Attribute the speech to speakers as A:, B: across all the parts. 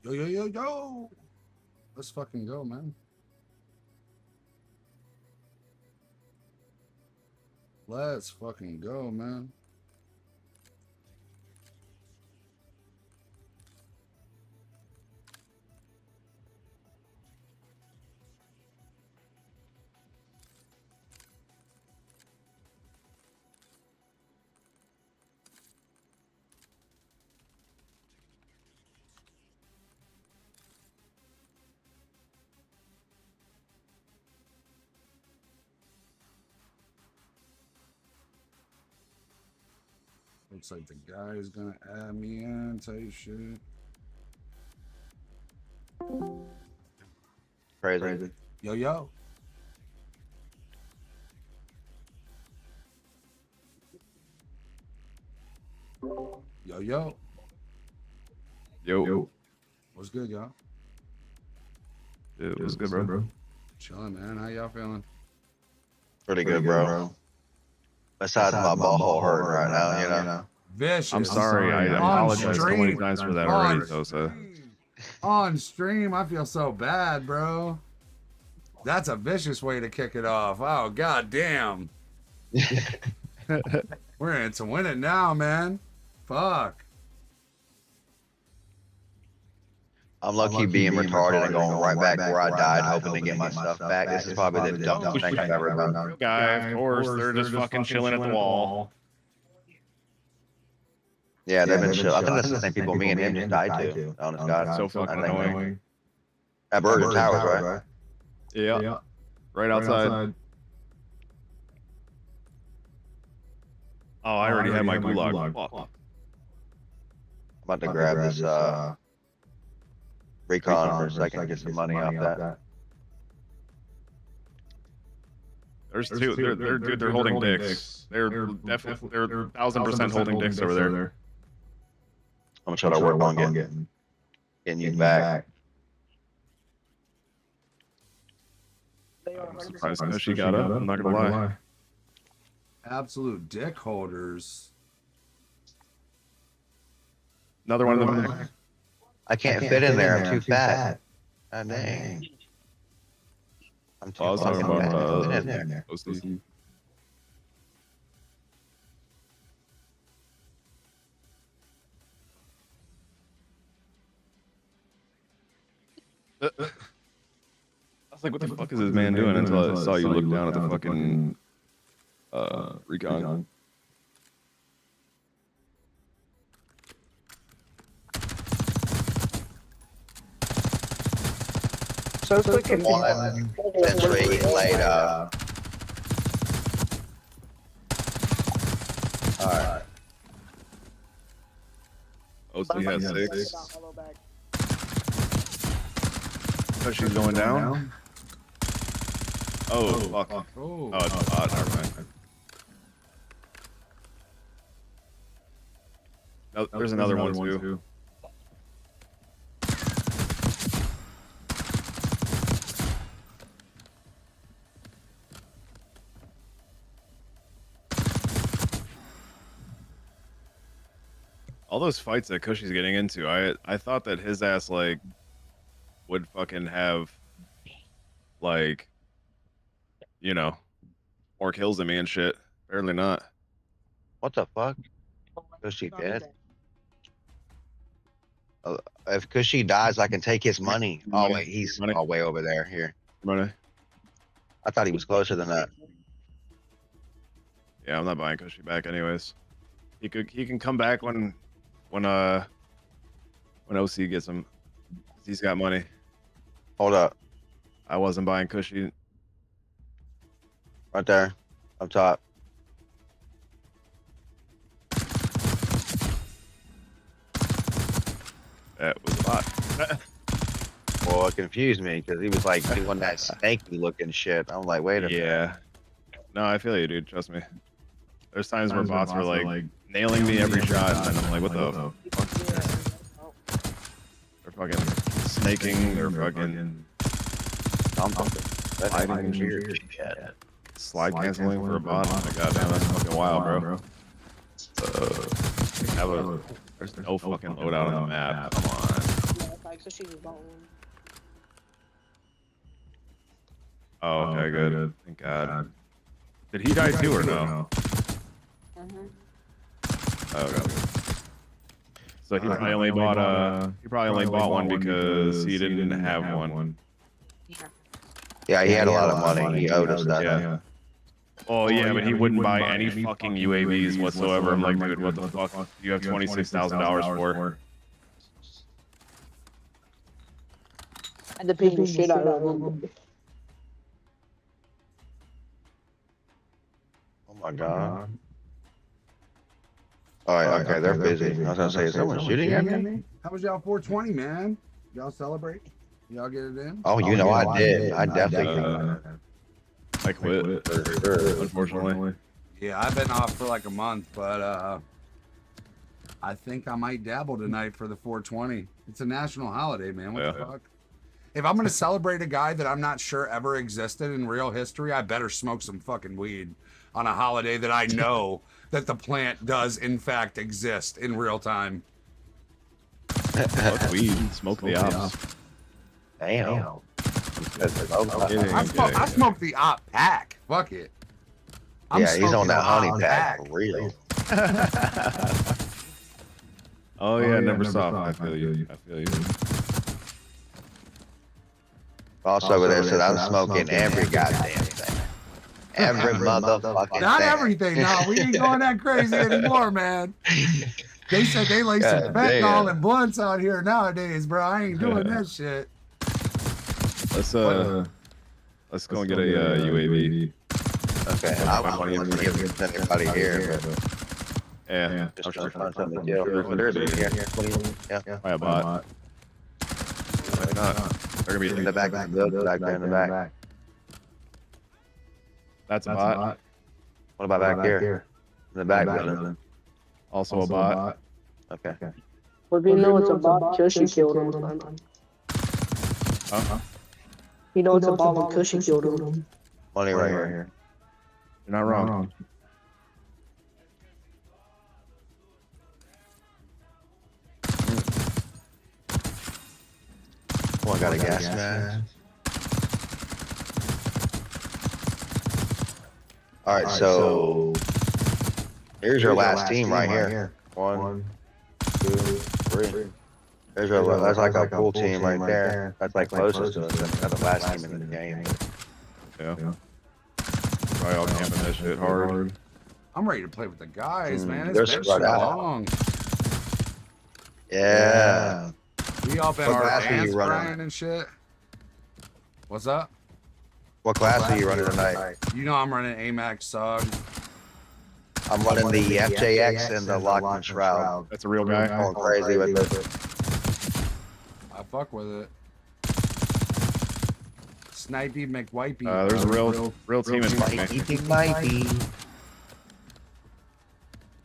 A: Yo, yo, yo, yo. Let's fucking go, man. Let's fucking go, man. Looks like the guy is gonna add me in, type shit.
B: Crazy.
A: Yo, yo. Yo, yo.
C: Yo.
A: What's good, y'all?
C: It was good, bro.
A: Chilling, man. How y'all feeling?
B: Pretty good, bro. Besides my ball hurting right now, you know.
A: Vicious.
C: I'm sorry. I apologize so many times for that already, Sosa.
A: On stream, I feel so bad, bro. That's a vicious way to kick it off. Oh, god damn. We're in to win it now, man. Fuck.
B: I'm lucky being retarded and going right back where I died, hoping to get my stuff back. This is probably the dumbest thing I've ever done.
C: Guy, of course, they're just fucking chilling at the wall.
B: Yeah, they've been chill. I think that's the same people me and him just died to. Honest God,
C: So fucking annoying.
B: At Burger Towers, right?
C: Yeah. Right outside. Oh, I already had my gulag. Fuck.
B: I'm about to grab this recon for a second, get some money off that.
C: There's two. They're holding dicks. They're definitely 1000% holding dicks over there.
B: I'm gonna try to work on getting you back.
C: I'm surprised that she got up. I'm not gonna lie.
A: Absolute dick holders.
C: Another one of them.
B: I can't fit in there. I'm too fat. God dang. I'm too
C: I was talking
B: fucking
C: about
B: fat. Fit in there.
C: OC. I was like, what the fuck is this man doing? Until I saw you look down at the fucking recon.
D: So quick and
B: Century later. Alright.
C: OC has 6. Oh, she's going down? Oh, fuck.
A: Oh,
C: Oh, it's a bot. Never mind. No, there's another one, too. All those fights that Cushy's getting into, I thought that his ass, like, would fucking have, like, you know, more kills than me and shit. Apparently not.
B: What the fuck? Cushy dead? If Cushy dies, I can take his money. Oh wait, he's way over there. Here.
C: Money.
B: I thought he was closer than that.
C: Yeah, I'm not buying Cushy back anyways. He can come back when OC gets him. He's got money.
B: Hold up.
C: I wasn't buying Cushy.
B: Right there. Up top.
C: That was a lot.
B: Well, it confused me because he was like doing that snaky looking shit. I'm like, wait a minute.
C: Yeah. No, I feel you, dude. Trust me. There's times where bots were like nailing me every shot, and then I'm like, what the fuck? They're fucking snaking. They're fucking sliding and shit. Slide canceling for a bot. Oh my god, damn, that's fucking wild, bro. There's no fucking loadout on the map. Come on.
D: so she just bought one.
C: Oh, okay, good. Thank God. Did he die too or no? Oh, okay. So he probably only bought one because he didn't have one.
B: Yeah, he had a lot of money. He owed us that.
C: Yeah. Oh yeah, but he wouldn't buy any fucking UAVs whatsoever. I'm like, dude, what the fuck? You have $26,000 for?
D: I had to pay the shit out of them.
B: Oh my God. All right, okay, they're busy. I was gonna say, is someone shooting at me?
A: How was y'all 420, man? Y'all celebrate? Y'all get it in?
B: Oh, you know I did. I definitely.
C: I quit, unfortunately.
A: Yeah, I've been off for like a month, but I think I might dabble tonight for the 420. It's a national holiday, man. What the fuck? If I'm gonna celebrate a guy that I'm not sure ever existed in real history, I better smoke some fucking weed on a holiday that I know that the plant does in fact exist in real time.
C: Smoke weed, smoke the ops.
B: Damn.
A: I smoked the op pack. Fuck it.
B: Yeah, he's on that Hunnitgang for real.
C: Oh yeah, never saw. I feel you. I feel you.
B: Also, with that said, I'm smoking every goddamn thing. Every motherfucking thing.
A: Not everything. No, we ain't going that crazy anymore, man. They said they lay some fentanyl and blunts out here nowadays, bro. I ain't doing that shit.
C: Let's go and get a UAV.
B: Okay, I want to give anybody here.
C: Yeah.
B: Just trying to find something to do. There's a here. Yeah.
C: Buy a bot. Why not? They're gonna be
B: in the back there in the back.
C: That's a bot.
B: What about back here? In the back building.
C: Also a bot.
B: Okay.
D: Well, if you know it's a bot, Cushy killed him. You know it's a bot when Cushy killed him.
B: Money right here.
C: You're not wrong.
B: Oh, I got a gas mask. All right, so here's your last team right here. 1, 2, 3. There's your, that's like a full team right there. That's like closest to us. That's the last team in the game.
C: Yeah. Probably all camping that shit hard.
A: I'm ready to play with the guys, man. It's been so long.
B: Yeah.
A: We all been our dance Brian and shit. What's up?
B: What class are you running tonight?
A: You know I'm running AMAX SOG.
B: I'm running the FJX and the Lock and Shroud.
C: That's a real guy.
B: Going crazy with it.
A: I fuck with it. Snipey McWipey.
C: There's a real team in front of me.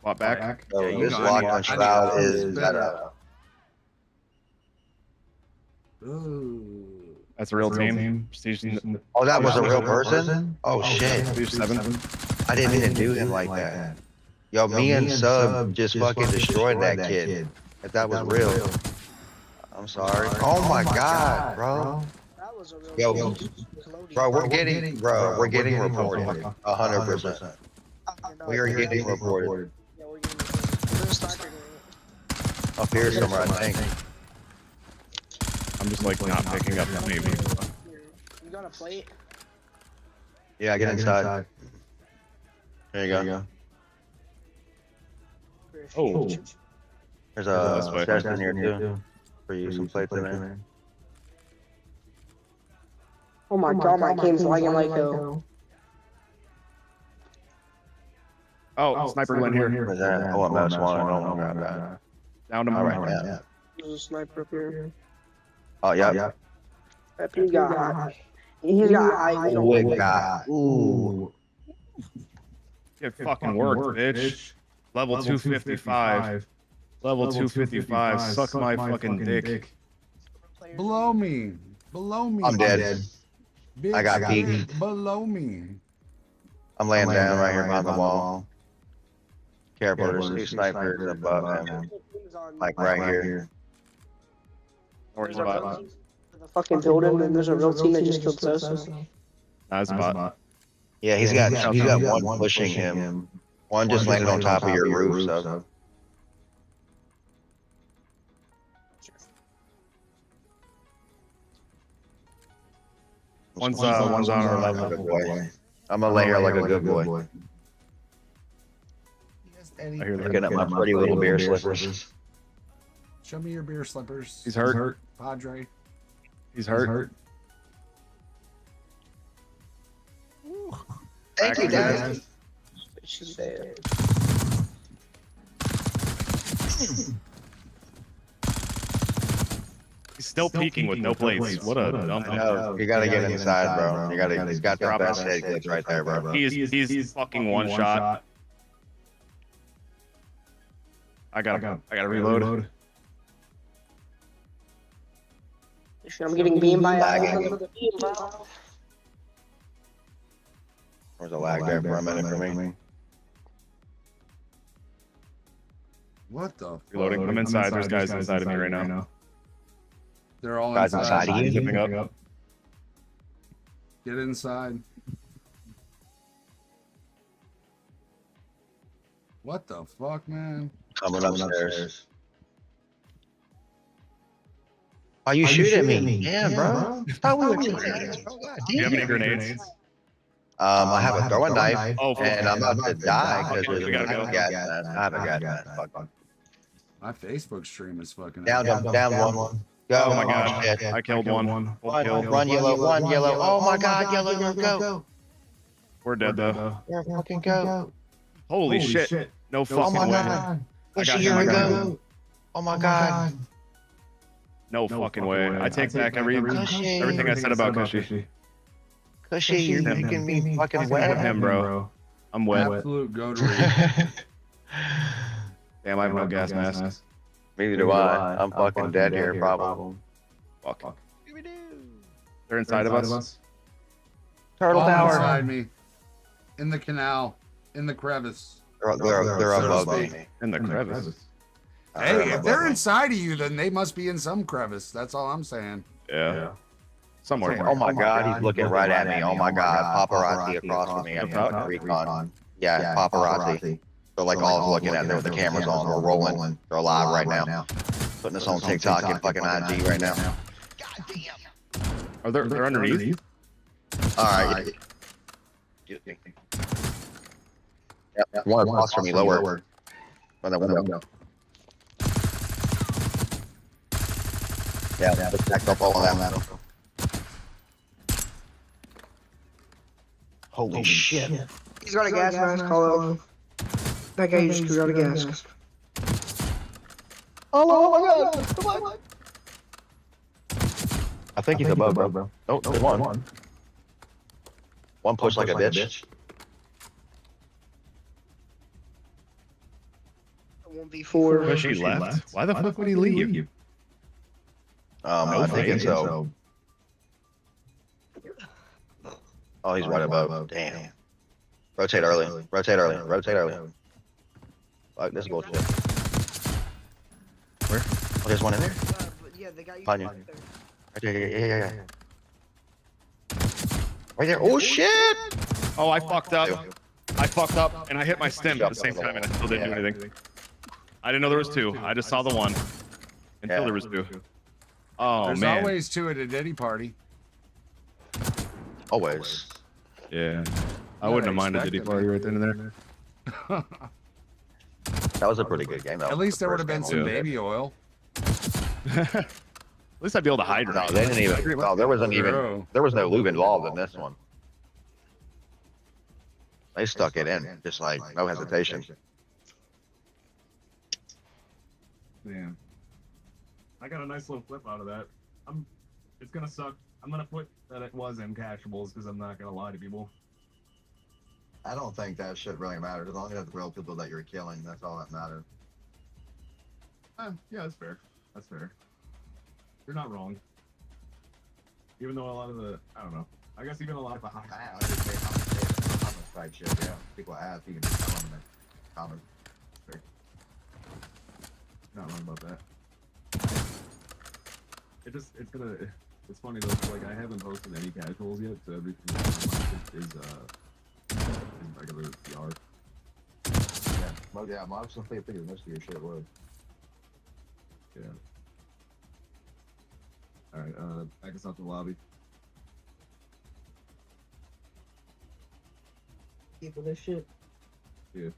C: Bot back.
B: So this Lock and Shroud is better.
A: Ooh.
C: That's a real team.
B: Oh, that was a real person? Oh shit.
C: Prestige 7.
B: I didn't even do him like that. Yo, me and Sub just fucking destroyed that kid. If that was real. I'm sorry. Oh my god, bro. Yo, bro, we're getting reported. 100%. We are getting reported. Up here somewhere, I think.
C: I'm just like not picking up the maybe.
D: You got a plate?
B: Yeah, get inside. There you go.
C: Oh.
B: There's a chest in here too. For you, some plates in there.
D: Oh my god, my game's lagging like hell.
C: Oh, sniper went here.
B: Where's that? Oh, I'm out of swan. I don't grab that.
C: Down to my
B: right now.
D: There's a sniper up here.
B: Oh, yeah.
D: He's got high. He's got high.
B: Oh, God. Ooh.
C: Get fucking worked, bitch. Level 255. Level 255. Suck my fucking dick.
A: Below me. Below me.
B: I'm dead.
A: Bitch,
B: I got beat.
A: Below me.
B: I'm laying down right here behind the wall. Careful, there's 2 snipers above him. Like right here.
C: Or is
D: There's
C: it
D: a
C: bot?
D: real team for the fucking building, and there's a real team that just killed Sosa.
C: Nah, it's a bot.
B: Yeah, he's got one pushing him. One just landed on top of your roof, so.
C: One's on our level.
B: Good boy. I'm gonna lay here like a good boy.
C: I hear
B: Looking at my pretty little beer slippers.
A: Show me your beer slippers.
C: He's hurt.
A: Padre.
C: He's hurt.
B: Thank you, Dad.
D: She's dead.
C: He's still peeking with no plates. What a dumb.
B: No, you gotta get inside, bro. He's got the best head glitch right there, bro.
C: He's fucking one shot. I gotta reload.
D: Shit, I'm getting beamed by another beam, bro.
B: There was a lag there for a minute for me.
A: What the?
C: Reloading. I'm inside. There's guys inside of me right now.
A: They're all
B: Guys
A: inside.
B: inside of you?
C: Zipping up.
A: Get inside. What the fuck, man?
B: Coming upstairs. Are you shooting me? Yeah, bro. Thought we were teammates, bro. God
C: Do you have any
B: damn.
C: grenades?
B: I have a throwing knife,
C: Oh, fuck.
B: and I'm about to die because
C: Okay, we gotta go.
B: I have a gas mask. Fuck.
A: My Facebook stream is fucking
B: Down one. Go.
C: Oh my god.
B: shit.
C: I killed one. Full kill.
B: Run yellow. Oh my god, yellow, go.
C: We're dead though.
B: You're a fucking go.
C: Holy shit. No
B: Oh
C: fucking
B: my
C: way.
B: god.
C: I got
B: You're a
C: him.
B: go. Oh my god.
C: No fucking way. I take back everything I said about Cushy.
B: Cushy, you're making me fucking
C: With
B: wet.
C: him, bro. I'm wet.
A: absolute goatery.
C: Damn, I have no gas mask.
B: Neither do I. I'm fucking dead here, probably.
C: Fuck. They're inside of us.
B: Turtle
A: All
B: power.
A: inside me. In the canal. In the crevice.
B: They're above me.
C: In the crevice.
A: Hey, if they're inside of you, then they must be in some crevice. That's all I'm saying.
C: Yeah. Somewhere.
B: Oh my god, he's looking right at me. Oh my god, paparazzi across from me. I'm fucking recon. Yeah, paparazzi. They're like all looking at me with the cameras on. We're rolling. They're alive right now. Putting us on TikTok and fucking IG right now. God damn.
C: Are they're underneath?
B: Alright. Yep, one across from me, lower. On the window. Yeah, just back up all of that. Holy shit.
D: He's got a gas mask, hello. That guy just screwed out a gas.
B: Oh my god! Come on! I think he's above, bro. Oh, there's one. One push like a bitch.
D: 1v4.
C: Cushy left? Why the fuck would he leave?
B: I think it's so. Oh, he's right above. Damn. Rotate early. Fuck this bullshit. Where? Oh, there's one in there.
D: Yeah, the guy
B: Behind you. Right there, yeah. Right there. Oh shit!
C: Oh, I fucked up. And I hit my stem at the same time and I still didn't do anything. I didn't know there was two. I just saw the one. Until there was two. Oh,
A: There's
C: man.
A: always two at a Diddy party.
B: Always.
C: Yeah. I wouldn't have minded Diddy party right then and there.
B: That was a pretty good game, though.
A: At least there would have been some
C: Yeah.
A: baby oil.
C: At least I'd be able to hydrate.
B: No, they didn't even. No, there wasn't even.
A: True.
B: There was no lube involved in this one. They stuck it in, just like no hesitation.
E: Damn. I got a nice little clip out of that. It's gonna suck. I'm gonna put that it was M-cachables because I'm not gonna lie to people.
F: I don't think that shit really matters. As long as it's real people that you're killing, that's all that matters.
E: Yeah, that's fair. That's fair. You're not wrong. Even though a lot of the, I don't know. I guess even a lot of the
F: I just say comments type shit, yeah. People ask, you can just tell them in the comments.
E: not wrong about that. It's funny though. Like I haven't posted any casuals yet, so everything is regular PR.
F: Yeah. Well, yeah, I'm obviously thinking most of your shit would.
E: Yeah. All right. Back us out to the lobby.
D: People, this shit.
E: Yeah.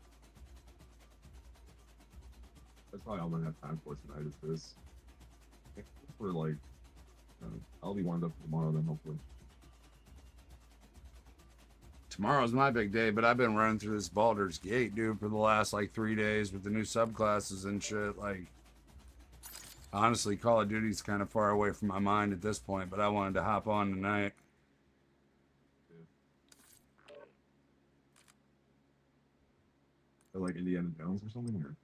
E: That's probably all I'm gonna have time for tonight. Is this? For like, I'll be warmed up for tomorrow. Then hopefully.
A: Tomorrow's my big day, but I've been running through this Baldur's Gate, dude, for the last like 3 days with the new subclasses and shit. Like, honestly, Call of Duty's kind of far away from my mind at this point, but I wanted to hop on tonight.
E: Like Indiana Jones or something, or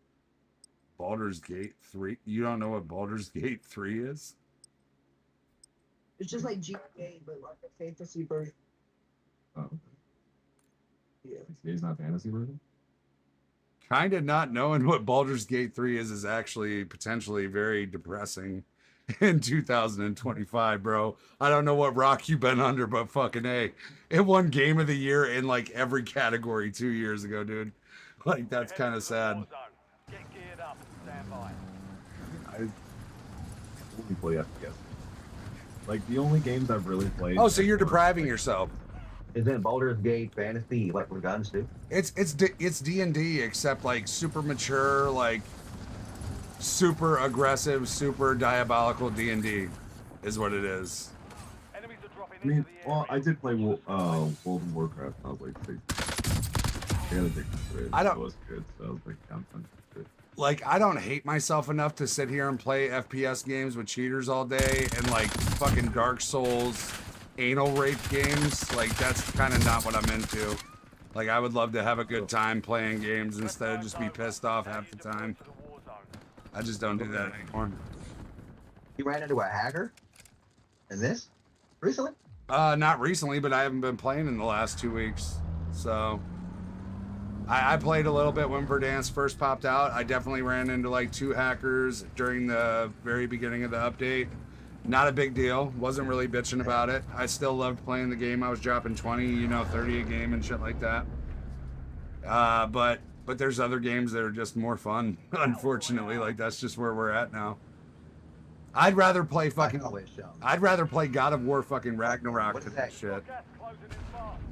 A: Baldur's Gate 3? You don't know what Baldur's Gate 3 is?
D: It's just like GTA, but like a fantasy version.
E: oh, okay.
D: Yeah.
E: Today's not fantasy version.
A: Kind of not knowing what Baldur's Gate 3 is actually potentially very depressing in 2025, bro. I don't know what rock you've been under, but fucking A. It won Game of the Year in like every category 2 years ago, dude. Like, that's kind of sad.
E: I only play FPS. Like the only games I've really played.
A: Oh, so you're depriving yourself.
F: Isn't Baldur's Gate fantasy like with guns too?
A: It's D&D, except like super mature, like super aggressive, super diabolical D&D is what it is.
E: I mean, well, I did play World of Warcraft. I was like, I got addicted to it.
A: I don't-
E: It was good, so I was like, I'm good.
A: Like, I don't hate myself enough to sit here and play FPS games with cheaters all day and like fucking Dark Souls anal rape games. Like, that's kind of not what I'm into. Like, I would love to have a good time playing games instead of just be pissed off half the time. I just don't do that anymore.
F: You ran into a hacker? In this? Recently?
A: Not recently, but I haven't been playing in the last 2 weeks. So I played a little bit when Verdansk first popped out. I definitely ran into like 2 hackers during the very beginning of the update. Not a big deal. Wasn't really bitching about it. I still loved playing the game. I was dropping 20, 30 a game and shit like that. But there's other games that are just more fun, unfortunately. Like, that's just where we're at now. I'd rather play fucking... I'd rather play God of War fucking Ragnarok than that shit.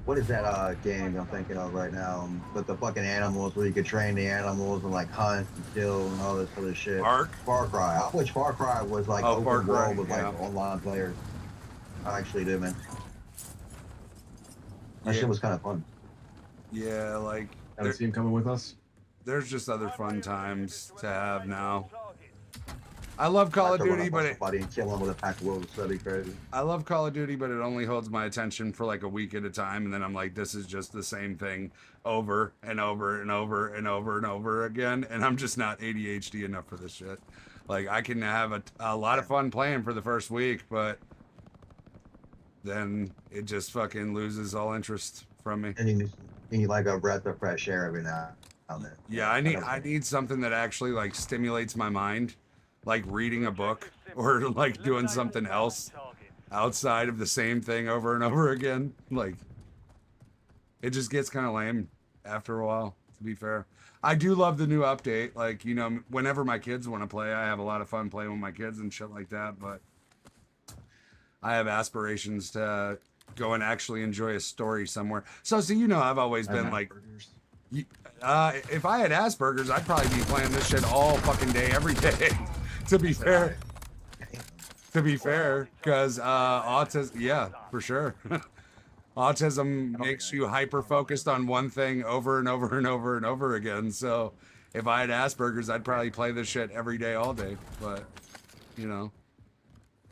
F: What is that game I'm thinking of right now? With the fucking animals, where you could train the animals and like hunt and kill and all this other shit.
A: Ark?
F: Far Cry. I wish Far Cry was like
A: Oh, Far
F: open
A: Cry,
F: world with
A: yeah.
F: like online players. I actually do, man. That
A: Yeah.
F: shit was kind of fun.
A: Yeah, like,
E: Have a team coming with us?
A: there's just other fun times to have now. I love Call of Duty, but
F: somebody and kill them with a pack of wolves, that'd be crazy.
A: I love Call of Duty, but it only holds my attention for like a week at a time, and then I'm like, this is just the same thing over and over and over and over and over again, and I'm just not ADHD enough for this shit. Like, I can have a lot of fun playing for the first week, but then it just fucking loses all interest from me.
F: And you need like a breath of fresh air every now and then.
A: Yeah, I need something that actually like stimulates my mind, like reading a book or like doing something else outside of the same thing over and over again. Like, it just gets kind of lame after a while, to be fair. I do love the new update. Like, whenever my kids want to play, I have a lot of fun playing with my kids and shit like that, but I have aspirations to go and actually enjoy a story somewhere. So I've always been like, if I had Asperger's, I'd probably be playing this shit all fucking day, every day. To be fair, because autism, yeah, for sure. Autism makes you hyper focused on one thing over and over and over and over again. So if I had Asperger's, I'd probably play this shit every day, all day. But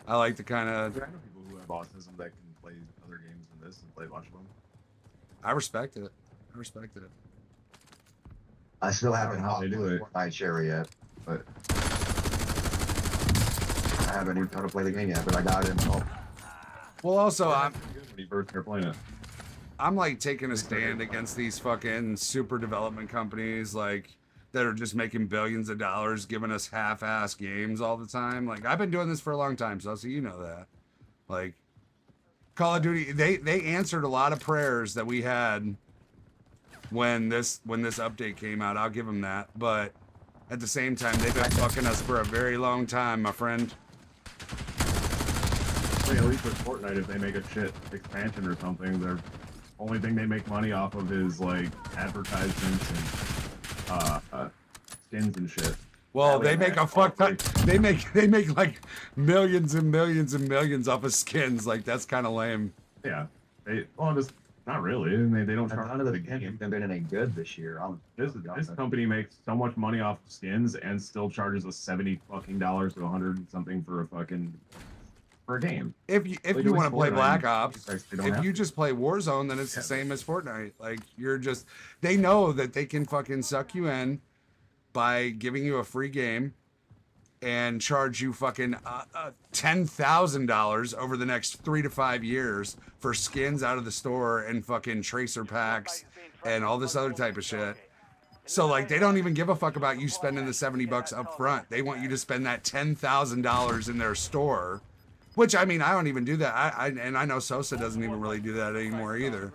A: I like the kind of.
E: I know people who have autism that can play other games than this and play a bunch of them.
A: I respect it.
F: I still haven't
E: how
F: hopped
E: they
F: into
E: do
F: the
E: it.
F: Fortnite share yet, but I haven't even tried to play the game yet, but I got it.
A: Well, also,
E: When you first start playing it.
A: I'm like taking a stand against these fucking super development companies like that are just making billions of dollars, giving us half-ass games all the time. Like, I've been doing this for a long time, so you know that. Like, Call of Duty, they answered a lot of prayers that we had when this update came out. I'll give them that. But at the same time, they've been fucking us for a very long time, my friend.
E: At least with Fortnite, if they make a shit expansion or something, their only thing they make money off of is like advertisements and skins and shit.
A: Well, they make a fuck ton. They make like millions and millions and millions off of skins. Like, that's kind of lame.
E: Yeah, just not really. And they don't charge
F: None of
E: for
F: the
E: the
F: skins
E: game.
F: have been any good this year.
E: This company makes so much money off of skins and still charges us $70 fucking to $100 something for a game.
A: If you
E: Like,
A: want to
E: at
A: play
E: least
A: Black
E: Fortnite,
A: Ops,
E: they don't
A: if
E: have
A: you
E: to.
A: just play Warzone, then it's the same as Fortnite. Like, they know that they can fucking suck you in by giving you a free game and charge you fucking $10,000 over the next 3 to 5 years for skins out of the store and fucking tracer packs and all this other type of shit. So, like, they don't even give a fuck about you spending the $70 up front. They want you to spend that $10,000 in their store, which, I mean, I don't even do that. And I know Sosa doesn't even really do that anymore either.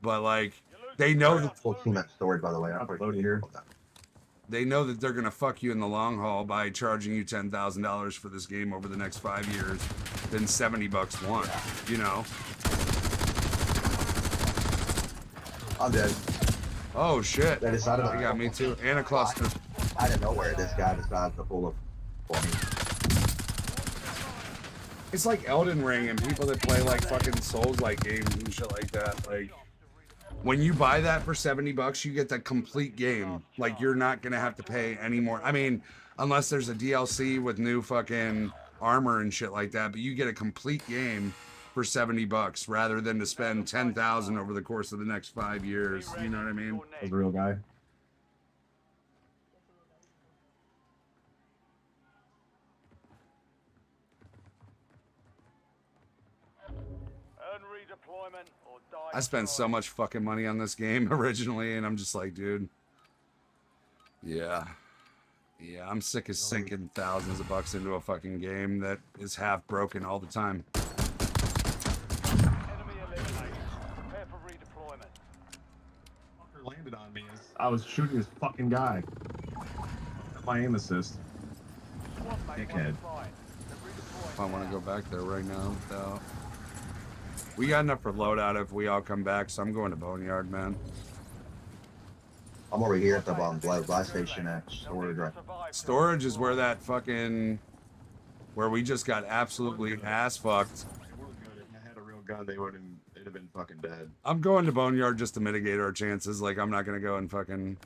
A: But, like, they know that
F: Full team at storage, by the way.
E: I'll upload it here.
A: they know that they're gonna fuck you in the long haul by charging you $10,000 for this game over the next 5 years, than $70 one. You know?
F: I'm dead.
A: Oh shit!
F: They decided
A: They got me too. And a cluster.
F: I didn't know where this guy decided to pull up for me.
A: It's like Elden Ring and people that play like fucking Souls-like games and shit like that. Like, when you buy that for $70, you get the complete game. Like, you're not gonna have to pay any more. I mean, unless there's a DLC with new fucking armor and shit like that, but you get a complete game for $70 rather than to spend $10,000 over the course of the next 5 years. You know what I mean?
E: As a real guy.
A: I spent so much fucking money on this game originally, and I'm just like, dude, yeah, I'm sick of sinking thousands of bucks into a fucking game that is half broken all the time.
E: Fucker landed on me as I was shooting this fucking guy. My aim assist. Dickhead.
A: I want to go back there right now without. We got enough for loadout if we all come back, so I'm going to Boneyard, man.
F: I'm over here at the live station at storage. Right.
A: Storage is where that fucking, where we just got absolutely ass fucked.
E: If I had a real gun, it'd have been fucking dead.
A: I'm going to Boneyard just to mitigate our chances. Like, I'm not gonna go and fucking.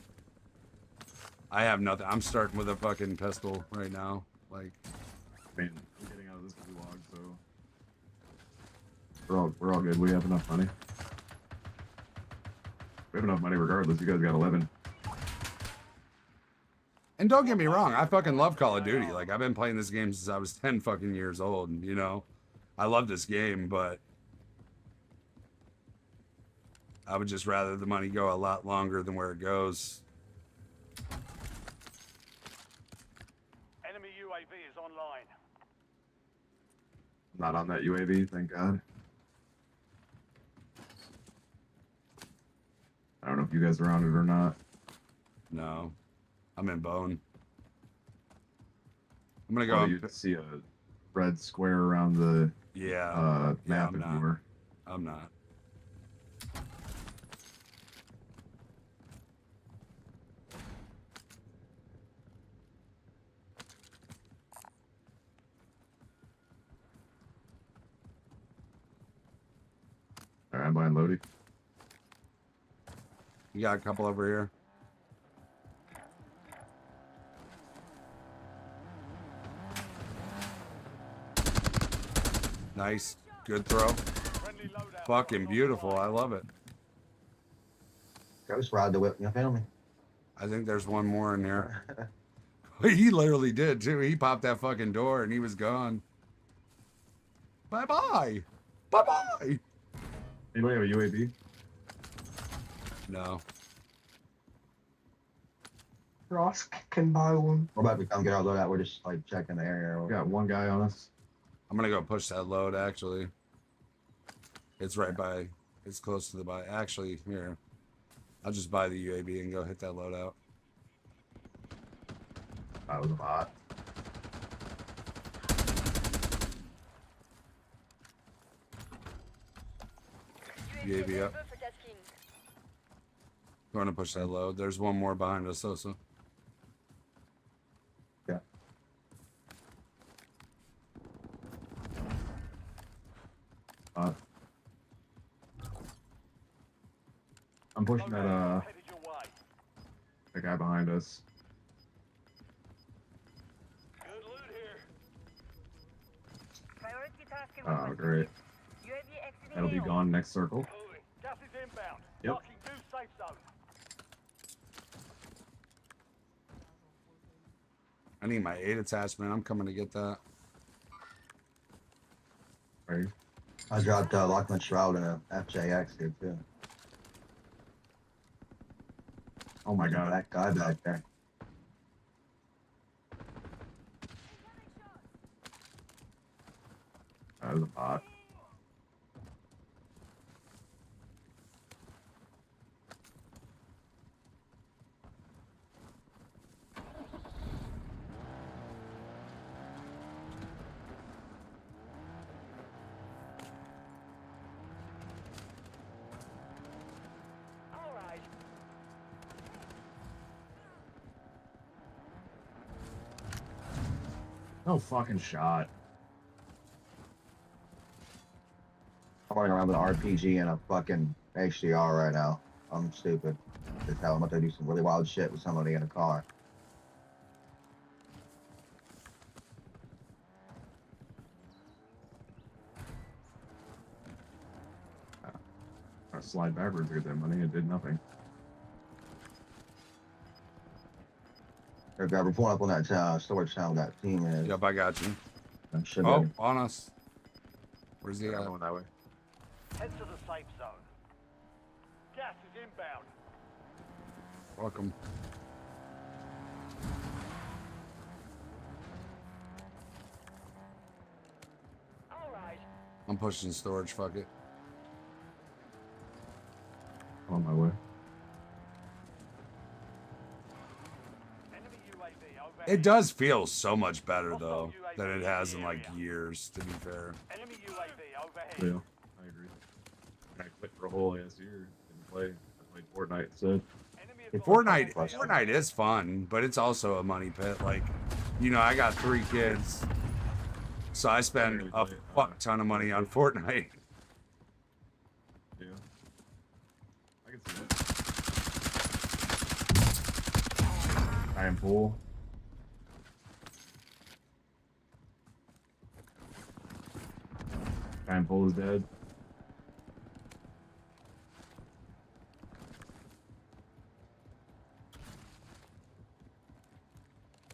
A: I have nothing. I'm starting with a fucking pistol right now. Like,
E: I mean, I'm getting out of this gulag, so we're all good. We have enough money. We have enough money regardless. You guys got 11.
A: and don't get me wrong, I fucking love Call of Duty. Like, I've been playing this game since I was 10 fucking years old. You know, I love this game, but I would just rather the money go a lot longer than where it goes.
G: Enemy UAV is online.
E: Not on that UAV, thank God. I don't know if you guys are on it or not.
A: No, I'm in Bone. I'm gonna go.
E: Oh, you see a red square around the
A: Yeah,
E: map
A: I'm
E: if
A: not.
E: you were.
A: I'm not.
E: Alright, I'm buying Lodi.
A: You got a couple over here. Nice. Good throw.
G: Friendly loadout.
A: Fucking beautiful. I love it.
F: Ghost ride the whip. You feel me?
A: I think there's one more in here. He literally did too. He popped that fucking door and he was gone. Bye bye. Bye bye.
E: Anybody have a UAV?
A: No.
D: Ross can buy one.
F: We're about to come get our loadout. We're just like checking the area.
E: We got one guy on us.
A: I'm gonna go push that load. Actually, it's right by. It's close to the buy. Actually, here, I'll just buy the UAV and go hit that load out.
E: That was a bot.
A: UAV up. Going to push that load. There's one more behind us also.
E: Yeah. I'm pushing that
G: Headed your way.
E: the guy behind us.
G: Good loot here.
H: Priority task
E: Oh, great.
H: UAV exiting
E: That'll be
H: AO.
E: gone next circle.
G: Moving. Gas is inbound.
E: Yep.
G: Marking new safe zone.
A: I need my 8 attachment. I'm coming to get that.
E: Right.
F: I dropped Lockman Shroud and a FJX here too.
E: Oh my god.
F: That guy back there.
E: That was a bot.
G: All right.
E: No fucking shot.
F: I'm running around with an RPG and a fucking HDR right now. I'm stupid. Just how I'm about to do some really wild shit with somebody in a car.
E: I slide backwards to get that money. It did nothing.
F: Here, grab, we're pulling up on that storage town with that team is.
A: Yep, I got you.
F: That should
A: Oh,
F: be-
A: on us. Where's the
C: I'm
A: guy?
C: going that way.
G: Head to the safe zone. Gas is inbound.
A: Welcome.
G: All right.
A: I'm pushing storage. Fuck it.
E: On my way.
G: Enemy UAV overhead.
A: It does feel so much better though than it has in like years. To be fair.
G: Enemy UAV overhead.
E: Yeah, I agree. I quit for a whole ass year. Didn't play. I played Fortnite instead.
G: Enemy
A: Fortnite is fun, but it's also a money pit. Like, you know, I got 3 kids, so I spend a fuck ton of money on Fortnite.
E: Yeah. I can see that. I am full. I am full is dead.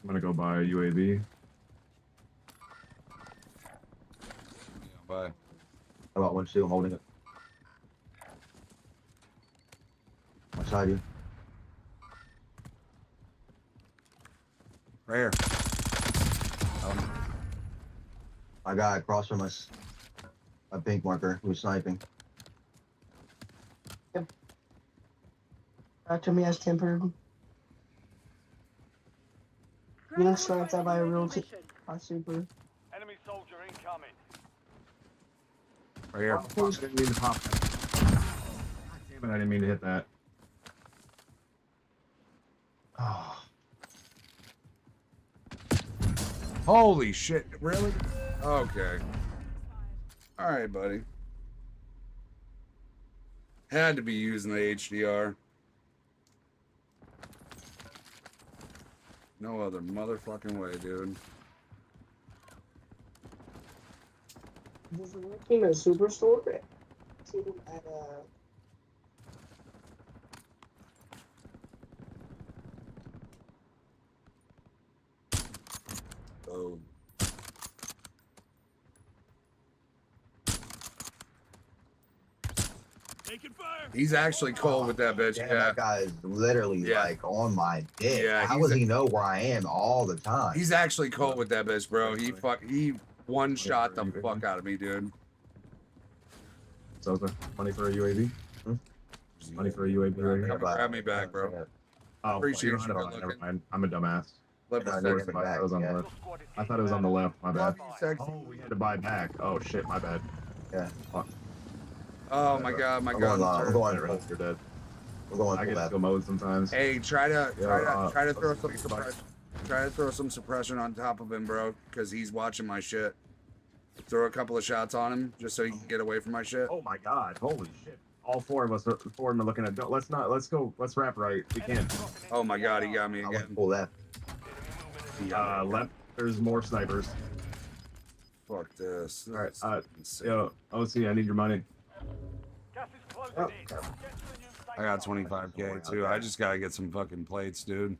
E: I'm gonna go buy a UAV.
A: Bye.
F: How about one, two? I'm holding it. Beside you.
A: Right here.
F: My guy across from us. A pink marker who's sniping.
D: To me as tempered. Getting sniped at by a real super.
G: Enemy soldier incoming.
A: Right here.
E: I didn't mean to pop that. God damn it, I didn't mean to hit that.
F: Oh,
A: Holy shit! Really? Okay. All right, buddy. Had to be using the HDR. No other motherfucking way, dude.
D: This is working at a superstore. At
A: Oh. He's actually cold with that bitch.
F: Damn,
A: Yeah.
F: that guy is literally
A: Yeah.
F: like on my dick.
A: Yeah,
F: How
A: he's
F: does he know where I am all the time?
A: He's actually cold with that bitch, bro. He one shot the fuck out of me, dude.
E: So money for a UAV?
F: Hmm?
E: Money for a UAV right here?
A: Come grab me back, bro.
E: Oh,
A: Appreciate
E: you
A: you
E: don't
A: for
E: have it. Never
A: looking.
E: mind. I'm a dumbass.
A: Let me
F: No,
E: I
F: no,
A: second.
F: no.
E: thought it was on the left. I thought it was on the left. My bad.
A: Love you, sexy.
E: Oh, we had to buy back. Oh shit, my bad.
F: Yeah.
E: Fuck.
A: Oh my god, my
F: I'm
A: god.
F: going, I'm going,
E: Right, you're dead.
F: I'm going
E: I
F: for
E: get
F: that.
E: skill mode sometimes.
A: Hey, try to throw
E: let's
A: some
E: think about it.
A: try to throw some suppression on top of him, bro, because he's watching my shit. Throw a couple of shots on him just so he can get away from my shit.
E: Oh my god, holy shit. All four of us are looking at. Let's wrap right. We can.
A: Oh my god, he got me
F: I want to
A: again.
F: pull that.
E: Left, there's more snipers.
A: Fuck this.
E: All right,
A: This is insane.
E: yo, OC, I need your money.
G: Gas is closing
E: Oh.
G: in. Get to the new safe
A: I got
G: zone.
A: 25k too. I just gotta get some fucking plates, dude.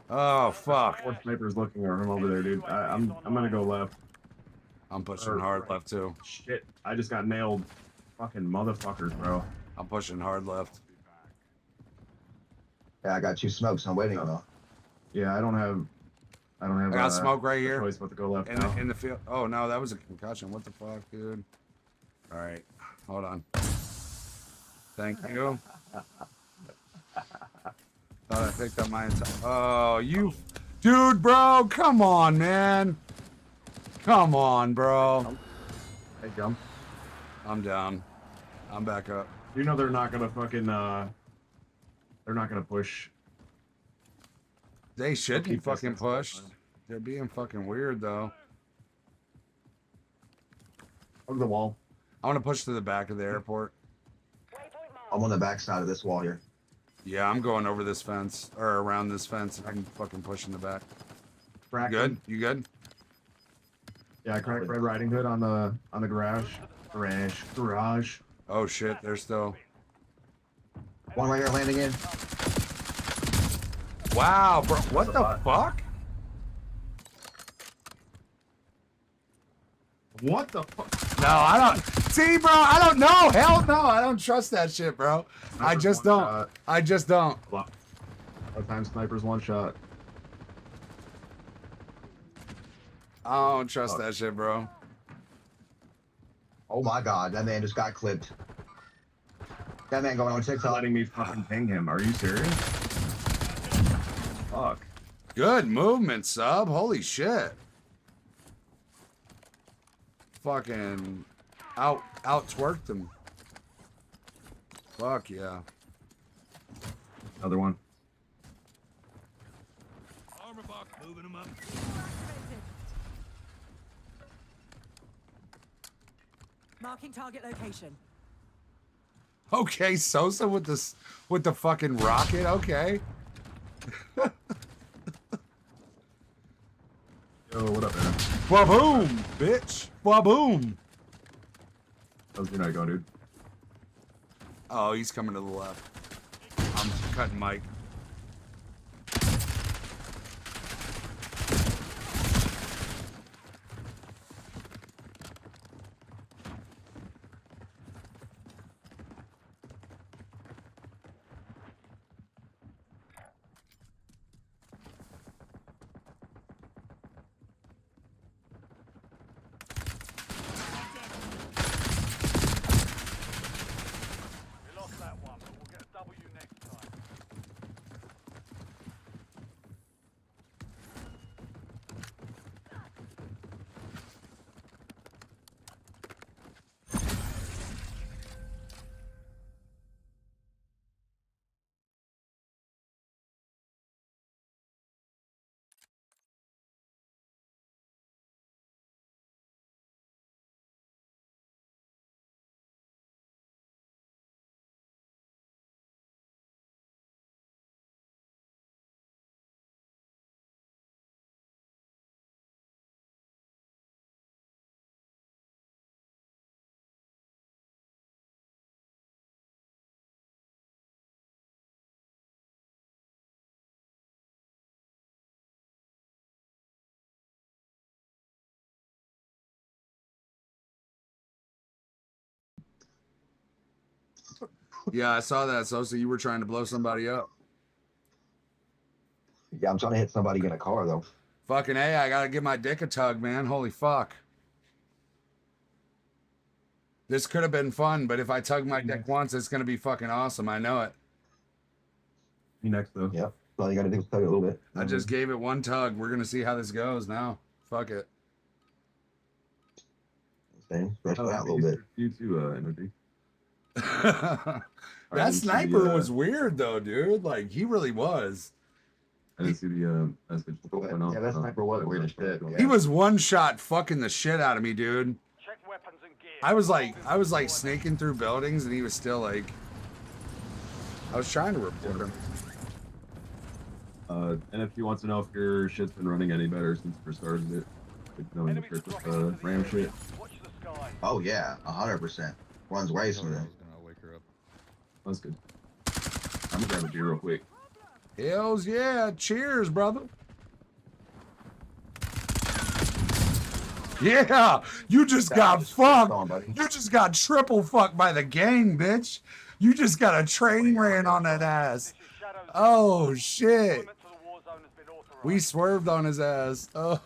A: Oh fuck.
E: Four snipers looking at him over there, dude. I'm gonna go left.
A: I'm pushing hard left too.
E: Shit, I just got nailed. Fucking motherfuckers, bro.
A: I'm pushing hard left.
F: Yeah, I got two smokes. I'm waiting though.
E: Yeah, I don't have.
A: I got smoke right
E: a
A: here
E: choice but to go left
A: in
E: now.
A: the, in the field. Oh no, that was a concussion. What the fuck, dude? All right, hold on. Thank you. Thought I picked up my entire. Oh, you, dude, bro, come on, man. Come on, bro.
E: Hey, jump.
A: I'm down. I'm back up.
E: You know they're not gonna fucking. They're not gonna push.
A: They should be
E: keep this
A: fucking
E: this whole
A: pushed.
E: time.
A: They're being fucking weird though.
E: Over the wall.
A: I want to push to the back of the airport.
F: I'm on the back side of this wall here.
A: Yeah, I'm going over this fence or around this fence, and I'm fucking pushing the back. You
E: Crack
A: good?
E: him.
A: You good?
E: Yeah, I cracked Red Riding Hood on the garage. Garage.
A: Oh shit, they're still.
F: One right here landing in.
A: Wow, bro, what the fuck?
E: What the fuck?
A: No, I don't. See, bro, I don't know. Hell no, I don't trust that shit, bro. I just don't. I just don't.
E: A lot of times snipers one shot.
A: I don't trust that shit, bro.
F: Oh my god, that man just got clipped. That man going on
E: They're
F: TikTok.
E: letting me fucking ping him. Are you serious? Fuck.
A: Good movement, sub. Holy shit. Fucking out twerked him. Fuck yeah.
E: Another one.
H: Armor box moving them up.
I: Marking target location.
A: Okay, Sosa with the fucking rocket. Okay.
E: Yo, what up, man?
A: Ba-boom, bitch. Ba-boom.
E: How's your night going, dude?
A: Oh, he's coming to the left. I'm cutting Mike.
G: We lost that one, but we'll get a W next time.
A: Yeah, I saw that. So you were trying to blow somebody up.
F: Yeah, I'm trying to hit somebody in a car though.
A: Fucking A, I gotta give my dick a tug, man. Holy fuck. This could have been fun, but if I tug my dick once, it's gonna be fucking awesome. I know it.
E: You next though.
F: Yep. All you gotta do is tug it a little bit.
A: I just gave it one tug. We're gonna see how this goes now. Fuck it.
F: Same. Stretch it out a little bit.
E: You too, Energy.
A: That sniper was weird though, dude. Like he really was.
E: I didn't see the message.
F: Yeah, that sniper was weird as shit.
A: He was one shot fucking the shit out of me, dude.
G: Check weapons and gear.
A: I was like snaking through buildings and he was still like I was trying to report him.
E: NFT wants to know if your shit's been running any better since you started it. Like, knowing the trick with RAM shit.
G: Watch the sky.
F: Oh yeah, 100%. Runs way smoother.
E: That's good. I'm gonna grab a beer real quick.
A: Hells yeah, cheers, brother. Yeah, you just got fucked. You just got triple fucked by the gang, bitch. You just got a train ran on that ass. Oh shit. We swerved on his ass. Oh.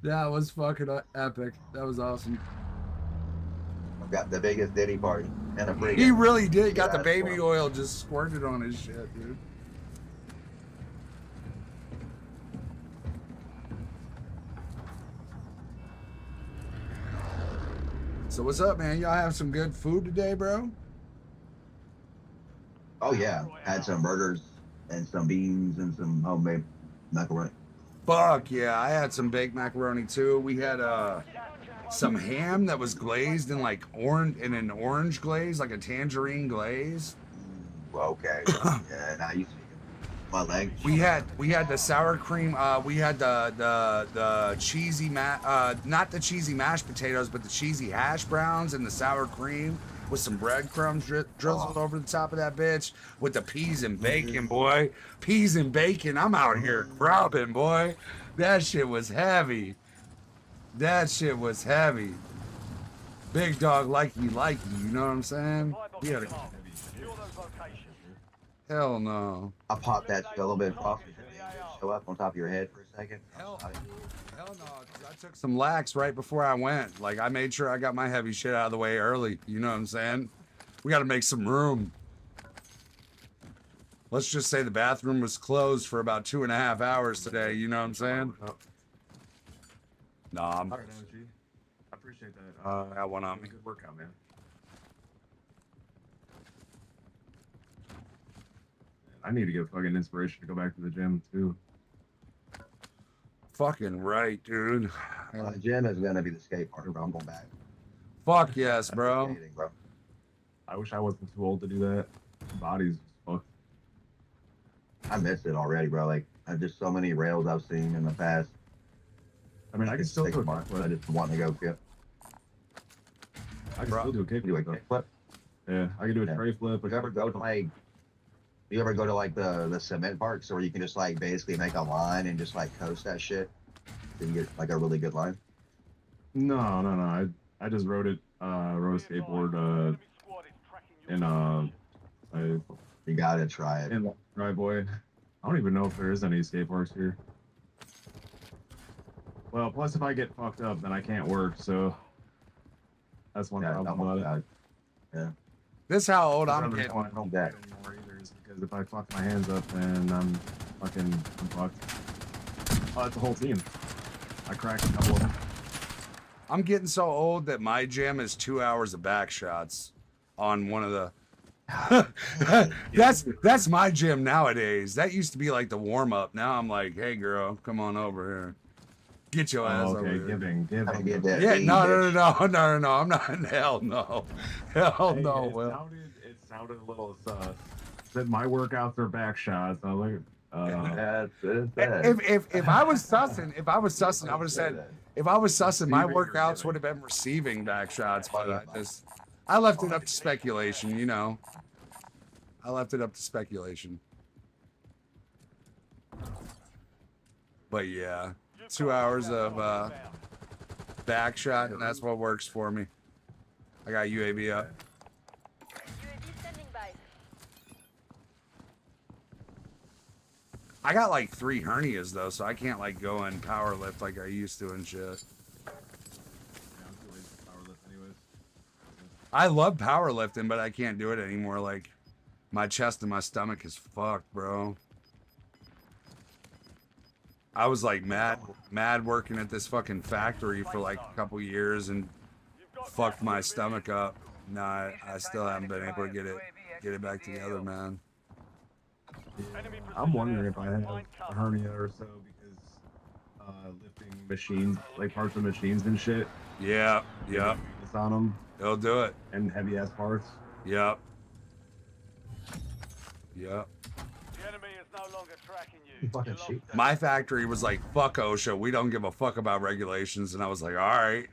A: That was fucking epic. That was awesome.
F: Got the biggest Diddy party and a free.
A: He really did. Got the baby oil just squirted on his shit, dude. So what's up, man? Y'all have some good food today, bro?
F: Oh yeah, had some burgers and some beans and some homemade macaroni.
A: Fuck yeah, I had some baked macaroni too. We had some ham that was glazed in like an orange glaze, like a tangerine glaze.
F: Okay. Yeah, now you speaking. My leg.
A: We had the sour cream. We had the cheesy not the cheesy mashed potatoes, but the cheesy hash browns and the sour cream with some breadcrumbs drizzled over the top of that bitch with the peas and bacon, boy. Peas and bacon. I'm out here grubbing, boy. That shit was heavy. That shit was heavy. Big dog like you, you know what I'm saying? He had a... Hell no.
F: I popped that shit a little bit off. Show up on top of your head for a second.
A: Hell no, 'cause I took some lax right before I went. Like, I made sure I got my heavy shit out of the way early. You know what I'm saying? We got to make some room. Let's just say the bathroom was closed for about 2.5 hours today. You know what I'm saying? Nah, I'm...
E: I appreciate that.
A: Got one on me.
E: Good workout, man. I need to get fucking inspiration to go back to the gym too.
A: Fucking right, dude.
F: The gym is gonna be the skate park, bro. I'm going back.
A: Fuck yes, bro.
F: Skating, bro.
E: I wish I wasn't too old to do that. Body's fucked.
F: I missed it already, bro. Like, I've just so many rails I've seen in the past.
E: I mean, I can still do a
F: I
E: kickflip.
F: just want to go kick.
E: I can still do a
F: Do a
E: kickflip.
F: kickflip.
E: Yeah, I can do a
F: Yeah.
E: tray flip.
F: Do you ever go to like? Do you ever go to like the cement parks where you can just like basically make a line and just like coast that shit? So you get like a really good line.
E: No. I just rode it. Rode a skateboard.
F: You gotta try it.
E: In driveway. I don't even know if there is any skate parks here. Well, plus if I get fucked up, then I can't work. So that's one problem about it.
F: Yeah.
A: This how old I'm
E: Another
A: getting.
E: reason why I don't do
F: that.
E: it anymore either is because if I fuck my hands up, then I'm fucked. Oh, it's a whole team. I cracked a couple of them.
A: I'm getting so old that my gym is 2 hours of back shots on one of the. that's my gym nowadays. That used to be like the warm up. Now I'm like, hey girl, come on over here. Get your ass over
E: Okay,
A: here.
E: giving.
A: Yeah, no. I'm not. Hell no. Hell
E: Hey,
A: no.
E: it
A: Well,
E: sounded a little sus. Said my workouts are back shots. I was like,
A: if I was sussing, I would have said, if I was sussing, my workouts would have been receiving back shots. But I left it up to speculation. You know, I left it up to speculation. But yeah, 2 hours of back shot, and that's what works for me. I got UAV up. I got like 3 hernias though, so I can't like go and power lift like I used to and shit.
E: Yeah, I'm too lazy to power lift anyways.
A: I love powerlifting, but I can't do it anymore. Like, my chest and my stomach is fucked, bro. I was like mad working at this fucking factory for like a couple years and fucked my stomach up. Nah, I still haven't been able to get it back together, man.
E: I'm wondering if I have a hernia or so because lifting machines, like parts of machines and shit.
A: Yeah, yep.
E: It's on them.
A: It'll do it.
E: And heavy ass parts.
A: Yep. Yep.
G: The enemy is no longer tracking you.
F: Fucking
G: You
F: sheep.
G: lost
A: My factory was like, fuck OSHA, we don't give a fuck about regulations, and I was like, all right.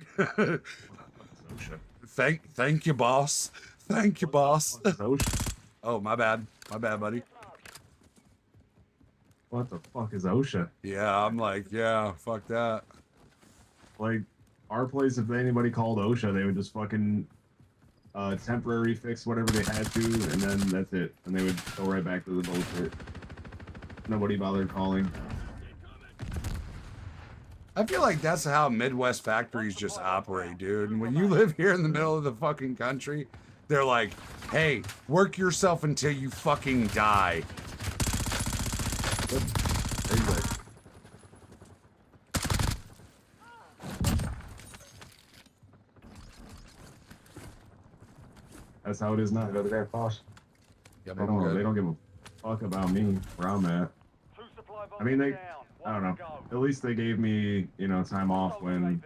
A: Thank you, boss. Thank you, boss. Oh, my bad, buddy.
E: What the fuck is OSHA?
A: Yeah, I'm like, yeah, fuck that.
E: Like, our place, if anybody called OSHA, they would just fucking temporary fix whatever they had to, and then that's it. And they would go right back to the bullshit. Nobody bothered calling.
A: I feel like that's how Midwest factories just operate, dude. When you live here in the middle of the fucking country, they're like, hey, work yourself until you fucking die. Anyway.
E: That's how it is now.
F: Go to their boss.
A: Yep,
E: They
A: I'm
E: don't,
A: good.
E: they don't give a fuck about me, where I'm at. I mean, they, I don't know. At least they gave me, you know, time off when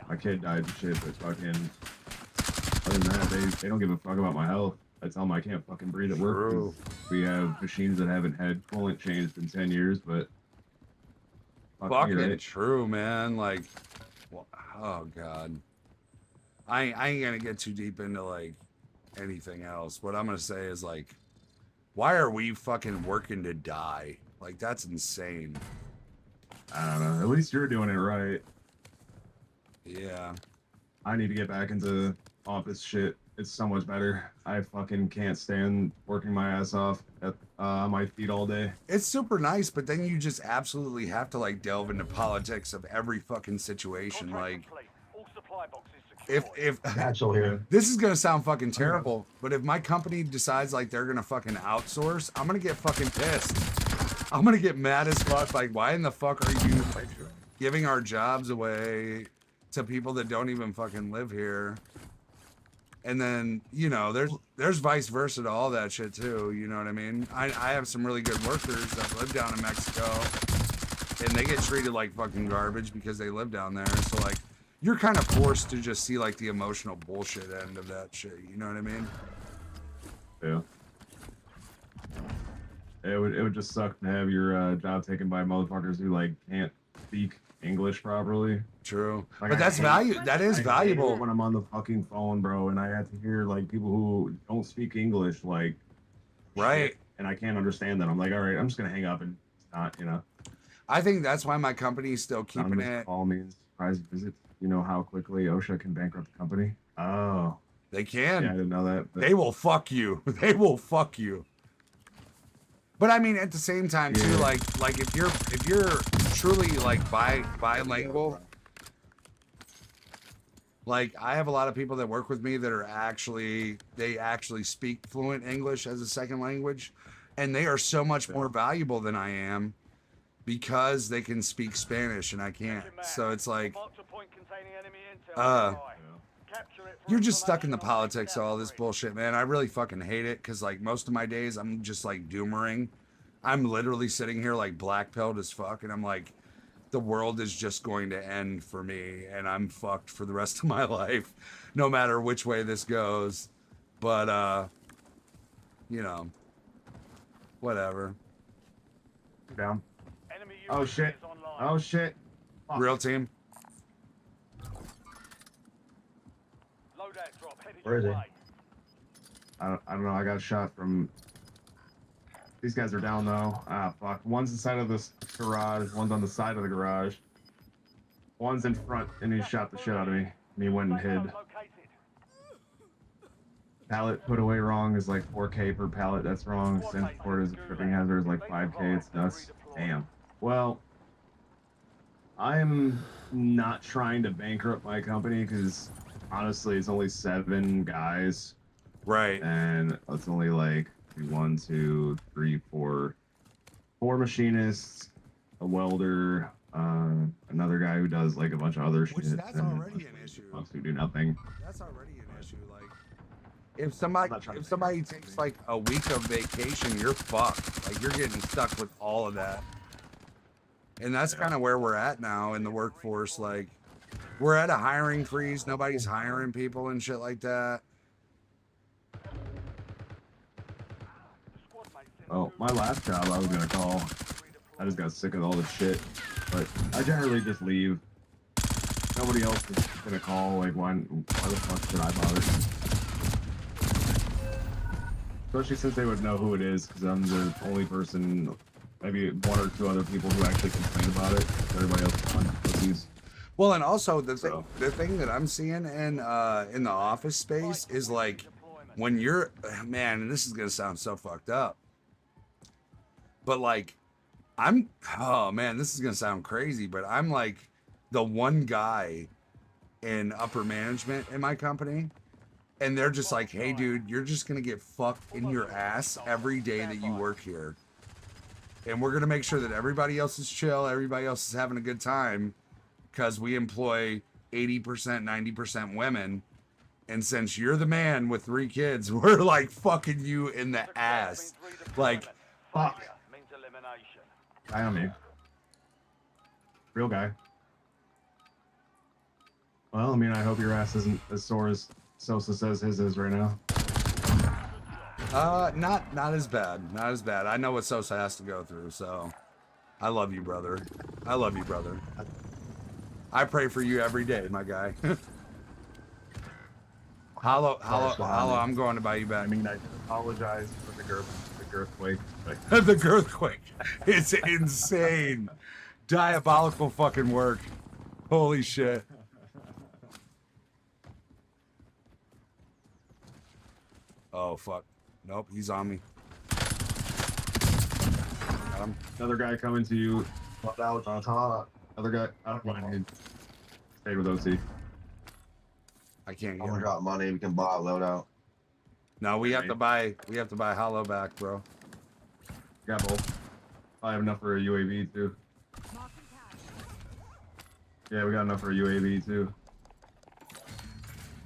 E: my kid died and shit, but fucking, other than that, they don't give a fuck about my health. I tell them I can't fucking breathe at work. 'Cause we have machines that haven't had coolant changed in 10 years, but fuck me,
A: Fucking
E: right?
A: true, man. Like, well, oh god, I ain't gonna get too deep into like anything else. What I'm gonna say is like, why are we fucking working to die? Like, that's insane.
E: I don't know. At least you're doing it right.
A: Yeah.
E: I need to get back into office shit. It's so much better. I fucking can't stand working my ass off at my feet all day.
A: It's super nice, but then you just absolutely have to like delve into politics of every fucking situation. Like, if
F: Actually,
A: this is gonna sound fucking terrible, but if my company decides like they're gonna fucking outsource, I'm gonna get fucking pissed. I'm gonna get mad as fuck. Like, why in the fuck are you giving our jobs away to people that don't even fucking live here? And then, you know, there's vice versa to all that shit too. You know what I mean? I have some really good workers that live down in Mexico, and they get treated like fucking garbage because they live down there. So like, you're kind of forced to just see like the emotional bullshit end of that shit. You know what I mean?
E: Yeah. It would just suck to have your job taken by motherfuckers who like can't speak English properly.
A: True.
E: Like,
A: But that's that is
E: I hate
A: valuable.
E: it when I'm on the fucking phone, bro, and I have to hear like people who don't speak English, like,
A: Right.
E: shit, and I can't understand that. I'm like, all right, I'm just gonna hang up and not, you know.
A: I think that's why my company's still keeping
E: Anonymous
A: it.
E: call means surprise visit. You know how quickly OSHA can bankrupt the company? Oh,
A: They can.
E: yeah, I didn't know that. But
A: They will fuck you. They will fuck you. But I mean, at the same time too,
E: Yeah.
A: like if you're truly like bilingual, like I have a lot of people that work with me that are actually speak fluent English as a second language, and they are so much more valuable than I am because they can speak Spanish and I can't. So it's like, you're just stuck in the politics of all this bullshit, man. I really fucking hate it because like most of my days I'm just like doomering. I'm literally sitting here like black pilled as fuck, and I'm like, the world is just going to end for me and I'm fucked for the rest of my life, no matter which way this goes. But you know, whatever.
E: down. Oh shit. Oh shit. Fuck.
A: Real team.
F: Where is he?
E: I don't know. I got shot from. These guys are down though. Ah, fuck. One's inside of this garage. One's on the side of the garage. One's in front, and he shot the shit out of me. And he went and hid. Pallet put away wrong is like 4K per pallet. That's wrong. Synth port is a tripping hazard is like 5K. It's nuts. Damn. Well, I'm not trying to bankrupt my company because honestly, it's only 7 guys,
A: Right.
E: and it's only like 1, 2, 3, 4 machinists, a welder, another guy who does like a bunch of other
A: Which
E: shit.
A: that's
E: and
A: already an issue.
E: Wants to do nothing.
A: That's already an issue. Like, if somebody takes like a week of vacation, you're fucked. Like, you're getting stuck with all of that. And that's kind of where we're at now in the workforce. Like, we're at a hiring freeze. Nobody's hiring people and shit like that.
E: Oh, my last job I was gonna call. I just got sick of all this shit. But I generally just leave. Nobody else is gonna call. Like, why the fuck should I bother? Especially since they would know who it is, because I'm the only person, maybe 1 or 2 other people who actually complain about it. Everybody else is fun pussies.
A: Well, and also the thing that I'm seeing in the office space is like when you're, man, and this is gonna sound so fucked up, but like oh man, this is gonna sound crazy, but I'm like the one guy in upper management in my company, and they're just like, hey dude, you're just gonna get fucked in your ass every day that you work here, and we're gonna make sure that everybody else is chill, everybody else is having a good time, because we employ 80%, 90% women, and since you're the man with 3 kids, we're like fucking you in the ass. Like,
E: fuck. Guy on me. Real guy. Well, I mean, I hope your ass isn't as sore as Sosa says his is right now.
A: Not as bad. Not as bad. I know what Sosa has to go through, so I love you, brother. I love you, brother. I pray for you every day, my guy. Hollow, I'm going to buy you back.
E: I mean, I apologize for the girthquake.
A: The girthquake. It's insane. Diabolical fucking work. Holy shit. Oh, fuck. Nope, he's on me. Got him.
E: Another guy coming to you. Out on top. Other guy. I don't mind. Stay with OC.
A: I can't
B: I'm
A: get
B: gonna
A: him.
B: drop money. We can buy a loadout.
A: No, we have to buy hollow back, bro.
E: Got both. I have enough for a UAV too. Yeah, we got enough for a UAV too.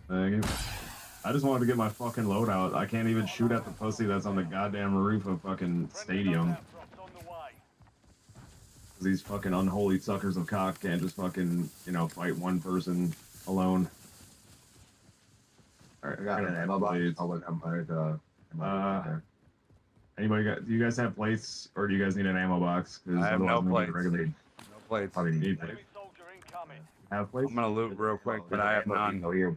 E: Thank you. I just wanted to get my fucking loadout. I can't even shoot at the pussy that's on the goddamn roof of fucking stadium. These fucking unholy suckers of cock can't just fucking, you know, fight one person alone. Alright,
F: I got an ammo box.
E: Anybody got? Do you guys have plates, or do you guys need an ammo box?
A: I have no plates.
E: Regular,
A: No plates.
E: probably need plates. Have plates?
A: I'm gonna loot real quick, but I have none.
B: Oh, here.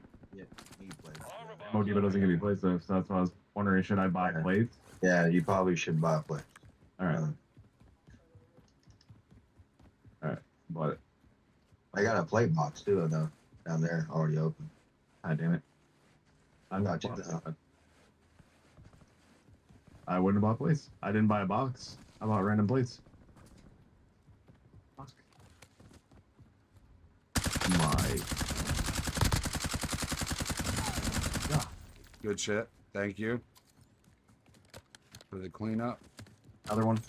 E: Motiva doesn't give me plates, though, so that's why I was wondering, should I buy plates?
B: Yeah, you probably should buy a plate.
E: Alright. Alright, bought it.
B: I got a plate box too, though, down there, already open.
E: God damn it.
B: I'm not check that out.
E: I wouldn't have bought plates. I didn't buy a box. I bought random plates. Fuck. My. Yeah.
A: Good shit. Thank you for the cleanup.
E: Other one.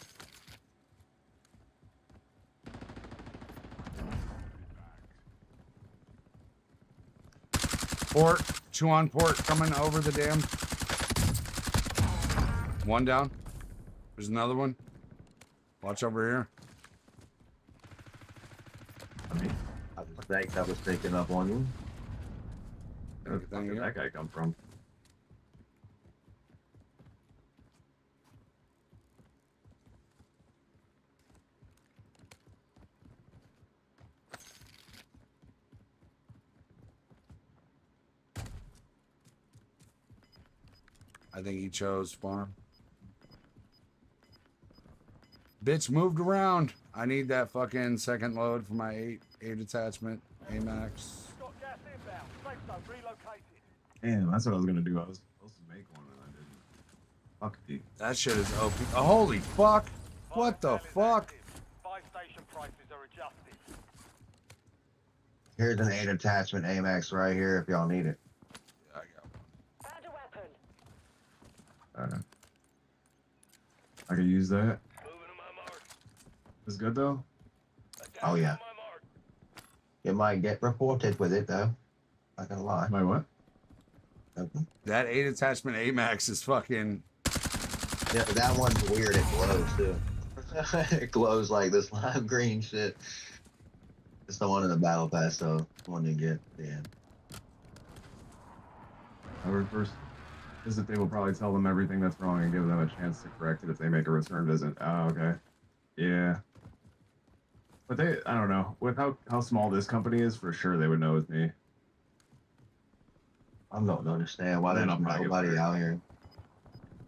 A: Port. 2 on port coming over the dam. 1 down. There's another one. Watch over here.
B: Thanks, I was taking up on you.
E: Where the fuck did that guy come from?
A: I think he chose farm. Bitch moved around. I need that fucking second load for my 8 attachment AMAX.
E: Damn, that's what I was gonna do. I was supposed to make one and I didn't. Fuck, dude.
A: That shit is OP. Oh, holy fuck. What the fuck?
G: adjusted.
B: Here's an 8 attachment AMAX right here if y'all need it.
A: I got
I: Found a weapon.
E: I can use that.
H: Moving to my mark.
E: It's good though.
B: Oh yeah.
H: My mark.
B: You might get reported with it though. Not gonna lie.
E: My what?
B: Okay.
A: that 8 attachment AMAX is fucking.
B: Yeah, that one's weird. It glows too. It glows like this lime green shit. It's the one in the battle pass, so the one you get. Yeah.
E: Our first visit, they will probably tell them everything that's wrong and give them a chance to correct it if they make a return visit. Oh, okay. Yeah. But they, I don't know. With how small this company is, for sure they would know it's me.
B: I don't understand why
E: Then
B: there's
E: I'll probably get
B: nobody
E: fired.
B: out here.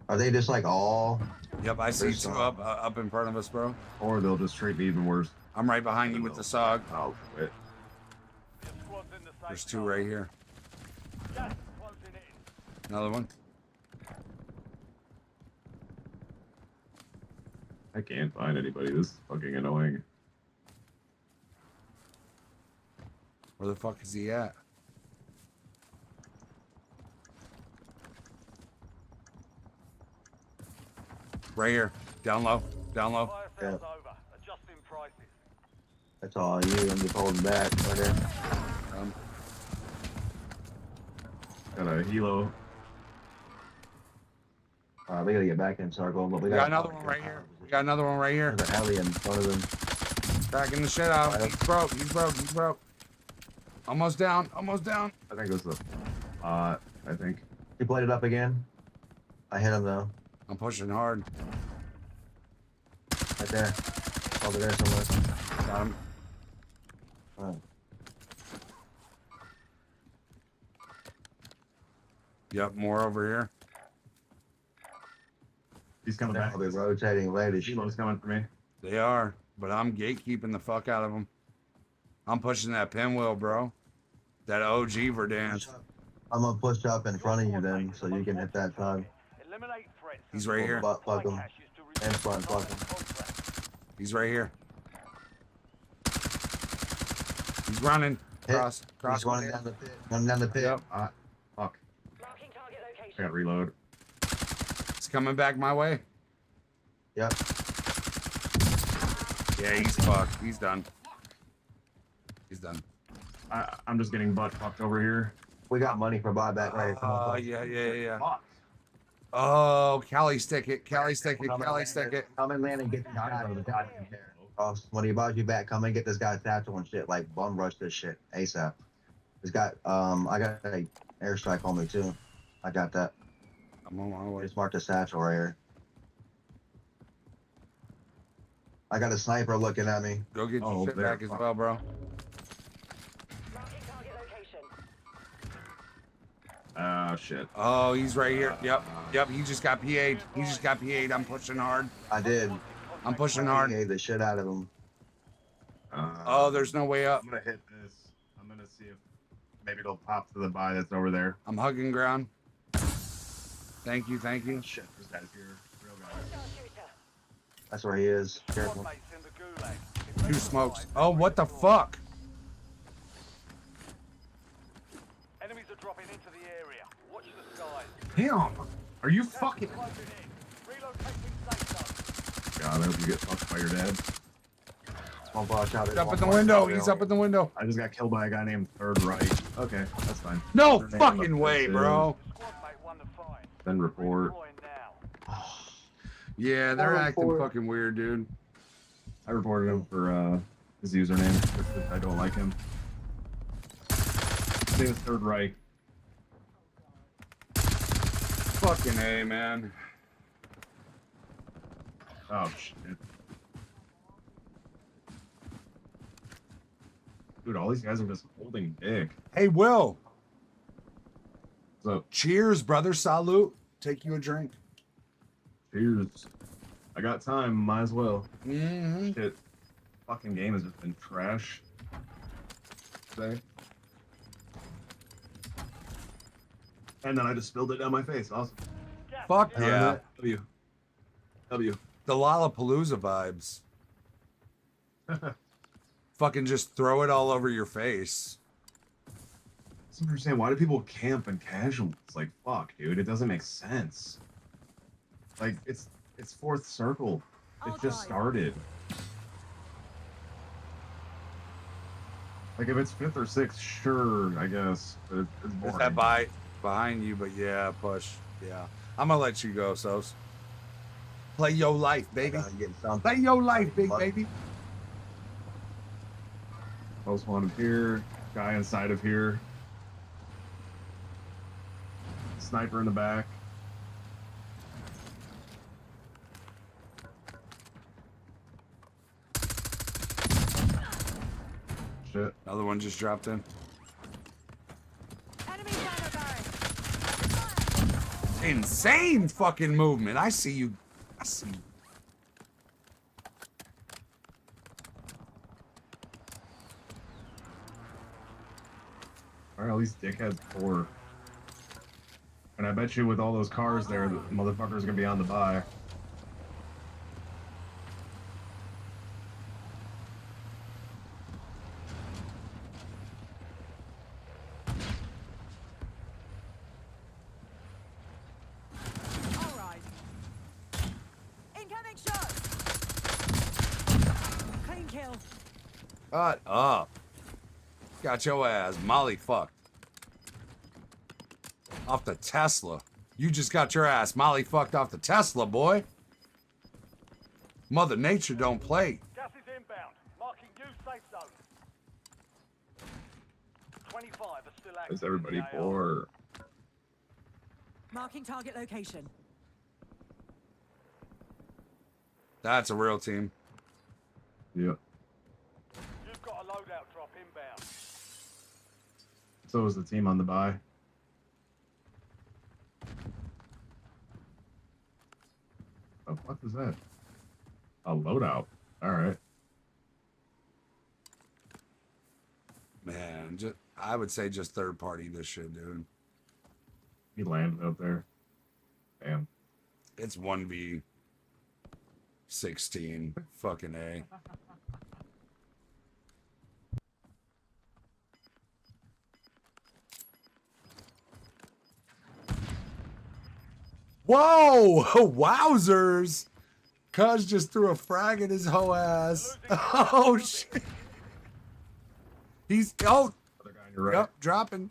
B: Are they just like all?
A: Yep, I see
B: There's
A: 2
B: some.
A: up in front of us, bro.
E: Or they'll just treat me even worse.
A: I'm right behind you with the SOG.
E: I'll quit.
G: Your squad's in the safe
A: There's 2
G: zone.
A: right here.
G: Gas is closing in.
A: Another one.
E: I can't find anybody. This is fucking annoying.
A: Where the fuck is he at? Right here. Down low. Down low.
G: Fire sales over. Adjusting prices.
B: That's all you. I'm just holding back right there.
E: Got a helo.
B: We gotta get back in circle, but we
A: We got another one right here. We got another one right here.
B: There's a heli in front of them.
A: Cracking the shit out. He's broke. He's broke. He's broke. Almost down. Almost down.
E: I think this is a I think.
B: He played it up again. I hit him though.
A: I'm pushing hard.
B: Right there. Over there somewhere.
A: Got him.
B: Oh.
A: Yep, more over here.
E: He's coming back.
B: I'll be rotating later.
E: Helo's coming for me.
A: They are, but I'm gatekeeping the fuck out of them. I'm pushing that pinwheel, bro. That OG Verdance.
B: I'm gonna push up in front of you then, so you can hit that side.
G: Eliminate threats.
A: He's right here.
B: Fuck him.
G: Cash is to
B: In
G: reduce
B: front, fuck him.
G: contract.
A: He's right here. He's running.
B: Hit.
A: Cross. Cross.
B: He's running down the pit. Running down the pit.
A: Yep.
E: Fuck.
I: Marking target
E: I
I: location.
E: gotta reload.
A: He's coming back my way.
B: Yep.
A: Yeah, he's fucked. He's done. He's done.
E: I'm just getting butt fucked over here.
B: We got money for buyback right here. Come on, folks.
A: Yeah.
E: Fuck.
A: Oh, Cali stick it. Cali stick it.
B: Come and
A: Cali
B: land
A: stick it.
B: Come and land and get this guy out of the goddamn there. When he buys you back, come and get this guy satchel and shit. Like bum rush this shit ASAP. He's got I got a airstrike on me too. I got that.
A: I'm on my way.
B: Just marked a satchel right here. I got a sniper looking at me.
A: Go get your
E: Oh,
A: shit
E: there,
A: back as
E: fuck.
A: well, bro.
I: Marking target location.
E: Ah, shit.
A: Oh, he's right here. Yep. He just got PA'd. He just got PA'd. I'm pushing hard.
B: I did.
A: I'm pushing
B: I
A: hard.
B: gave the shit out of him.
A: Oh, there's no way up.
E: I'm gonna hit this. I'm gonna see if maybe it'll pop to the buy that's over there.
A: I'm hugging ground. Thank you. Thank you.
E: Shit, this guy's here. Real guy.
I: Sharpshooter.
B: That's where he is. Careful.
G: Squad mates in the gulag.
A: 2 smokes. Oh, what the fuck?
G: Enemies are dropping into the area. Watch the skies.
E: Damn! Are you fucking?
G: Closing in. Relocating safe zone.
E: God, I hope you get fucked by your dad.
B: One watch out.
A: He's up in the window. He's up in the window.
E: I just got killed by a guy named Third Right. Okay, that's fine.
A: No
E: Their name
A: fucking
E: up
A: way,
E: there,
A: bro.
G: Squad mate won the fight.
E: Then report.
G: Redeploying now.
A: Yeah, they're
D: I
A: acting
D: report.
A: fucking weird, dude.
E: I reported him for his username because I don't like him. His name is Third Right.
A: Fucking A, man.
E: Oh shit. Dude, all these guys are just holding dick.
A: Hey, Will.
E: So,
A: Cheers, brother. Salute. Take you a drink.
E: cheers. I got time, might as well.
A: Mm-hmm.
E: Shit. Fucking game has just been trash. Today. And then I just spilled it down my face. Awesome.
A: Fuck yeah.
E: W. W.
A: The Lollapalooza vibes. fucking just throw it all over your face.
E: I don't understand, why do people camp in casuals? Like, fuck, dude, it doesn't make sense. Like, it's fourth circle. It just started. Like, if it's fifth or sixth, sure, I guess. But it's boring.
A: Is that by behind you? But yeah, push. Yeah, I'm gonna let you go, Sos. Play your life, baby. Play your life, big baby.
E: Most wanted here. Guy inside of here. Sniper in the back. Shit.
A: Another one just dropped in. Insane fucking movement. I see you. I see you.
E: Alright, at least Dick has 4. And I bet you with all those cars there, the motherfucker's gonna be on the buy.
A: Shut up. Got your ass molly fucked. Off the Tesla. You just got your ass molly fucked off the Tesla, boy. Mother Nature don't play.
G: Gas is inbound. Marking new safe zone. 25 are still active.
E: Is everybody
G: in the AR.
E: poor?
I: Marking target location.
A: That's a real team.
E: Yep.
G: You've got a loadout drop inbound.
E: So is the team on the buy. Oh, what is that? A loadout. Alright.
A: Man, just I would say just third party this shit, dude.
E: He landed up there. Damn.
A: It's 1v16. Fucking A. Whoa! Wowzers! Cuz just threw a frag at his hoe ass. Oh shit. He's
E: Other guy on your right.
A: yep, dropping.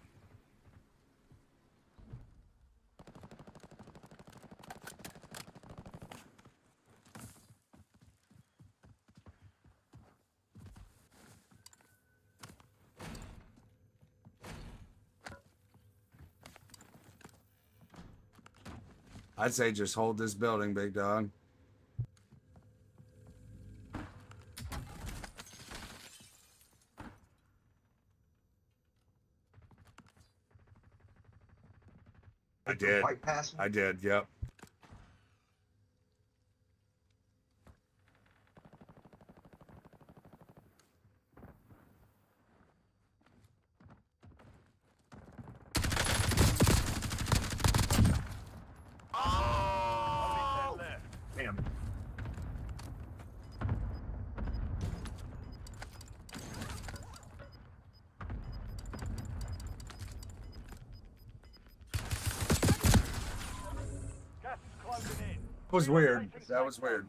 A: I'd say just hold this building, big dog. I did.
F: Right past me.
A: I did, yep.
G: Only 10 left.
E: Damn.
G: Gas is closing in.
A: That was weird. That was weird.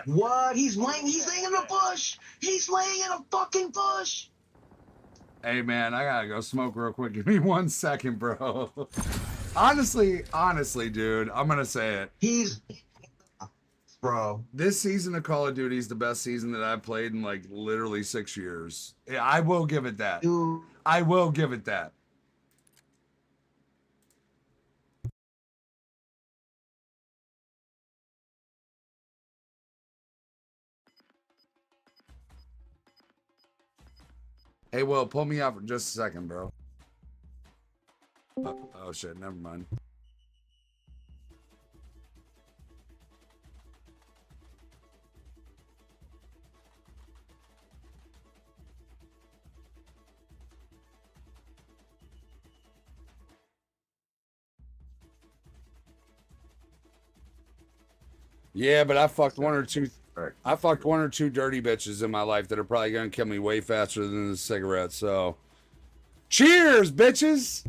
F: What? He's laying in a bush. He's laying in a fucking bush.
A: Hey man, I gotta go smoke real quick. Give me 1 second, bro. Honestly, dude, I'm gonna say it.
F: He's, bro.
A: This season of Call of Duty is the best season that I've played in like literally 6 years. Yeah, I will give it that.
F: Dude.
A: I will give it that. Hey, Will, pull me out for just a second, bro. Oh shit, never mind. Yeah, but I fucked one or two
E: Right.
A: I fucked one or two dirty bitches in my life that are probably gonna kill me way faster than the cigarette. So, cheers, bitches.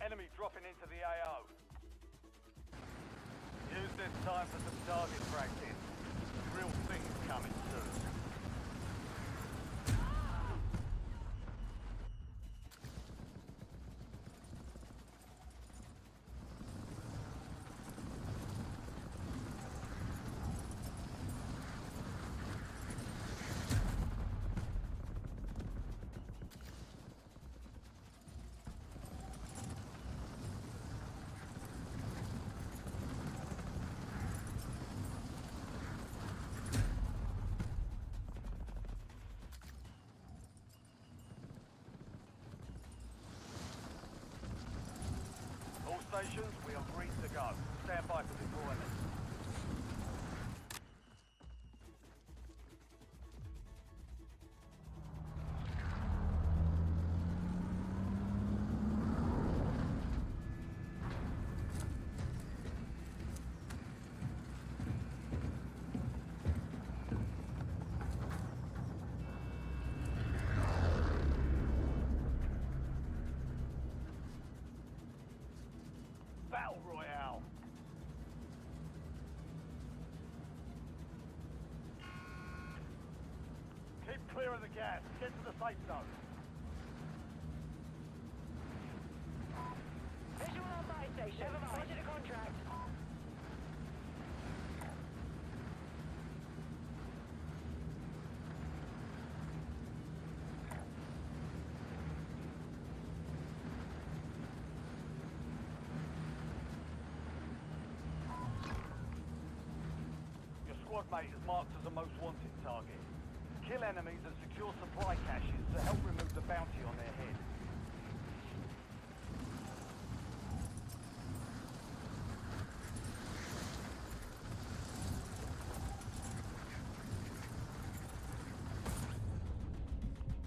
G: Enemy dropping into the AO. Use this time for some target practice. Real things coming soon. All stations, we are green to go. Stand by for deployment. Battle Royale. Keep clear of the gas. Get to the safe zone.
I: Visual on buy station. Never mind. Spotted a contract.
G: Your squad mate is marked as a most wanted target. Kill enemies and secure supply caches to help remove the bounty on their head.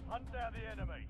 G: Hunt down the enemy.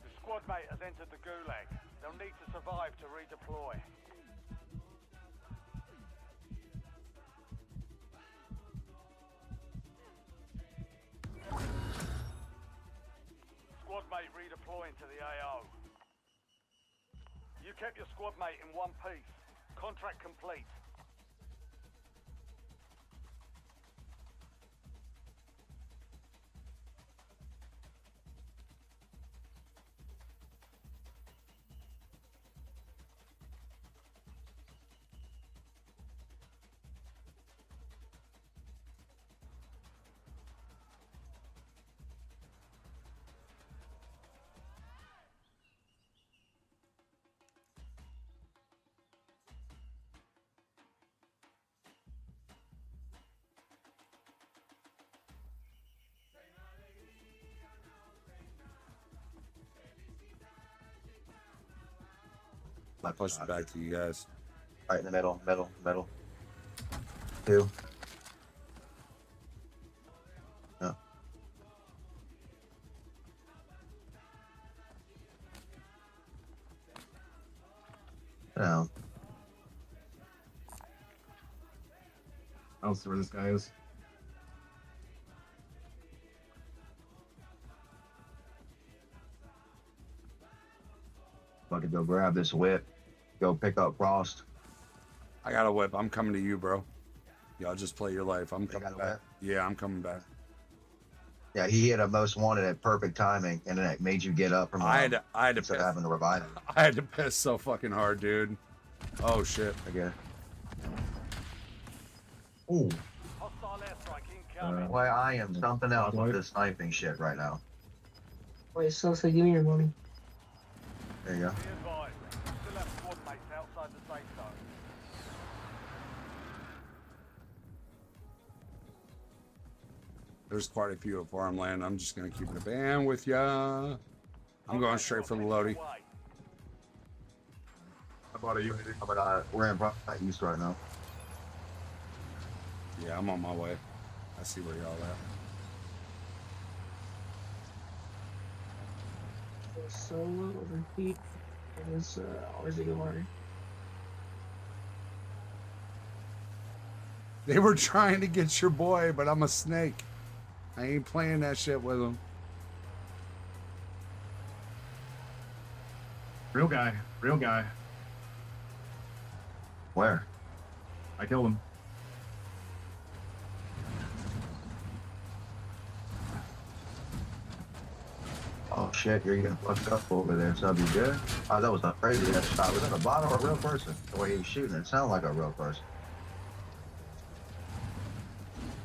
G: The squad mate has entered the gulag. They'll need to survive to redeploy. Squad mate redeploying to the AO. You kept your squad mate in one piece. Contract complete.
A: I pushed it back to you guys.
B: Right in the middle, middle. Two. No. No.
E: I don't see where this guy is.
B: Fucking go grab this whip. Go pick up Frost.
A: I got a whip. I'm coming to you, bro. Y'all just play your life. I'm coming
B: got a
A: back.
B: whip?
A: Yeah, I'm coming back.
F: Yeah, he hit a most wanted at perfect timing, and then it made you get up from
A: I had to
F: instead
A: piss.
F: of having to revive him.
A: I had to piss so fucking hard, dude. Oh shit.
F: Again. Ooh,
G: Hostile airstrike incoming.
F: boy, I am something else with this sniping shit right now.
D: Wait, so give me your money.
F: There you go.
G: Be advised, you still have squad mates outside the safe zone.
A: There's quite a few of farmland. I'm just gonna keep it a band with ya. I'm going straight for the Lodi.
E: How about you?
F: But we're in east right now.
A: Yeah, I'm on my way. I see where y'all at.
D: Solo overheat. It was always a good one.
A: They were trying to get your boy, but I'm a snake. I ain't playing that shit with him.
E: Real guy. Real guy.
F: Where?
E: I killed him.
F: Oh shit, you're getting fucked up over there, so that'd be good. Oh, that was a crazy ass shot. Was that a bot or a real person? The way he was shooting, it sounded like a real person.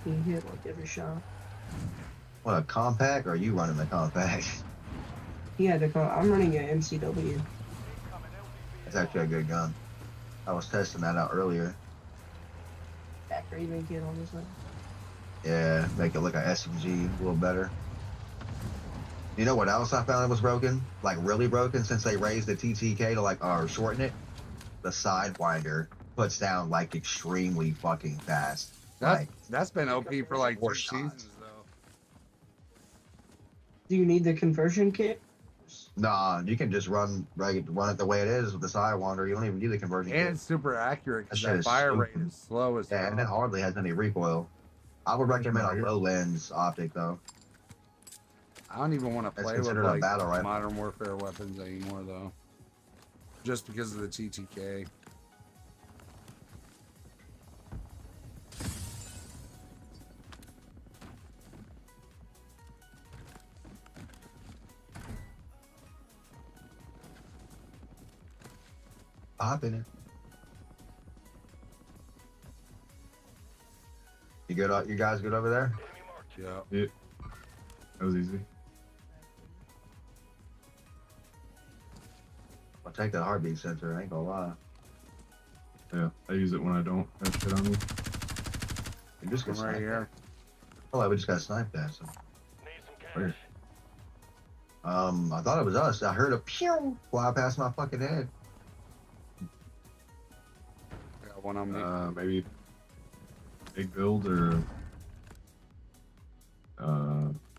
D: He hit like every shot.
F: What, a compact, or are you running the compact?
D: He had to come. I'm running an MCW.
F: It's actually a good gun. I was testing that out earlier.
D: After even get on this one.
F: Yeah, make it look like SMG a little better. You know what else I found that was broken? Like really broken since they raised the TTK to like, or shorten it? The Sidewinder puts down like extremely fucking fast.
A: That's been OP for like 2
F: 4 shots.
A: seasons though.
D: Do you need the conversion kit?
F: Nah, you can just run it the way it is with the Sidewinder. You don't even need the conversion
A: And
F: kit.
A: it's super accurate because
F: That shit
A: that
F: is
A: fire rate
F: stupid.
A: is slow as
F: Yeah, and it
A: hell.
F: hardly has any recoil. I would recommend a low lens optic though.
A: I don't even want to
F: That's
A: play with
F: considered a
A: like
F: battle rifle.
A: modern warfare weapons anymore though. Just because of the TTK.
F: Hop in it. You good? You guys good over there?
A: Yeah.
E: Yeah. That was easy.
F: I'll take that heartbeat sensor. I ain't gonna lie.
E: Yeah, I use it when I don't have shit on me.
F: You just got
A: I'm right
F: sniped.
A: here.
F: Oh, we just got sniped at. So.
E: Where?
F: I thought it was us. I heard a pew fly past my fucking head.
A: I got one on me.
E: Maybe big build or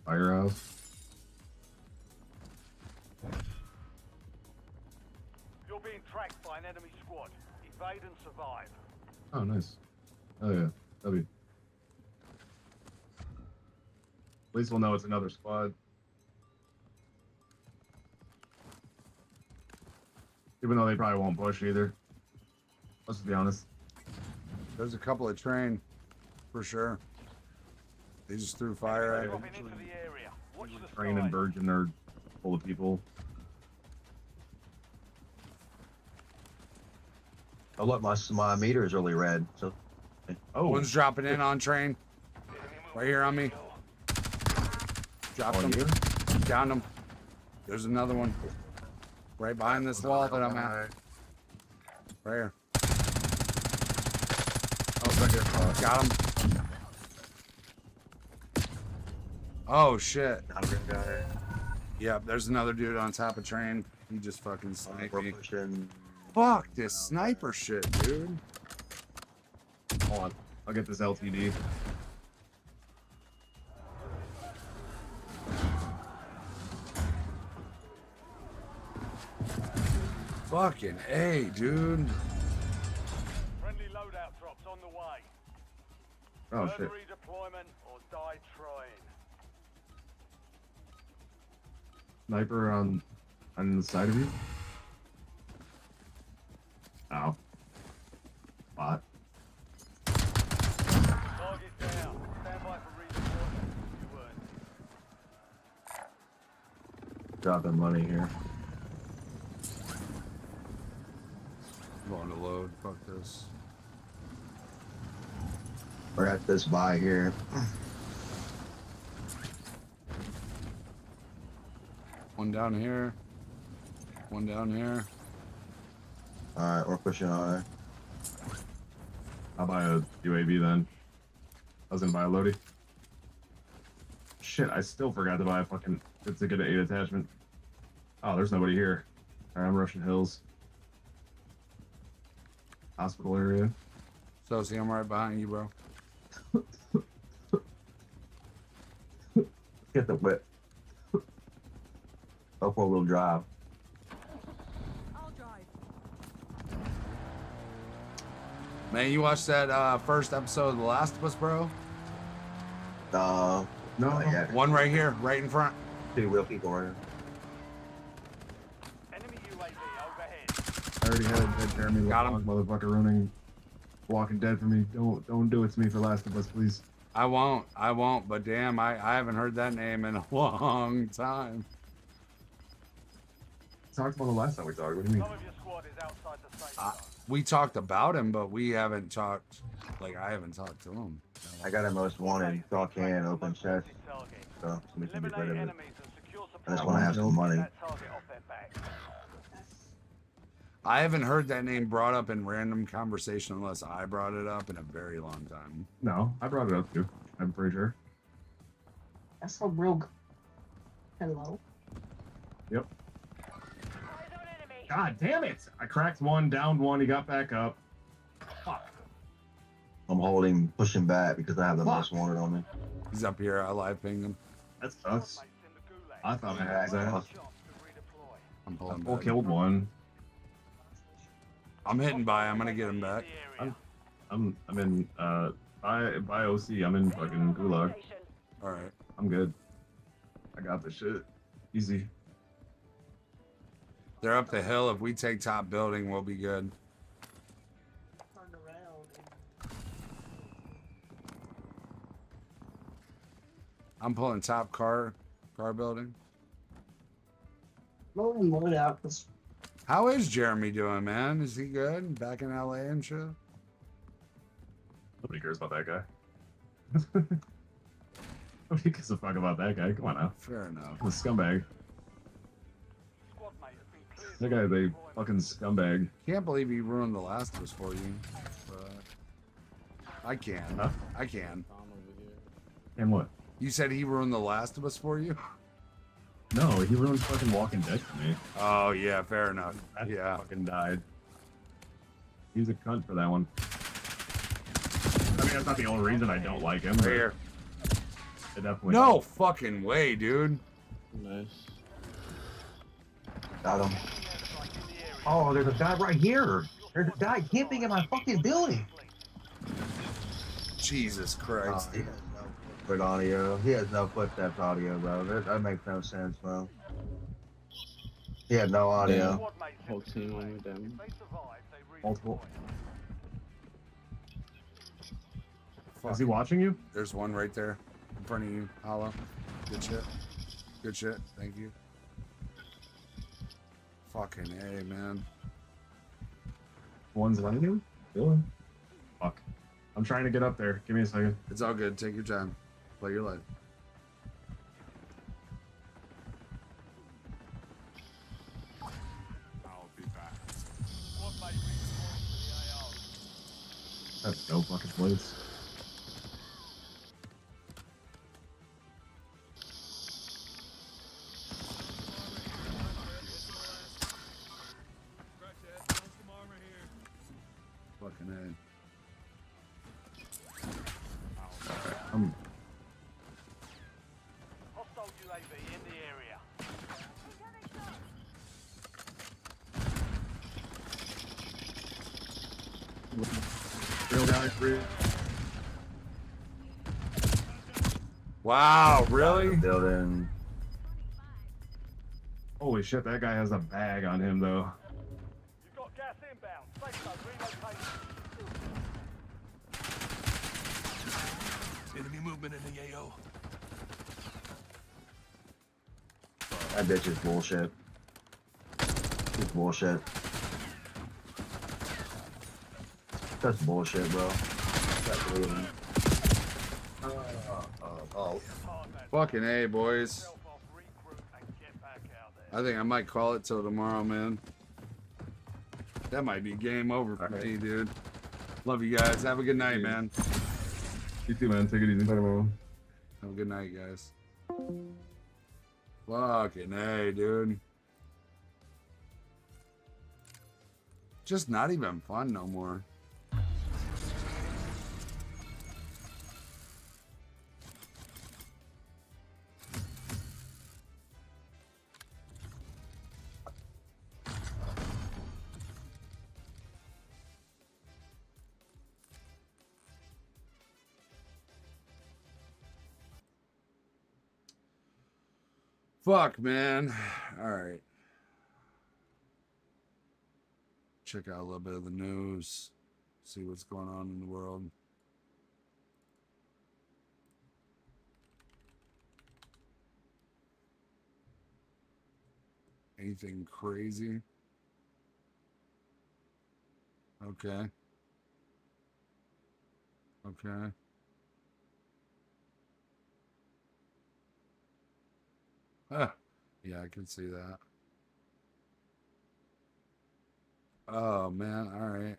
E: firehouse.
G: You're being tracked by an enemy squad. Evade and survive.
E: Oh, nice. Oh yeah, W. At least we'll know it's another squad. Even though they probably won't push either. Let's be honest.
A: There's a couple of train, for sure. They just threw fire at it.
G: Dropping into the area. Watch the
E: Train and
G: sky.
E: Virgin are full of people.
F: Oh look, my meter is really red. So
E: Oh,
A: One's dropping in on train. Right here on me. Dropped
E: on
A: him.
E: you?
A: Downed him. There's another one. Right behind this wall that I'm at. Right here.
E: Oh, right here.
A: Got him. Oh shit. Yep, there's another dude on top of train. He just fucking sniped
F: we're
A: me.
F: pushing.
A: Fuck this sniper shit, dude.
E: Hold on. I'll get this LTD.
A: Fucking A, dude.
G: Friendly loadout drops on the way.
E: Oh
G: Further
E: shit.
G: redeployment or die trying.
E: Sniper on the side of you. Ow. Bot.
G: Target down. Stand by for redeployment. You earned
E: dropping money here.
A: I'm going to load. Fuck this.
F: We're at this buy here.
A: One down here. One down here.
F: Alright, we're pushing on it.
E: I'll buy a UAV then. I was gonna buy a Lodi. Shit, I still forgot to buy a fucking to get an 8 attachment. Oh, there's nobody here. Alright, I'm rushing hills. Hospital area.
A: So see, I'm right behind you, bro.
F: Get the whip. Go for a little drive.
I: I'll drive.
A: Man, you watched that first episode of The Last of Us, bro?
F: No.
E: No.
F: Yeah.
A: One right here, right in front.
F: 2 real people right here.
G: Enemy UAV overhead.
E: I already had dead Jeremy.
A: Got him.
E: Motherfucker running Walking Dead for me. Don't do it to me for Last of Us, please.
A: I won't, but damn, I haven't heard that name in a long time.
E: Talked about the last time we talked. What do you mean?
G: Some of your squad is outside the safe zone.
A: We talked about him, but we haven't talked, like, I haven't talked to him.
F: I got a most wanted. Y'all can open chest.
G: Target.
F: So we can get
G: Eliminate
F: rid of it.
G: enemies and secure
F: I just
G: supply
F: want to have some money.
G: that target off their back.
A: I haven't heard that name brought up in random conversation unless I brought it up in a very long time.
E: No, I brought it up too. I'm pretty sure.
D: That's so real. Hello.
E: Yep.
I: Eyes on enemy.
E: God damn it! I cracked one, downed one. He got back up. Fuck.
F: I'm holding, pushing back because I have the
E: Fuck.
F: most wanted on me.
A: He's up here, I live pinged him.
E: That sucks.
G: Mates in the gulag.
E: I thought I had that.
G: Chance to redeploy.
A: I'm pulling
E: Full
A: back.
E: killed one.
A: I'm hitting by, I'm gonna get him back.
E: I'm in by OC. I'm in fucking gulag.
I: Station.
A: Alright.
E: I'm good. I got this shit. Easy.
A: They're up the hill. If we take top building, we'll be good. I'm pulling top car building.
D: Loading load out.
A: How is Jeremy doing, man? Is he good? Back in LA and shit?
E: Nobody cares about that guy. Nobody gives a fuck about that guy. Come on now.
A: Fair enough.
E: The scumbag.
G: Squad mate has been cleared.
E: That guy's a fucking scumbag.
A: Can't believe he ruined The Last of Us for you. But I can.
E: Huh?
A: I can.
E: And what?
A: You said he ruined The Last of Us for you?
E: No, he ruined fucking Walking Dead for me.
A: Oh, yeah, fair enough.
E: That
A: Yeah.
E: fucking died. He's a cunt for that one. I mean, that's not the only reason I don't like him.
A: Right
E: but
A: here.
E: It definitely
A: No fucking way, dude.
J: Nice.
F: Got him. Oh, there's a guy right here. There's a guy camping in my fucking building.
A: Jesus Christ.
F: He has no footprint audio. He has no footsteps audio, bro. That makes no sense, bro. He had no audio.
G: Squad mates in
J: Whole
G: the
J: team
G: gulag.
J: on them.
G: If they survive, they
E: Multiple.
G: redeploy.
A: Fuck.
E: Is he watching you?
A: There's one right there in front of you, Hollow. Good shit. Good shit. Thank you. Fucking A, man.
E: One's letting him? Dylan? Fuck. I'm trying to get up there. Give me a second.
A: It's all good. Take your time. Play your life.
E: I'll be back.
G: Squad mate redeploying to the AO.
E: That's no fucking place.
H: Scratch that. Found some armor here.
A: Fucking A.
E: I'm
G: Hostile UAV in the area.
E: real guy, real.
A: Wow, really?
F: Building.
E: Holy shit, that guy has a bag on him though.
G: You've got gas inbound. Safe zone relocated.
H: Enemy movement in the AO.
F: That bitch is bullshit. It's bullshit. That's bullshit, bro. That's leaving. Oh.
A: Fucking A, boys. I think I might call it till tomorrow, man. That might be game over for me, dude. Love you guys. Have a good night, man.
E: You too, man. Take it easy. Bye, bro.
A: Have a good night, guys. Fucking A, dude. Just not even fun no more. Fuck, man. All right. Check out a little bit of the news. See what's going on in the world. Anything crazy? Okay. Okay. Ah, yeah, I can see that. Oh, man. All right.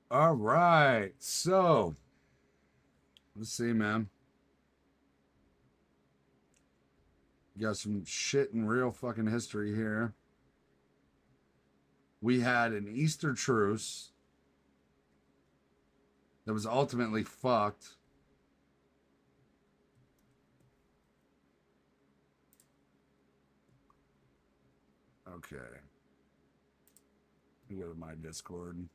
A: All right. So, let's see, man. Got some shit in real fucking history here. We had an Easter truce that was ultimately fucked. Okay. Let me go to my Discord.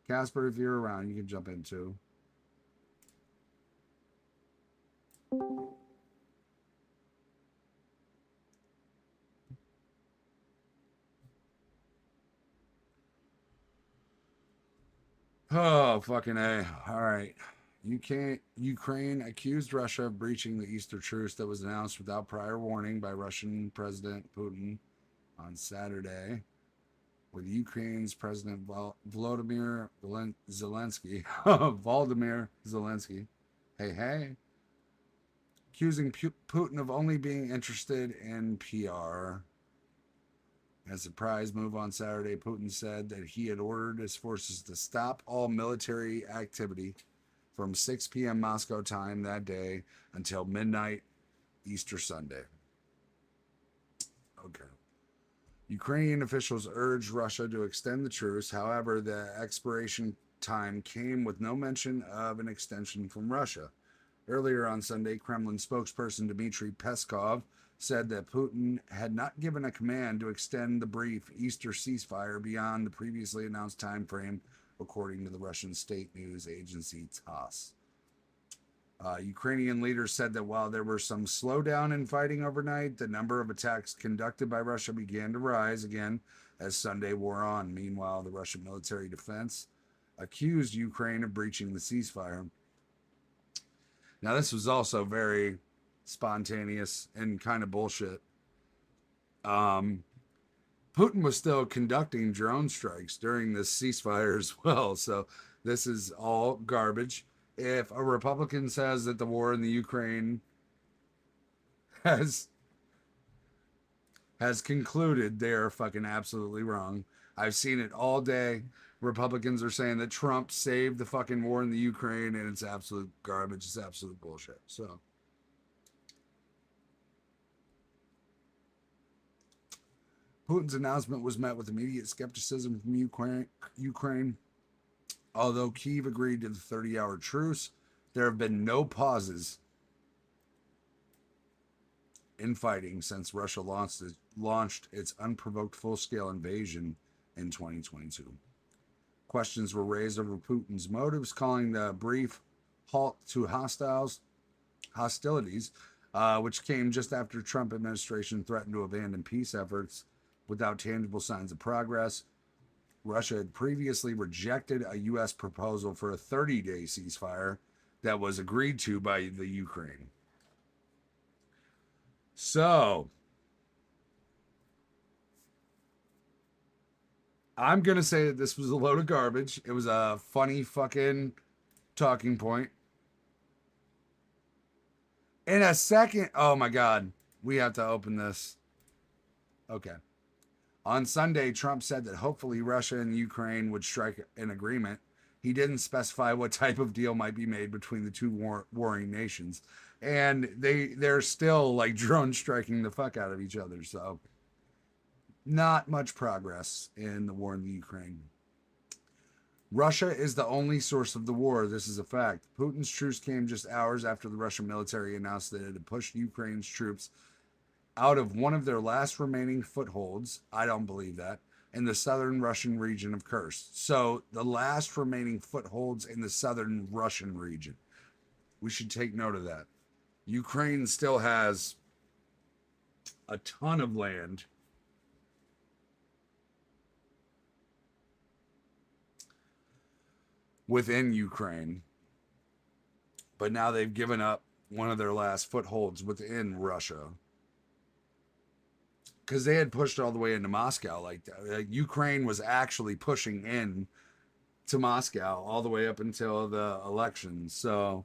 A: Casper, if you're around, you can jump in too. Oh, fucking A. All right. Ukraine accused Russia of breaching the Easter truce that was announced without prior warning by Russian President Putin on Saturday, with Ukraine's President Volodymyr Zelensky, Volodymyr Zelensky, hey, accusing Putin of only being interested in PR. In a surprise move on Saturday, Putin said that he had ordered his forces to stop all military activity from 6 p.m. Moscow time that day until midnight Easter Sunday. Okay. Ukrainian officials urged Russia to extend the truce. However, the expiration time came with no mention of an extension from Russia. Earlier on Sunday, Kremlin spokesperson Dmitry Peskov said that Putin had not given a command to extend the brief Easter ceasefire beyond the previously announced time frame, according to the Russian state news agency TASS. Ukrainian leaders said that while there were some slowdown in fighting overnight, the number of attacks conducted by Russia began to rise again as Sunday wore on. Meanwhile, the Russian military defense accused Ukraine of breaching the ceasefire. Now, this was also very spontaneous and kind of bullshit. Putin was still conducting drone strikes during this ceasefire as well, so this is all garbage. If a Republican says that the war in the Ukraine has concluded, they are fucking absolutely wrong. I've seen it all day. Republicans are saying that Trump saved the fucking war in the Ukraine, and it's absolute garbage. It's absolute bullshit. So, Putin's announcement was met with immediate skepticism from Ukraine. Although Kyiv agreed to the 30-hour truce, there have been no pauses infighting since Russia launched its unprovoked full-scale invasion in 2022. Questions were raised over Putin's motives, calling the brief halt to hostilities, which came just after Trump administration threatened to abandon peace efforts without tangible signs of progress. Russia had previously rejected a U.S. proposal for a 30-day ceasefire that was agreed to by the Ukraine. So, I'm going to say that this was a load of garbage. It was a funny fucking talking point. In a second, oh my God, we have to open this. Okay. On Sunday, Trump said that hopefully Russia and Ukraine would strike an agreement. He didn't specify what type of deal might be made between the two warring nations. And they're still like drone striking the fuck out of each other. So not much progress in the war in the Ukraine. Russia is the only source of the war. This is a fact. Putin's truce came just hours after the Russian military announced that it had pushed Ukraine's troops out of one of their last remaining footholds. I don't believe that. In the southern Russian region of Kursk. So the last remaining footholds in the southern Russian region. We should take note of that. Ukraine still has a ton of land within Ukraine, but now they've given up one of their last footholds within Russia because they had pushed all the way into Moscow. Like Ukraine was actually pushing in to Moscow all the way up until the election. So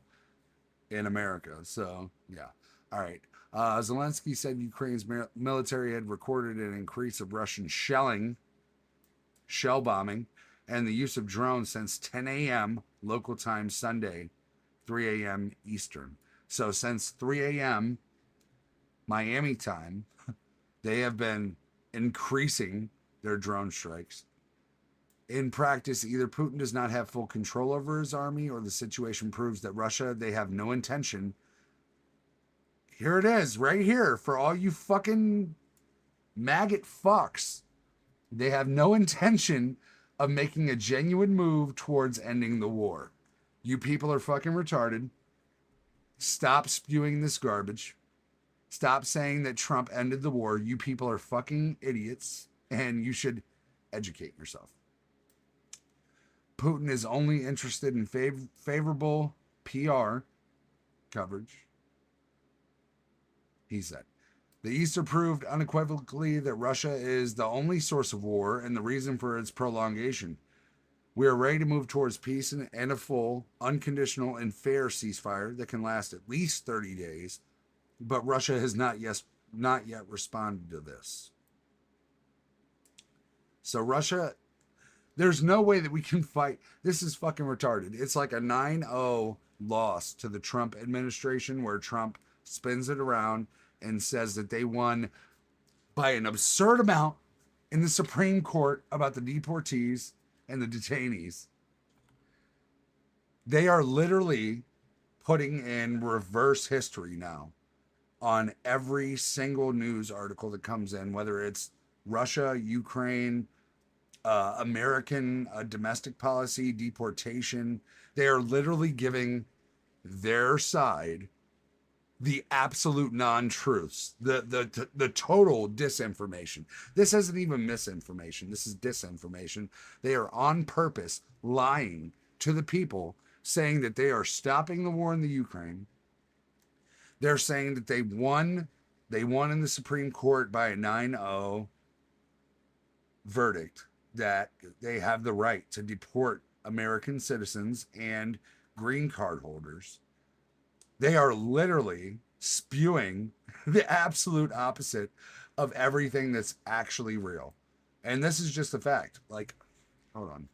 A: in America. So yeah. All right. Zelensky said Ukraine's military had recorded an increase of Russian shell bombing, and the use of drones since 10 a.m. local time Sunday, 3 a.m. Eastern. So since 3 a.m. Miami time, they have been increasing their drone strikes. In practice, either Putin does not have full control over his army, or the situation proves that Russia, they have no intention. Here it is, right here, for all you fucking maggot fucks. They have no intention of making a genuine move towards ending the war. You people are fucking retarded. Stop spewing this garbage. Stop saying that Trump ended the war. You people are fucking idiots, and you should educate yourself. Putin is only interested in favorable PR coverage, he said. The Easter proved unequivocally that Russia is the only source of war and the reason for its prolongation. We are ready to move towards peace and a full, unconditional, and fair ceasefire that can last at least 30 days, but Russia has not yet responded to this. So Russia, there's no way that we can fight. This is fucking retarded. It's like a 9-0 loss to the Trump administration, where Trump spins it around and says that they won by an absurd amount in the Supreme Court about the deportees and the detainees. They are literally putting in reverse history now on every single news article that comes in, whether it's Russia, Ukraine, American domestic policy, deportation. They are literally giving their side the absolute non-truths, the total disinformation. This isn't even misinformation. This is disinformation. They are on purpose lying to the people, saying that they are stopping the war in the Ukraine. They're saying that they won in the Supreme Court by a 9-0 verdict, that they have the right to deport American citizens and green card holders. They are literally spewing the absolute opposite of everything that's actually real. And this is just a fact. Like, hold on.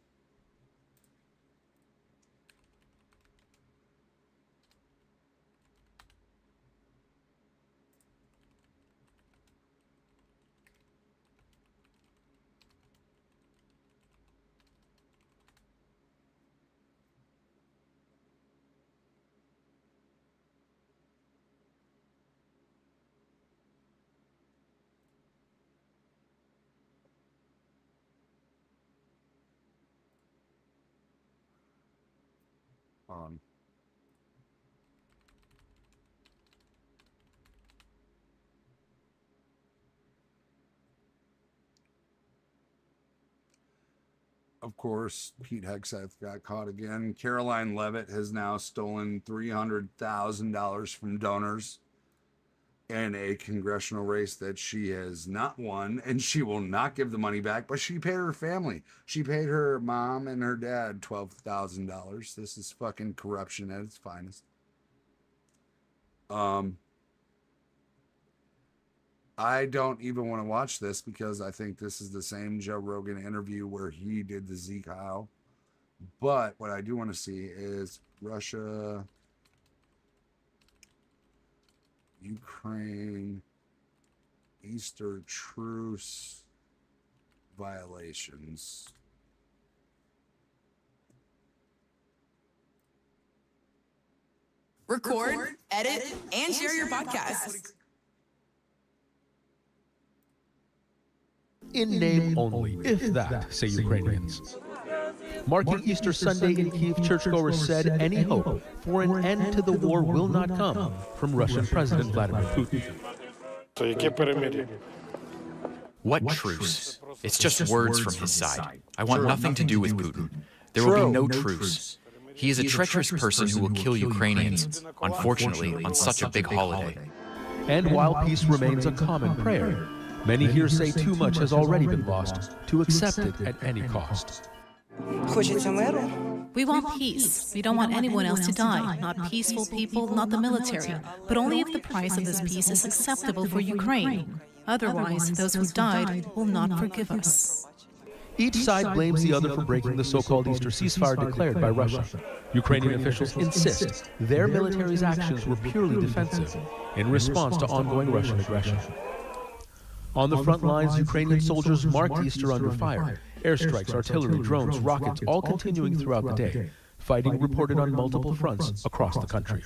A: on. Of course, Pete Hegseth got caught again. Caroline Levitt has now stolen $300,000 from donors in a congressional race that she has not won, and she will not give the money back, but she paid her family. She paid her mom and her dad $12,000. This is fucking corruption at its finest. I don't even want to watch this because I think this is the same Joe Rogan interview where he did the Zeke Howe. But what I do want to see is Russia, Ukraine, Easter truce violations.
J: Record, edit, and share your podcast.
K: In name only, if that, say Ukrainians. Marking Easter Sunday in Kiev, churchgoers said any hope for an end to the war will not come from Russian President Vladimir Putin.
L: What truce? It's just words from his side. I want nothing to do with Putin. There will be no truce. He is a treacherous person who will kill Ukrainians, unfortunately, on such a big holiday.
K: And while peace remains a common prayer, many here say too much has already been lost to accept it at any cost.
M: We want peace. We don't want anyone else to die. Not peaceful people, not the military. But only if the price of this peace is acceptable for Ukraine. Otherwise, those who died will not forgive us.
K: Each side blames the other for breaking the so-called Easter ceasefire declared by Russia. Ukrainian officials insist their military's actions were purely defensive in response to ongoing Russian aggression. On the front lines, Ukrainian soldiers marked Easter under fire. Airstrikes, artillery, drones, rockets, all continuing throughout the day. Fighting reported on multiple fronts across the country.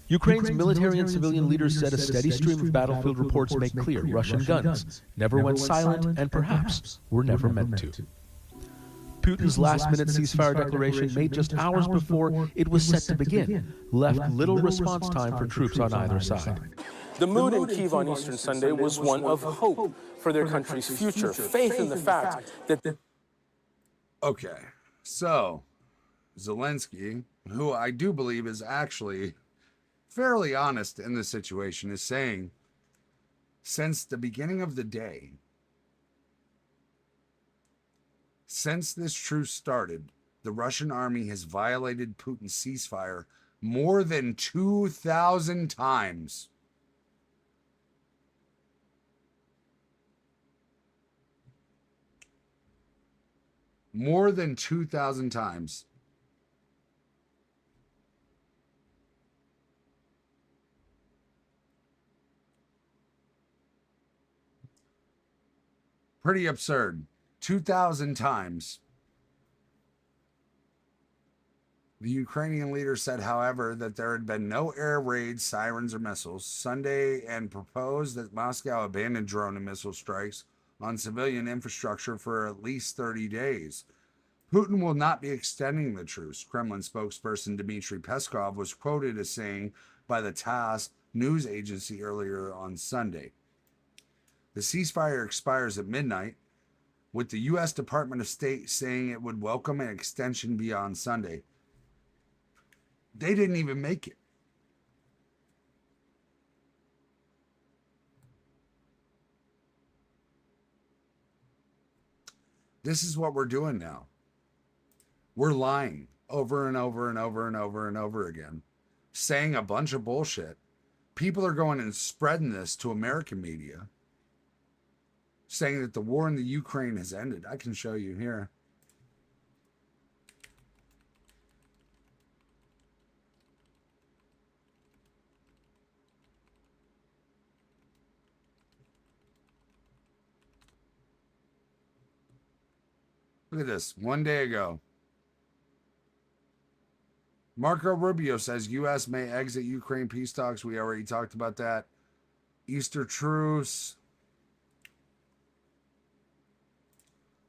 K: Ukraine's military and civilian leaders said a steady stream of battlefield reports make clear Russian guns never went silent and perhaps were never meant to. Putin's last-minute ceasefire declaration made just hours before it was set to begin left little response time for troops on either side.
N: The mood in Kyiv on Easter Sunday was one of hope for their country's future, faith in the fact that...
A: Okay, so Zelensky, who I do believe is actually fairly honest in this situation, is saying, since the beginning of the day, since this truce started, the Russian army has violated Putin's ceasefire more than 2,000 times. More than 2,000 times. Pretty absurd. 2,000 times. The Ukrainian leader said, however, that there had been no air raids, sirens, or missiles Sunday and proposed that Moscow abandon drone and missile strikes on civilian infrastructure for at least 30 days. Putin will not be extending the truce. Kremlin spokesperson Dmitry Peskov was quoted as saying by the TASS news agency earlier on Sunday. The ceasefire expires at midnight, with the U.S. Department of State saying it would welcome an extension beyond Sunday. They didn't even make it. This is what we're doing now. We're lying over and over and over and over and over again, saying a bunch of bullshit. People are going and spreading this to American media, saying that the war in the Ukraine has ended. I can show you here. Look at this. One day ago. Marco Rubio says U.S. may exit Ukraine peace talks. We already talked about that. Easter truce.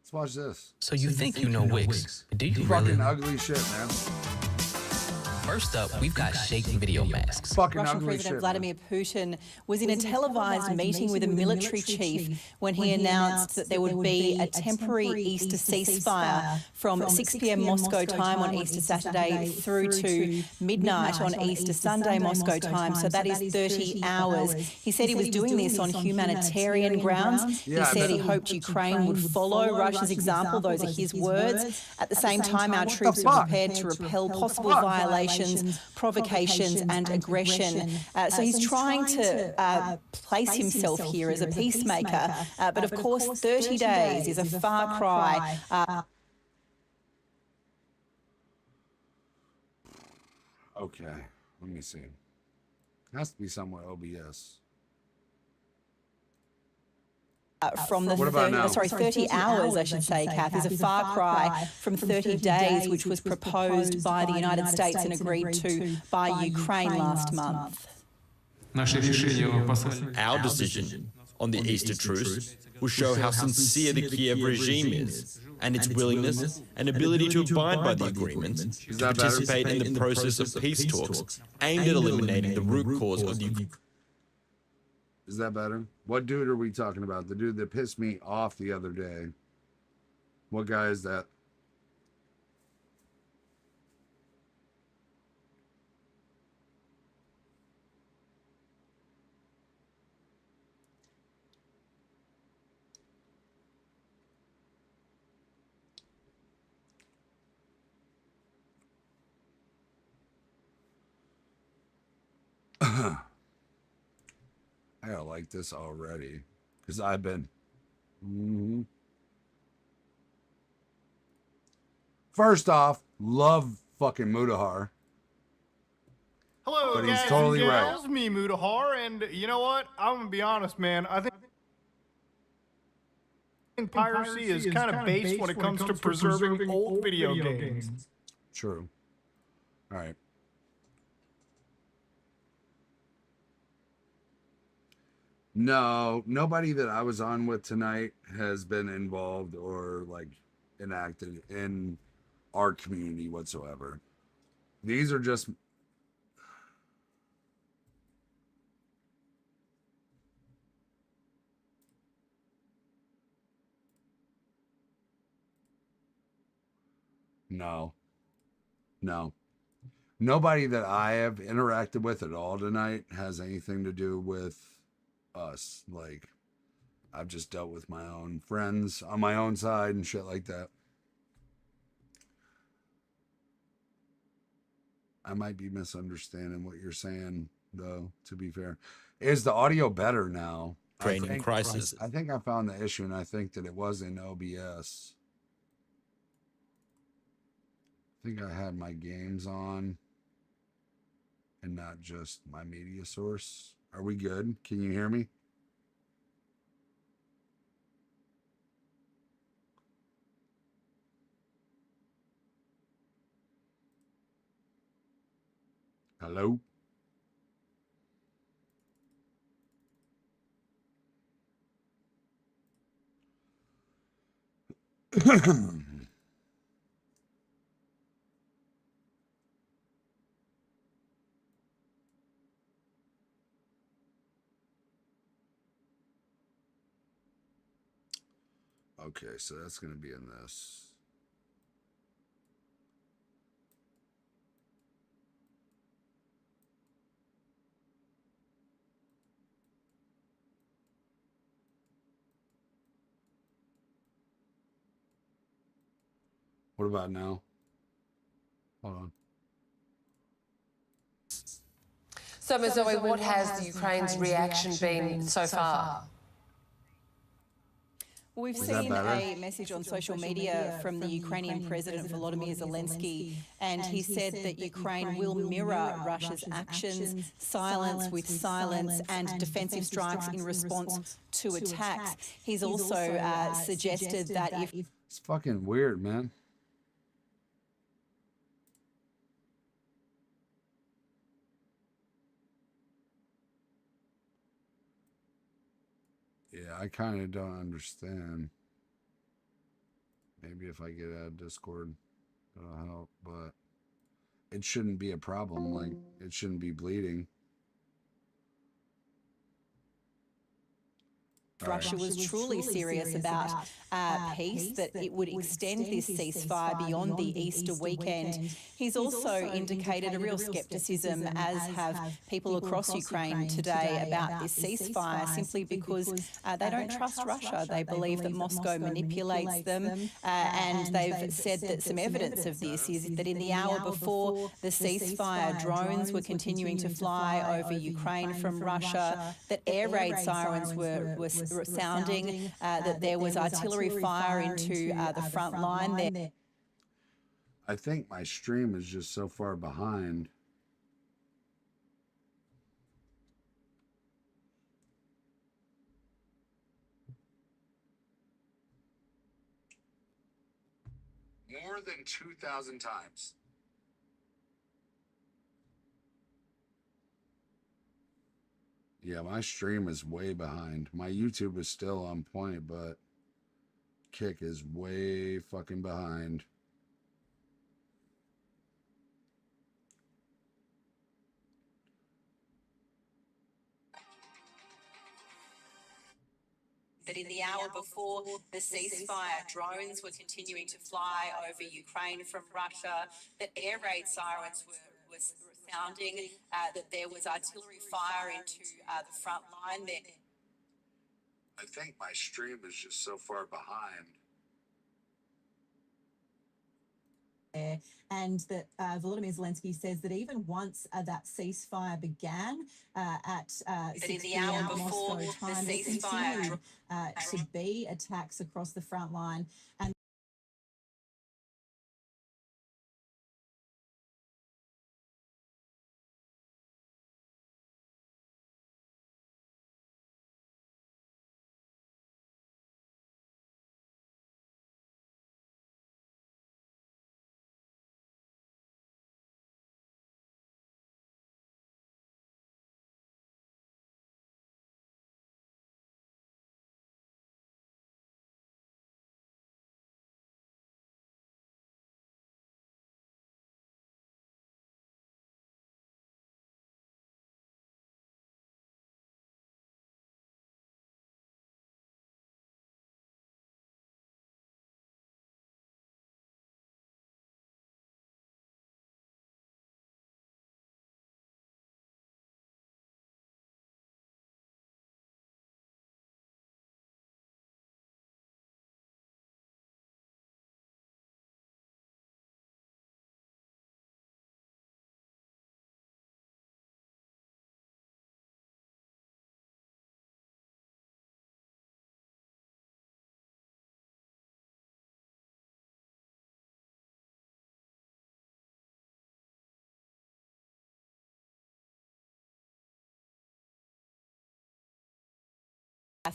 A: Let's watch this.
O: So you think you know wigs? Do you
A: Fucking
O: really?
A: ugly shit, man.
O: First up, we've got shaking video masks.
A: Fucking
J: Russian
A: ugly
J: President
A: shit,
J: Vladimir Putin was in a televised meeting with a military chief when he announced that there would be a temporary Easter ceasefire from 6 p.m. Moscow time on Easter Saturday through to midnight on Easter Sunday Moscow time. So that is 30 hours. He said he was doing this on humanitarian grounds. He said he hoped Ukraine would follow Russia's example. Those are his words. At the same time, our troops are prepared to repel possible violations, provocations and aggression. So he's trying to place himself here as a peacemaker. But of course, 30 days is a far cry.
A: Okay, let me see. Has to be somewhere OBS.
J: From the 30 hours, I should say, Kath, is a far cry from 30 days, which was proposed by the United States and agreed to by Ukraine last month.
P: Our decision on the Easter truce will show how sincere the Kiev regime is and its willingness and ability to abide by the agreement to participate in the process of peace talks aimed at eliminating the root cause of the
A: Is that better? What dude are we talking about? The dude that pissed me off the other day. What guy is that? I gotta like this already, because I've been. First off, love fucking Mudahar.
Q: Hello,
A: but he's
Q: guys
A: totally
Q: and
A: right.
Q: gals, me Mudahar, and you know what? I'm gonna be honest, man. I think piracy is kind of based when it comes to preserving old video games.
A: True. All right. No, nobody that I was on with tonight has been involved or like enacted in our community whatsoever. These are just no. Nobody that I have interacted with at all tonight has anything to do with us. Like, I've just dealt with my own friends on my own side and shit like that. I might be misunderstanding what you're saying, though, to be fair. Is the audio better now?
P: Training crisis.
A: I think I found the issue, and I think that it was in OBS. I think I had my games on and not just my media source. Are we good? Can you hear me? Hello? Okay, so that's going to be in this. What about now? Hold on.
R: So, Zoe, what has the Ukraine's reaction been so far?
J: We've seen a message on social media from the Ukrainian President Volodymyr Zelensky, and he said that Ukraine will mirror Russia's actions, silence with silence, and defensive strikes in response to attacks. He's also suggested that if...
A: It's fucking weird, man. Yeah, I kind of don't understand. Maybe if I get out of Discord, that'll help. But it shouldn't be a problem. Like, it shouldn't be bleeding.
J: Russia was truly serious about peace, that it would extend this ceasefire beyond the Easter weekend. He's also indicated a real scepticism, as have people across Ukraine today, about this ceasefire, simply because they don't trust Russia. They believe that Moscow manipulates them, and they've said that some evidence of this is that in the hour before the ceasefire, drones were continuing to fly over Ukraine from Russia, that air raid sirens were sounding, that there was artillery fire into the front line there.
A: I think my stream is just so far behind. More than 2,000 times. Yeah, my stream is way behind. My YouTube is still on point, but Kick is way fucking behind.
J: That in the hour before the ceasefire, drones were continuing to fly over Ukraine from Russia, that air raid sirens were sounding, that there was artillery fire into the front line there.
A: I think my stream is just so far behind.
J: And that Volodymyr Zelensky says that even once that ceasefire began at 6 p.m. Moscow time, there continued to be attacks across the front line. And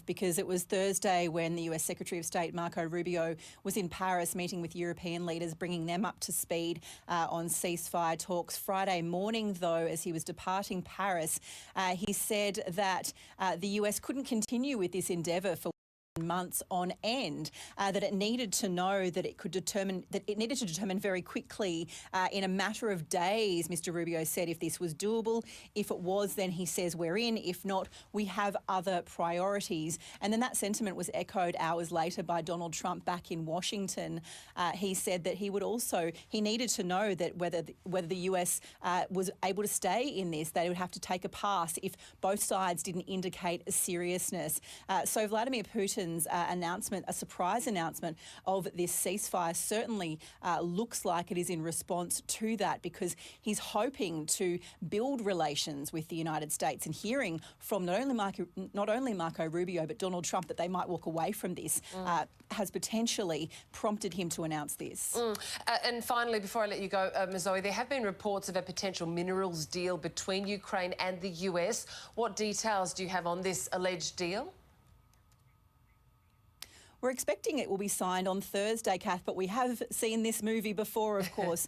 J: because it was Thursday when the US Secretary of State Marco Rubio was in Paris meeting with European leaders, bringing them up to speed on ceasefire talks. Friday morning, though, as he was departing Paris, he said that the US couldn't continue with this endeavour for months on end, that it needed to know that it could determine, that it needed to determine very quickly in a matter of days, Mr. Rubio said, if this was doable. If it was, then he says we're in. If not, we have other priorities. And then that sentiment was echoed hours later by Donald Trump back in Washington. He said that he needed to know that whether the US was able to stay in this, they would have to take a pass if both sides didn't indicate a seriousness. So Vladimir Putin's announcement, a surprise announcement of this ceasefire, certainly looks like it is in response to that, because he's hoping to build relations with the United States, and hearing from not only Marco Rubio but Donald Trump that they might walk away from this has potentially prompted him to announce this.
R: And finally, before I let you go, Ms. Zoe, there have been reports of a potential minerals deal between Ukraine and the US. What details do you have on this alleged deal?
J: We're expecting it will be signed on Thursday, Kath, but we have seen this movie before, of course.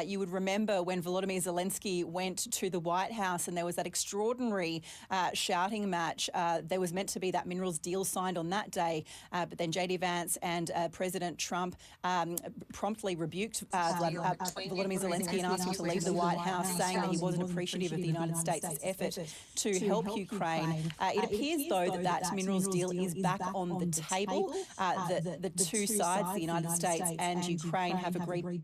J: You would remember when Volodymyr Zelensky went to the White House and there was that extraordinary shouting match. There was meant to be that minerals deal signed on that day, but then J.D. Vance and President Trump promptly rebuked Volodymyr Zelensky and asked him to leave the White House, saying that he wasn't appreciative of the United States' effort to help Ukraine. It appears, though, that minerals deal is back on the table. The two sides, the United States and Ukraine, have agreed.
A: Okay.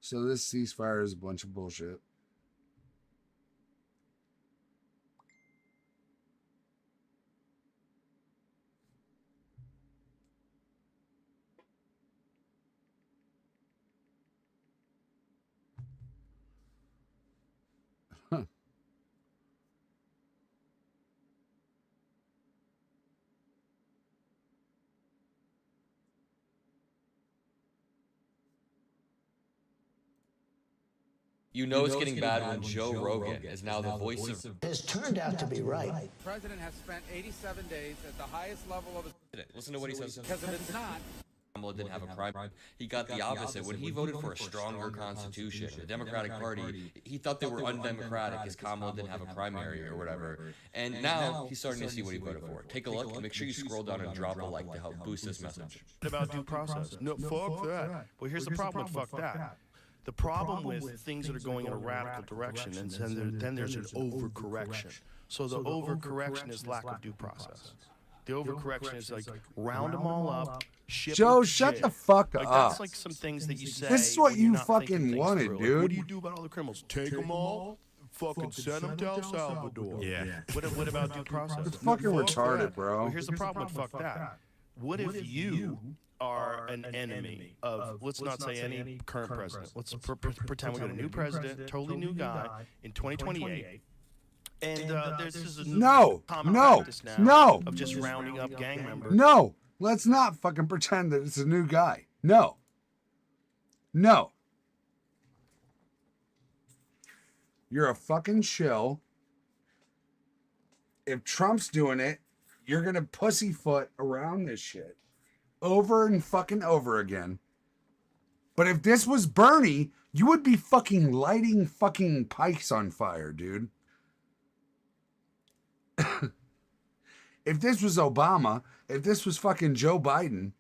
A: So this ceasefire is a bunch of bullshit. Huh.
P: You know it's getting bad when Joe Rogan is now the voice of...
S: Has turned out to be right.
T: The president has spent 87 days at the highest level of his...
P: Listen to what he says.
T: Because if it's not...
P: Kamala didn't have a crime. He got the opposite. When he voted for a stronger constitution, the Democratic Party, he thought they were undemocratic because Kamala didn't have a primary or whatever. And now he's starting to see what he voted for. Take a look and make sure you scroll down and drop a like to help boost this message.
N: About due process. No, fuck that. Well, here's the problem with fuck that. The problem with things that are going in a radical direction, and then there's an overcorrection. So the overcorrection is lack of due process. The overcorrection is like round them all up, ship
A: Joe,
N: them
A: shut
N: shit.
A: the fuck
N: Like,
A: up.
N: that's like some things that you say.
A: This is what
N: when you're
A: you
N: not thinking
A: fucking
N: things
A: wanted,
N: through. Like,
A: dude.
N: what do you do about all the criminals? Take them all? Fucking send them to El Salvador.
E: Yeah.
N: What about due process?
A: It's fucking
N: Fuck
A: retarded,
N: that.
A: bro.
N: Well, here's the problem with fuck that. What if you are an enemy of, let's not say any current president. Let's pretend we got a new president, totally new guy in 2028. And there's this is a common practice now of just rounding up gang members.
A: No, let's not fucking pretend that it's a new guy. No. No. You're a fucking shill. If Trump's doing it, you're gonna pussyfoot around this shit over and fucking over again. But if this was Bernie, you would be fucking lighting fucking pikes on fire, dude. If this was Obama, if this was fucking Joe Biden,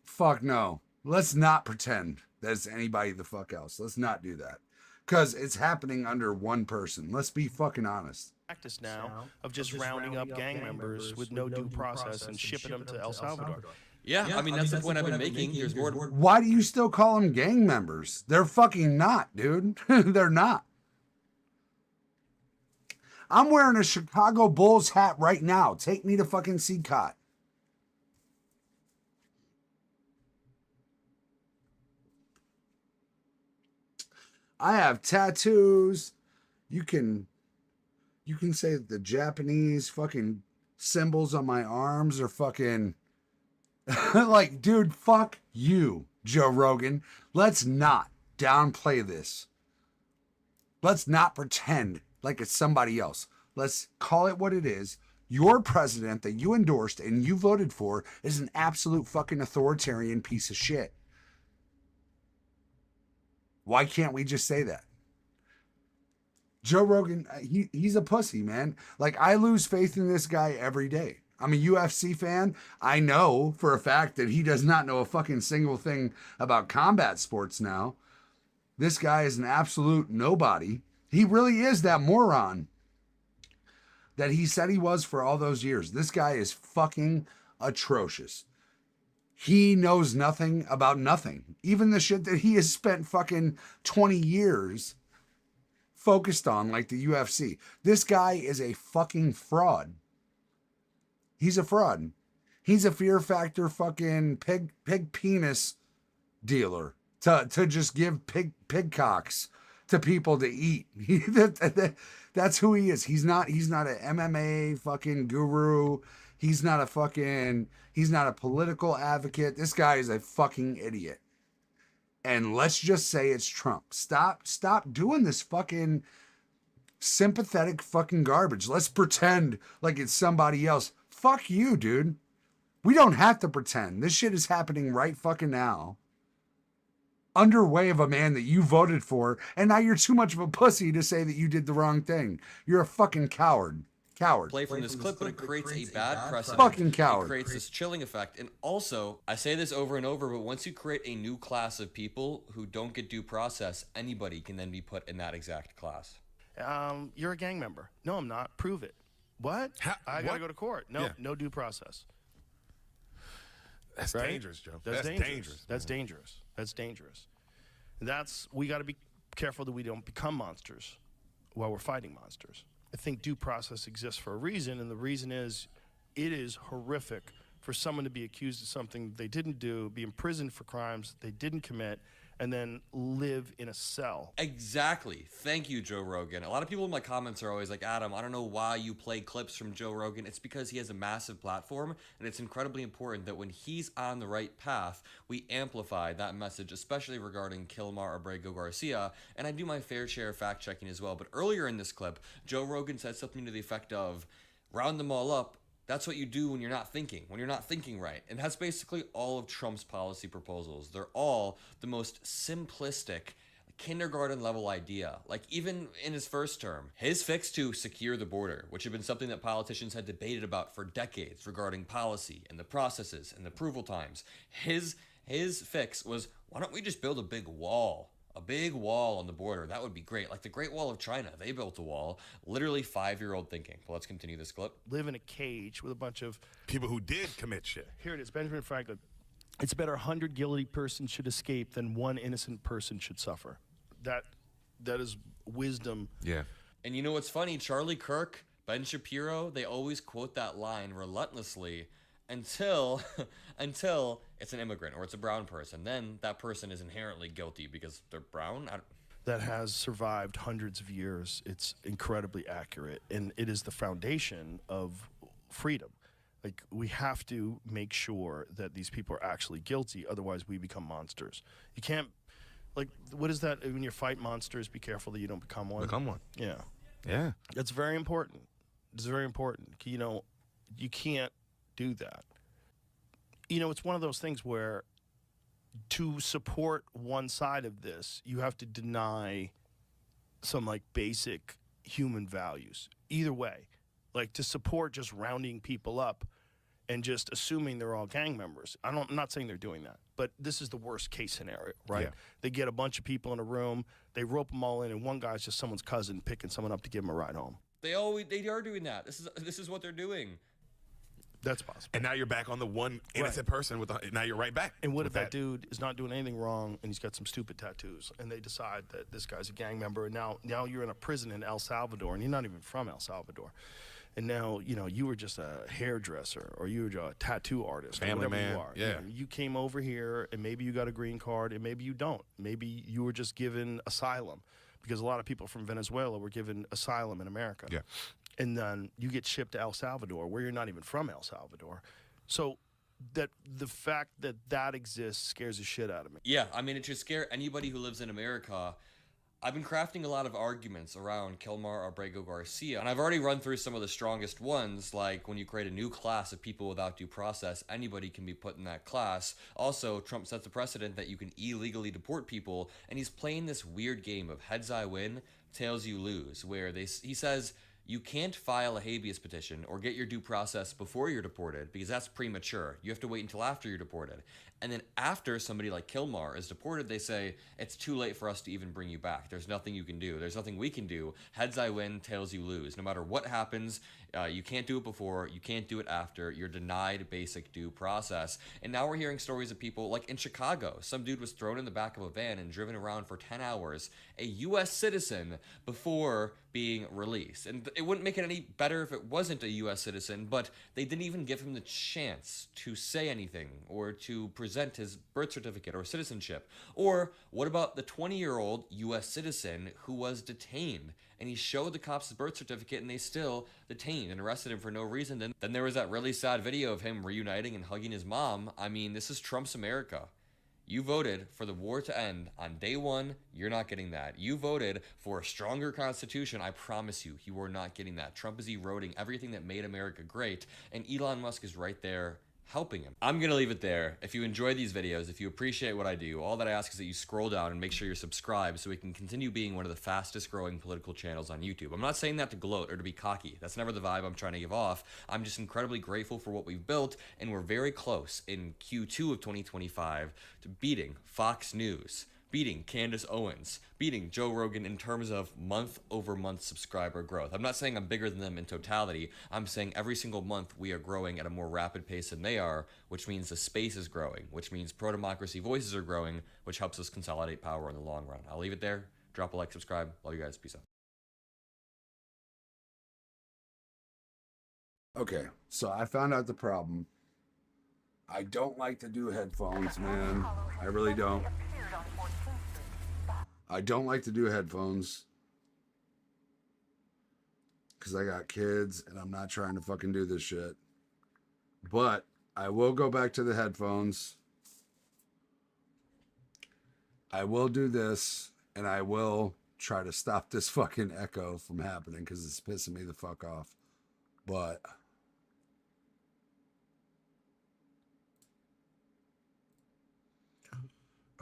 A: fuck no. Let's not pretend that it's anybody the fuck else. Let's not do that. Because it's happening under one person. Let's be fucking honest.
N: Practice now of just rounding up gang members with no due process and shipping them to El Salvador.
P: Yeah, I mean, that's the point I've been making. There's more.
A: Why do you still call them gang members? They're fucking not, dude. They're not. I'm wearing a Chicago Bulls hat right now. Take me to fucking CCOT. I have tattoos. You can say that the Japanese fucking symbols on my arms are fucking like, dude, fuck you, Joe Rogan. Let's not downplay this. Let's not pretend like it's somebody else. Let's call it what it is. Your president that you endorsed and you voted for is an absolute fucking authoritarian piece of shit. Why can't we just say that? Joe Rogan, he's a pussy, man. Like, I lose faith in this guy every day. I'm a UFC fan. I know for a fact that he does not know a fucking single thing about combat sports now. This guy is an absolute nobody. He really is that moron that he said he was for all those years. This guy is fucking atrocious. He knows nothing about nothing. Even the shit that he has spent fucking 20 years focused on, like the UFC. This guy is a fucking fraud. He's a fraud. He's a Fear Factor fucking pig penis dealer to just give pig cocks to people to eat. That's who he is. He's not an MMA fucking guru. He's not a political advocate. This guy is a fucking idiot. And let's just say it's Trump. Stop doing this fucking Sympathetic fucking garbage. Let's pretend like it's somebody else. Fuck you, dude. We don't have to pretend. This shit is happening right fucking now. Underway of a man that you voted for, and now you're too much of a pussy to say that you did the wrong thing. You're a fucking coward. Coward.
S: Play from this clip, but it creates a bad precedent.
A: Fucking coward.
S: It creates this chilling effect. And also, I say this over and over, but once you create a new class of people who don't get due process, anybody can then be put in that exact class.
N: You're a gang member. No, I'm not. Prove it. What? I gotta go to court. No, no due process.
S: That's dangerous, Joe.
N: That's dangerous. That's dangerous. That's dangerous. We got to be careful that we don't become monsters while we're fighting monsters. I think due process exists for a reason, and the reason is it is horrific for someone to be accused of something they didn't do, be imprisoned for crimes they didn't commit, and then live in a cell.
S: Exactly. Thank you, Joe Rogan. A lot of people in my comments are always like, Adam, I don't know why you play clips from Joe Rogan. It's because he has a massive platform, and it's incredibly important that when he's on the right path, we amplify that message, especially regarding Kilmar Abrego Garcia, and I do my fair share of fact-checking as well. But earlier in this clip, Joe Rogan said something to the effect of, round them all up. That's what you do when you're not thinking right. And that's basically all of Trump's policy proposals. They're all the most simplistic, kindergarten level idea. Like even in his first term, his fix to secure the border, which had been something that politicians had debated about for decades regarding policy and the processes and the approval times. His fix was, why don't we just build a big wall? A big wall on the border. That would be great. Like the Great Wall of China. They built a wall. Literally 5-year-old thinking. But let's continue this clip.
N: Live in a cage with a bunch of
S: people who did commit shit.
N: Here it is. Benjamin Franklin. It's better 100 guilty persons should escape than 1 innocent person should suffer. That is wisdom.
S: Yeah. And you know what's funny? Charlie Kirk, Ben Shapiro, they always quote that line relentlessly until it's an immigrant or it's a brown person. Then that person is inherently guilty because they're brown.
N: That has survived hundreds of years. It's incredibly accurate, and it is the foundation of freedom. Like, we have to make sure that these people are actually guilty, otherwise we become monsters. You can't, like, what is that? When you fight monsters, be careful that you don't become one.
S: Become one.
N: Yeah.
S: Yeah.
N: That's very important. It's very important. You know, you can't do that. You know, it's one of those things where to support one side of this, you have to deny some like basic human values. Either way, like to support just rounding people up and just assuming they're all gang members. I'm not saying they're doing that, but this is the worst case scenario, right?
S: Yeah.
N: They get a bunch of people in a room, they rope them all in, and one guy's just someone's cousin picking someone up to give them a ride home.
S: They are doing that. This is what they're doing.
N: That's possible.
S: And now you're back on the one innocent person now you're right back.
N: And what if that dude is not doing anything wrong and he's got some stupid tattoos and they decide that this guy's a gang member and now you're in a prison in El Salvador and you're not even from El Salvador. And now, you know, you were just a hairdresser or you were a tattoo artist.
S: Family
N: or whatever
S: man.
N: you are.
S: Yeah.
N: You came over here and maybe you got a green card and maybe you don't. Maybe you were just given asylum because a lot of people from Venezuela were given asylum in America.
S: Yeah.
N: And then you get shipped to El Salvador, where you're not even from El Salvador. So that the fact that that exists scares the shit out of me.
S: Yeah, I mean, it should scare anybody who lives in America. I've been crafting a lot of arguments around Kilmar Abrego Garcia, and I've already run through some of the strongest ones, like when you create a new class of people without due process, anybody can be put in that class. Also, Trump sets a precedent that you can illegally deport people, and he's playing this weird game of heads I win, tails you lose, where he says, you can't file a habeas petition or get your due process before you're deported because that's premature. You have to wait until after you're deported. And then after somebody like Kilmar is deported, they say, it's too late for us to even bring you back. There's nothing you can do. There's nothing we can do. Heads I win, tails you lose. No matter what happens, you can't do it before, you can't do it after. You're denied basic due process. And now we're hearing stories of people like in Chicago. Some dude was thrown in the back of a van and driven around for 10 hours, a U.S. citizen, before being released. And it wouldn't make it any better if it wasn't a U.S. citizen, but they didn't even give him the chance to say anything or to present his birth certificate or citizenship. Or what about the 20-year-old U.S. citizen who was detained and he showed the cops his birth certificate and they still detained and arrested him for no reason? Then there was that really sad video of him reuniting and hugging his mom. I mean, this is Trump's America. You voted for the war to end on day one. You're not getting that. You voted for a stronger constitution. I promise you, you are not getting that. Trump is eroding everything that made America great, and Elon Musk is right there helping him. I'm gonna leave it there. If you enjoy these videos, if you appreciate what I do, all that I ask is that you scroll down and make sure you're subscribed so we can continue being one of the fastest growing political channels on YouTube. I'm not saying that to gloat or to be cocky. That's never the vibe I'm trying to give off. I'm just incredibly grateful for what we've built, and we're very close in Q2 of 2025 to beating Fox News, beating Candace Owens, beating Joe Rogan in terms of month-over-month subscriber growth. I'm not saying I'm bigger than them in totality. I'm saying every single month we are growing at a more rapid pace than they are, which means the space is growing, which means pro-democracy voices are growing, which helps us consolidate power in the long run. I'll leave it there. Drop a like, subscribe. Love you guys. Peace out.
A: Okay, so I found out the problem. I don't like to do headphones, man. I really don't. I don't like to do headphones because I got kids and I'm not trying to fucking do this shit. But I will go back to the headphones. I will do this, and I will try to stop this fucking echo from happening because it's pissing me the fuck off. But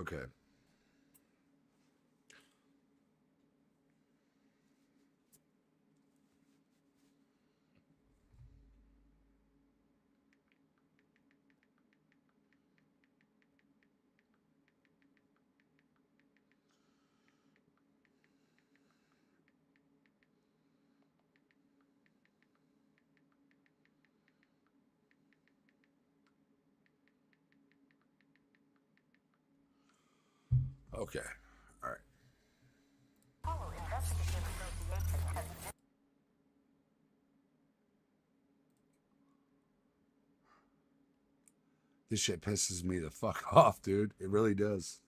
A: okay. Okay. All right. This shit pisses me the fuck off, dude. It really does.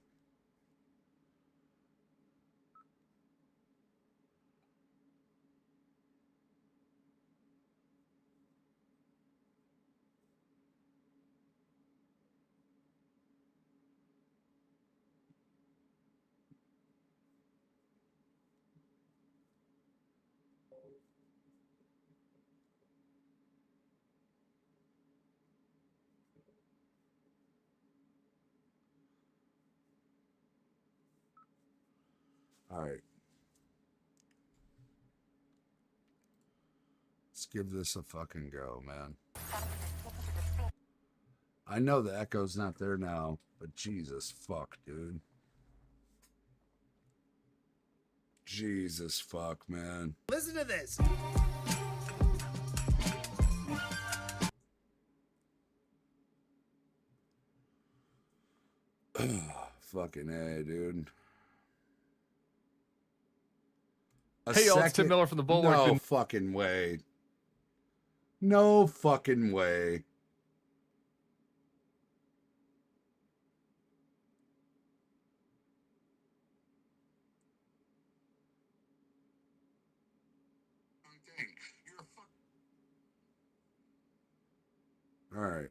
A: All right. Let's give this a fucking go, man. I know the echo's not there now, but Jesus fuck, dude. Jesus fuck, man.
Q: Listen to this.
A: Fucking A, dude.
U: Hey, y'all, it's Tim Miller from the Bulwark.
A: No fucking way. No fucking way. All right.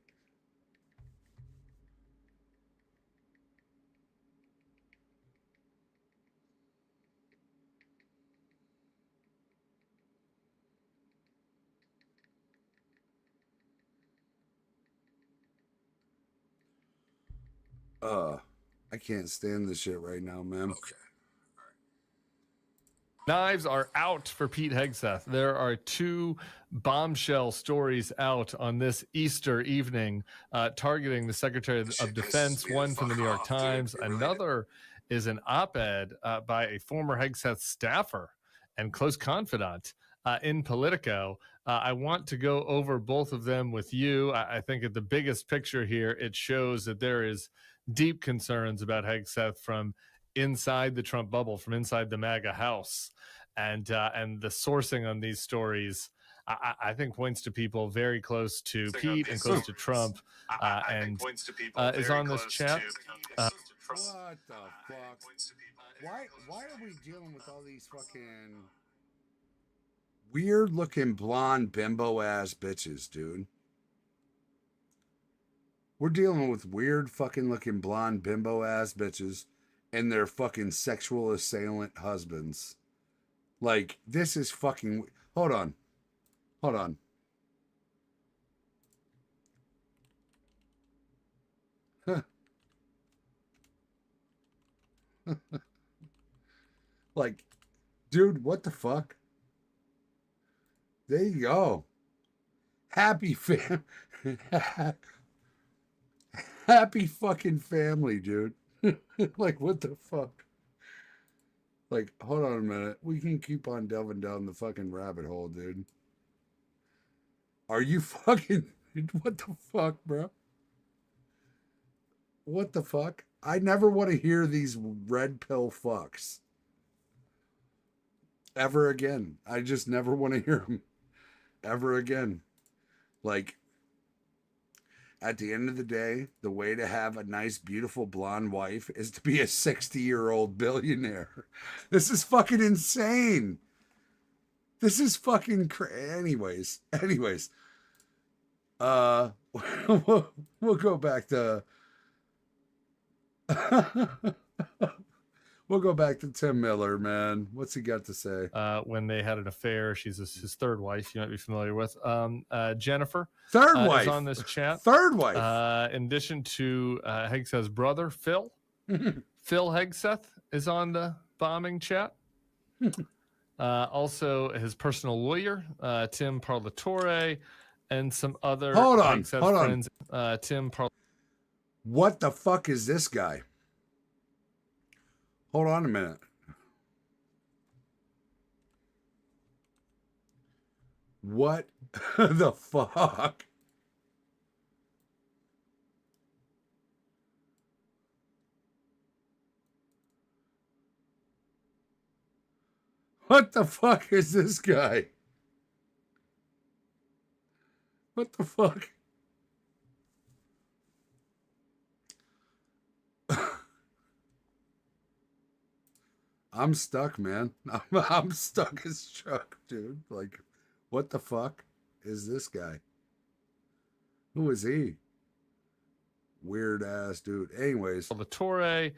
A: I can't stand this shit right now, man. Okay.
U: Knives are out for Pete Hegseth. There are two bombshell stories out on this Easter evening targeting the Secretary of Defense, one from the New York Times. Another is an op-ed by a former Hegseth staffer and close confidant in Politico. I want to go over both of them with you. I think at the biggest picture here, it shows that there is deep concerns about Hegseth from inside the Trump bubble, from inside the MAGA house. And the sourcing on these stories, I think, points to people very close to Pete and close to Trump, and is on this chat.
A: What the fuck? Why are we dealing with all these fucking weird looking blonde bimbo ass bitches, dude? We're dealing with weird fucking looking blonde bimbo ass bitches and their fucking sexual assailant husbands. Like, this is fucking. Hold on. Hold on. Like, dude, what the fuck? There you go. Happy fam. Happy fucking family, dude. Like, what the fuck? Like, hold on a minute. We can keep on delving down the fucking rabbit hole, dude. Are you fucking. What the fuck, bro? What the fuck? I never want to hear these red pill fucks ever again. I just never want to hear them ever again. Like, at the end of the day, the way to have a nice, beautiful blonde wife is to be a 60-year-old billionaire. This is fucking insane. This is fucking anyways. We'll go back to we'll go back to Tim Miller, man. What's he got to say?
U: When they had an affair, she's his third wife. You might be familiar with Jennifer.
A: Third wife
U: is on this chat.
A: Third wife.
U: In addition to Hegseth's brother, Phil. Phil Hegseth is on the bombing chat. Also, his personal lawyer, Tim Parlatore, and some other friends. Tim
A: What the fuck is this guy? Hold on a minute. What the fuck? What the fuck is this guy? What the fuck? I'm stuck, man. I'm stuck as Chuck, dude. Like, what the fuck is this guy? Who is he? Weird ass dude. Anyways,
U: the Torre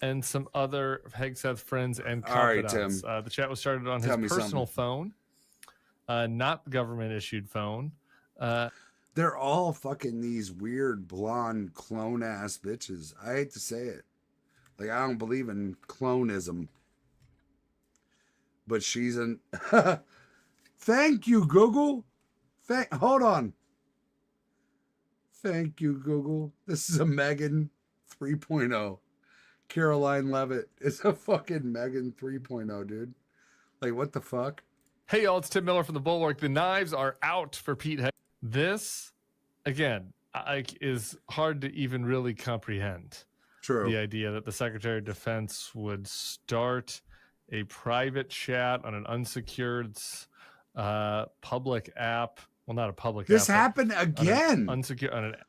U: and some other Hegseth friends and
A: all right,
U: confidants.
A: Tim.
U: The chat was started on his personal phone, not government issued phone.
A: They're all fucking these weird blonde clone ass bitches. I hate to say it. Like, I don't believe in clonism. But she's an thank you, Google. Hold on. Thank you, Google. This is a Megan 3.0. Caroline Levitt is a fucking Megan 3.0, dude. Like, what the fuck?
U: Hey, y'all, it's Tim Miller from The Bulwark. The knives are out for Pete Hegseth. This, again, is hard to even really comprehend.
A: True.
U: The idea that the Secretary of Defense would start a private chat on an unsecured public app. Well, not a public
A: this
U: app.
A: This happened again.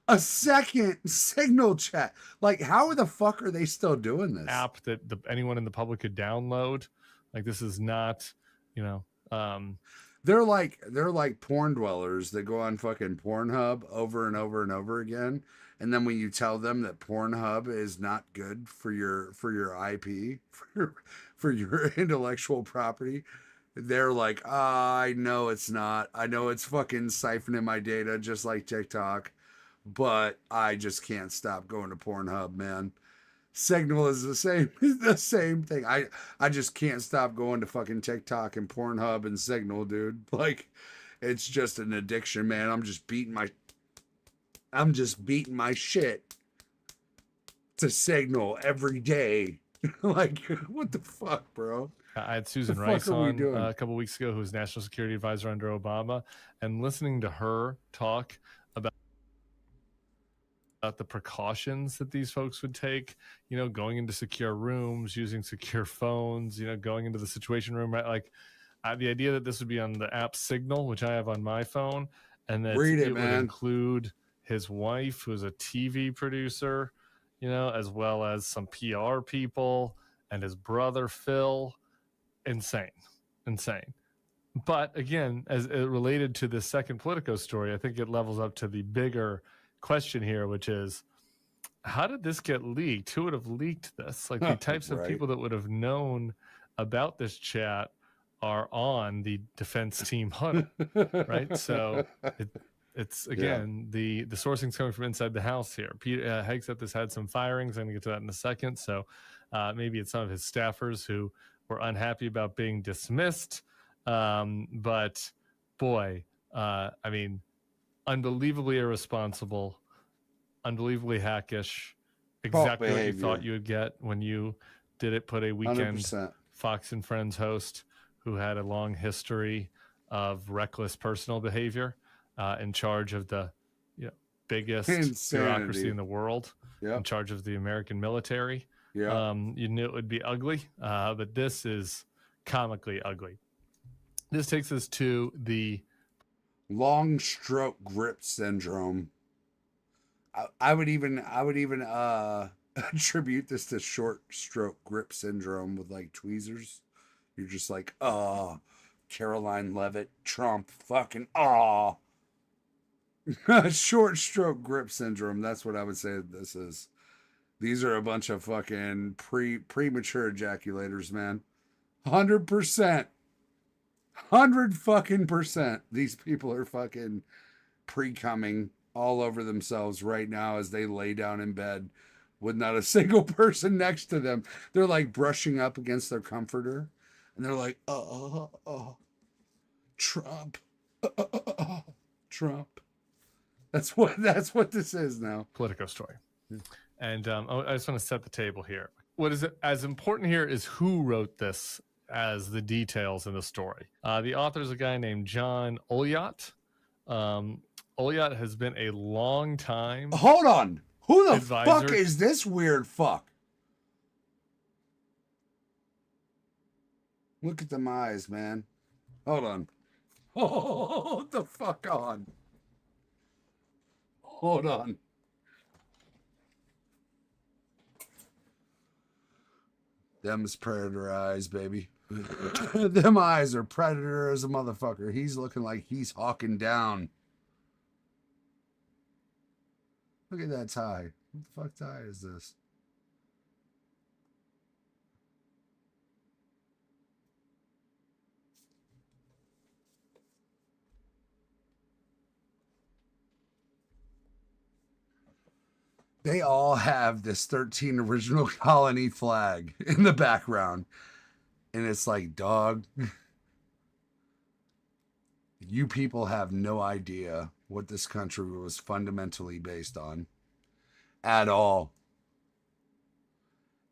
A: A second signal chat. Like, how the fuck are they still doing this?
U: App that anyone in the public could download. Like, this is not,
A: they're like porn dwellers that go on fucking Pornhub over and over and over again. And then when you tell them that Pornhub is not good for your IP, for your intellectual property, they're like, I know it's not. I know it's fucking siphoning my data just like TikTok, but I just can't stop going to Pornhub, man. Signal is the same thing. I just can't stop going to fucking TikTok and Pornhub and Signal, dude. Like, it's just an addiction, man. I'm just beating my shit to Signal every day. Like, what the fuck, bro?
U: I had Susan Rice on a couple weeks ago, who was National Security Advisor under Obama, and listening to her talk about the precautions that these folks would take, going into secure rooms, using secure phones, going into the Situation Room, right? Like, the idea that this would be on the app Signal, which I have on my phone, and that it would include his wife, who's a TV producer, as well as some PR people, and his brother, Phil. Insane. But again, as it related to the second Politico story, I think it levels up to the bigger question here, which is, how did this get leaked? Who would have leaked this? Like the types of
A: Right.
U: people that would have known about this chat are on the defense team huddle, right? So it's again, the sourcing's coming from inside the house here. Pete Hegseth has had some firings. I'm gonna get to that in a second. So maybe it's some of his staffers who were unhappy about being dismissed. But boy, I mean, unbelievably irresponsible, unbelievably hackish, exactly what you thought you would get when you did it. Put a weekend
A: 100%.
U: Fox and Friends host who had a long history of reckless personal behavior in charge of the biggest bureaucracy in the world, in charge of the American military. You knew it would be ugly, but this is comically ugly. This takes us to the
A: long stroke grip syndrome. I would even attribute this to short stroke grip syndrome with like tweezers. You're just like, oh, Caroline Leavitt, Trump, fucking, oh. Short stroke grip syndrome. That's what I would say this is. These are a bunch of fucking premature ejaculators, man. 100%. 100% these people are fucking pre-coming all over themselves right now as they lay down in bed with not a single person next to them. They're like brushing up against their comforter and they're like, Trump, Trump. That's what this is now.
U: Politico story. And I just want to set the table here. What is as important here is who wrote this as the details in the story. The author is a guy named John Oliot. Oliot has been a long time.
A: Hold on. Who the
U: advisor.
A: fuck is this weird fuck? Look at them eyes, man. Hold on. Hold the fuck on. Hold on. Them's predator eyes, baby. Them eyes are predator as a motherfucker. He's looking like he's hawking down. Look at that tie. What the fuck tie is this? They all have this 13 original colony flag in the background. And it's like, dog, you people have no idea what this country was fundamentally based on. At all.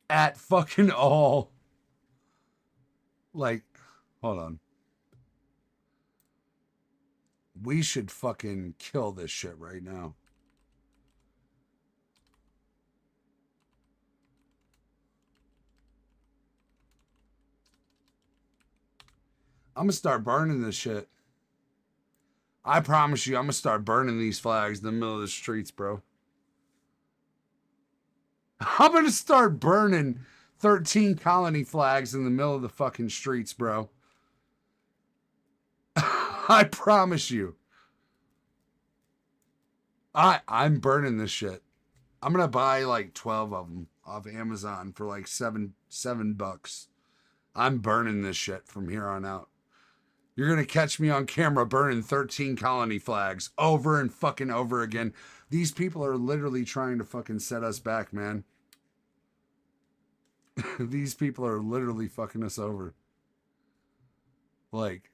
A: At fucking all. Like, hold on. We should fucking kill this shit right now. I'm going to start burning this shit. I promise you, I'm going to start burning these flags in the middle of the streets, bro. I'm going to start burning 13 colony flags in the middle of the fucking streets, bro. I promise you. I'm burning this shit. I'm going to buy like 12 of them off Amazon for like $7. I'm burning this shit from here on out. You're going to catch me on camera burning 13 colony flags over and fucking over again. These people are literally trying to fucking set us back, man. These people are literally fucking us over. Like.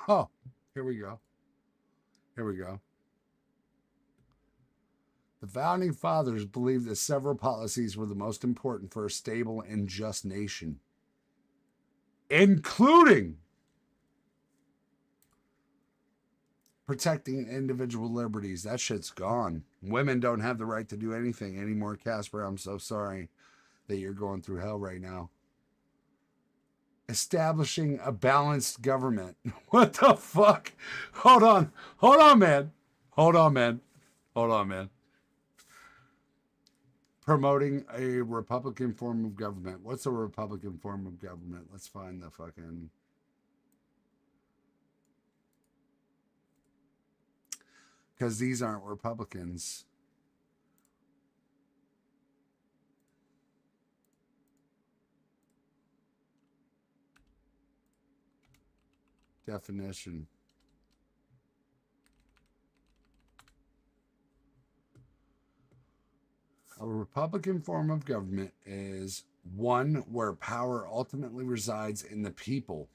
A: Oh, here we go. Here we go. The founding fathers believed that several policies were the most important for a stable and just nation, including Protecting individual liberties. That shit's gone. Women don't have the right to do anything anymore, Casper. I'm so sorry that you're going through hell right now. Establishing a balanced government. What the fuck? Hold on. Hold on, man. Hold on, man. Hold on, man. Promoting a Republican form of government. What's a Republican form of government? Let's find the fucking... Because these aren't Republicans. Definition. A Republican form of government is one where power ultimately resides in the people.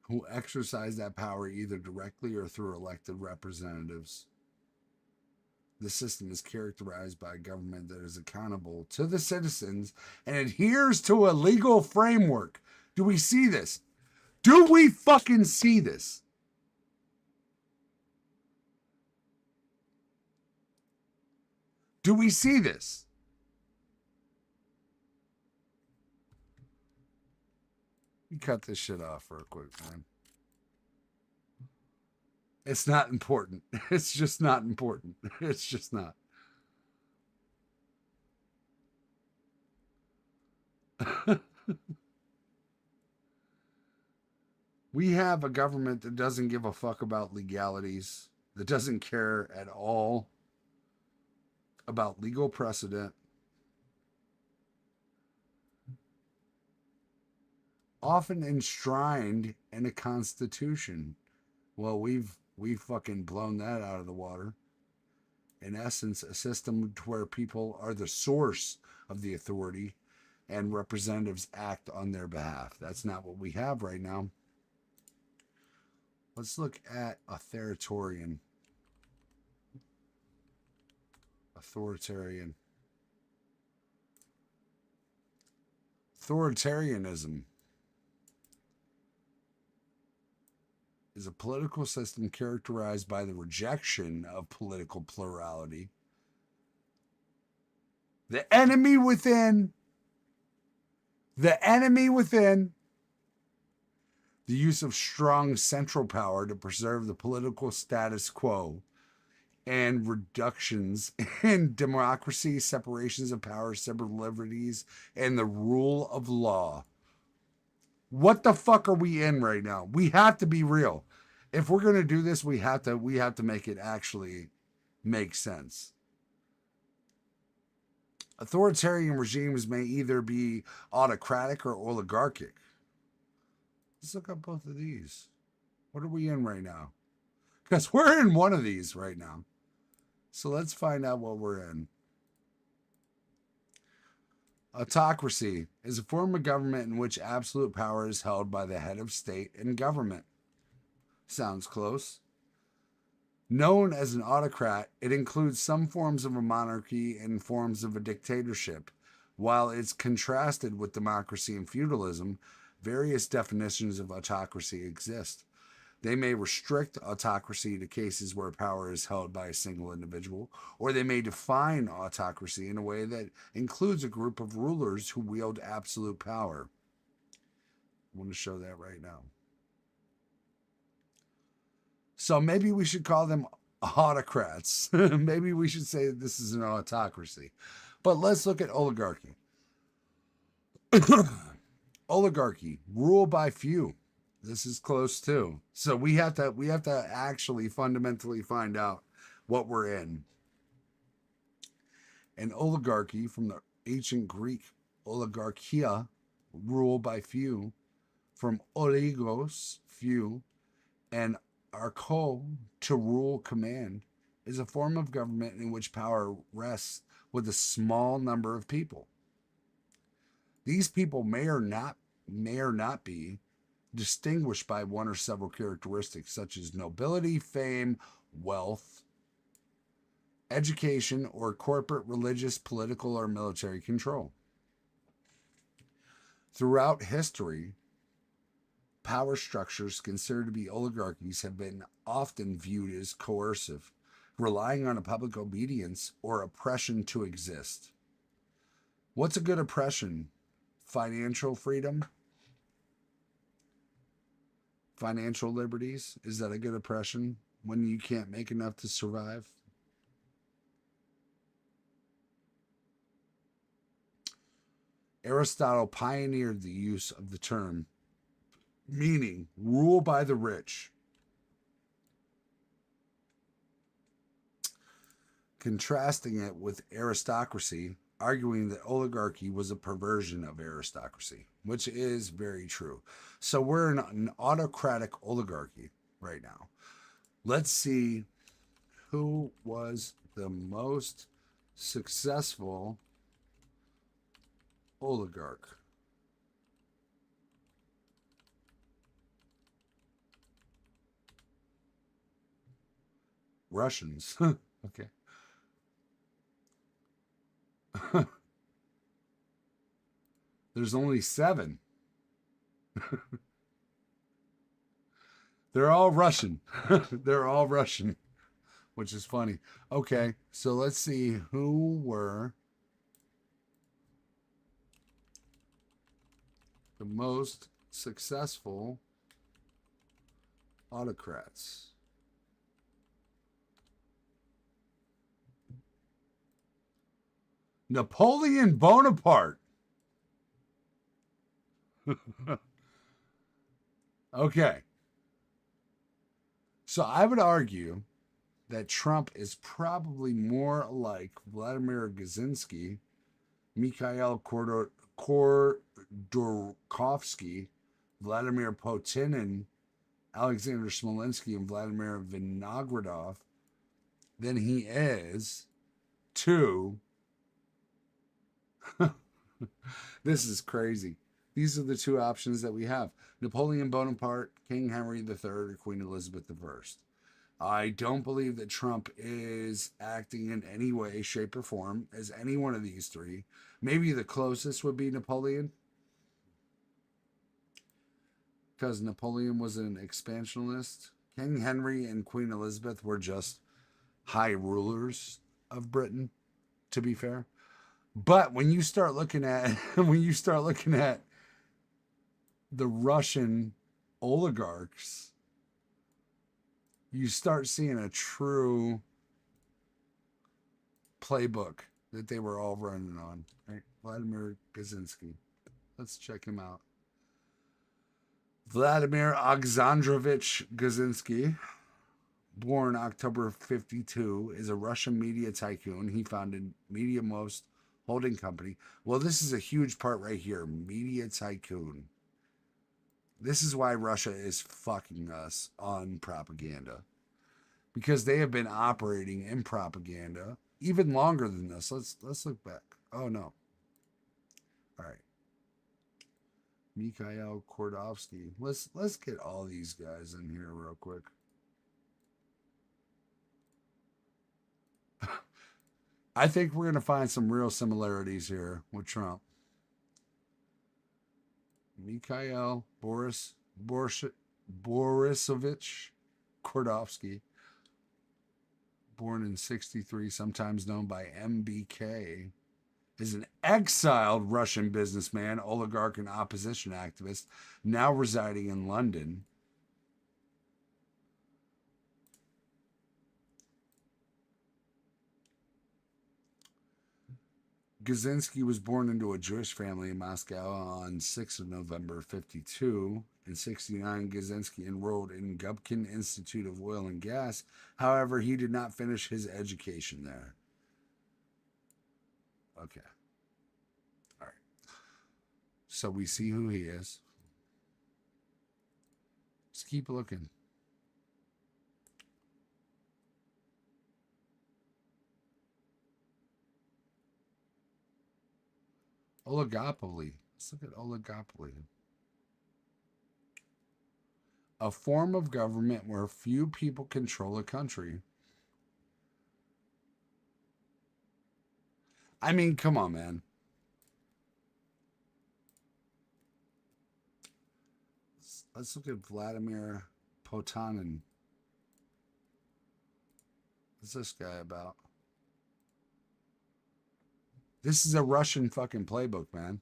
A: Who exercise that power either directly or through elected representatives. The system is characterized by a government that is accountable to the citizens and adheres to a legal framework. Do we see this? Do we fucking see this? Do we see this? You cut this shit off real quick, man. It's not important. It's just not important. It's just not. We have a government that doesn't give a fuck about legalities, that doesn't care at all about legal precedent. Often enshrined in a constitution. Well, we've fucking blown that out of the water. In essence, a system where people are the source of the authority and representatives act on their behalf. That's not what we have right now. Let's look at authoritarian. Authoritarian. Authoritarianism is a political system characterized by the rejection of political plurality. The enemy within. The enemy within. The use of strong central power to preserve the political status quo. And reductions in democracy, separations of power, civil liberties, and the rule of law. What the fuck are we in right now? We have to be real. If we're going to do this, we have to make it actually make sense. Authoritarian regimes may either be autocratic or oligarchic. Let's look up both of these. What are we in right now? Because we're in one of these right now. So let's find out what we're in. Autocracy is a form of government in which absolute power is held by the head of state and government. Sounds close. Known as an autocrat, it includes some forms of a monarchy and forms of a dictatorship. While it's contrasted with democracy and feudalism, various definitions of autocracy exist. They may restrict autocracy to cases where power is held by a single individual, or they may define autocracy in a way that includes a group of rulers who wield absolute power. I want to show that right now. So maybe we should call them autocrats. Maybe we should say that this is an autocracy. But let's look at oligarchy. Oligarchy, rule by few. This is close too. So we have to actually fundamentally find out what we're in. An oligarchy, from the ancient Greek oligarchia, rule by few, from oligos, few, and archo, to rule, command, is a form of government in which power rests with a small number of people. These people may or not be distinguished by one or several characteristics such as nobility, fame, wealth, education, or corporate, religious, political, or military control. Throughout history, power structures considered to be oligarchies have been often viewed as coercive, relying on a public obedience or oppression to exist. What's a good oppression? Financial freedom? Financial liberties? Is that a good oppression when you can't make enough to survive? Aristotle pioneered the use of the term, meaning rule by the rich, contrasting it with aristocracy, arguing that oligarchy was a perversion of aristocracy, which is very true. So we're in an autocratic oligarchy right now. Let's see who was the most successful oligarch. Russians. Okay. There's only 7. They're all Russian. They're all Russian, which is funny. Okay, so let's see who were the most successful autocrats. Napoleon Bonaparte. Okay. So I would argue that Trump is probably more like Vladimir Kaczynski, Mikhail Khodorkovsky, Vladimir Putin, Alexander Smolenski, and Vladimir Vinogradov than he is to... This is crazy. These are the 2 options that we have. Napoleon Bonaparte, King Henry III, or Queen Elizabeth I. I don't believe that Trump is acting in any way, shape, or form as any one of these 3. Maybe the closest would be Napoleon, because Napoleon was an expansionist. King Henry and Queen Elizabeth were just high rulers of Britain, to be fair. But when you start looking at the Russian oligarchs, you start seeing a true playbook that they were all running on. Right? Vladimir Kaczynski. Let's check him out. Vladimir Alexandrovich Kaczynski, born October 52, is a Russian media tycoon. He founded MediaMost holding company. Well, this is a huge part right here. Media tycoon. This is why Russia is fucking us on propaganda. Because they have been operating in propaganda even longer than this. Let's look back. Oh no. All right. Mikhail Khodorkovsky. Let's get all these guys in here real quick. I think we're going to find some real similarities here with Trump. Mikhail Borisovich Khodorkovsky, born in 1963, sometimes known by MBK, is an exiled Russian businessman, oligarch, and opposition activist, now residing in London. Kaczynski was born into a Jewish family in Moscow on 6th of November 1952. In 1969, Kaczynski enrolled in Gubkin Institute of Oil and Gas. However, he did not finish his education there. Okay. All right. So we see who he is. Just keep looking. Oligopoly. Let's look at oligopoly. A form of government where few people control a country. I mean, come on, man. Let's look at Vladimir Potanin. What's this guy about? This is a Russian fucking playbook, man.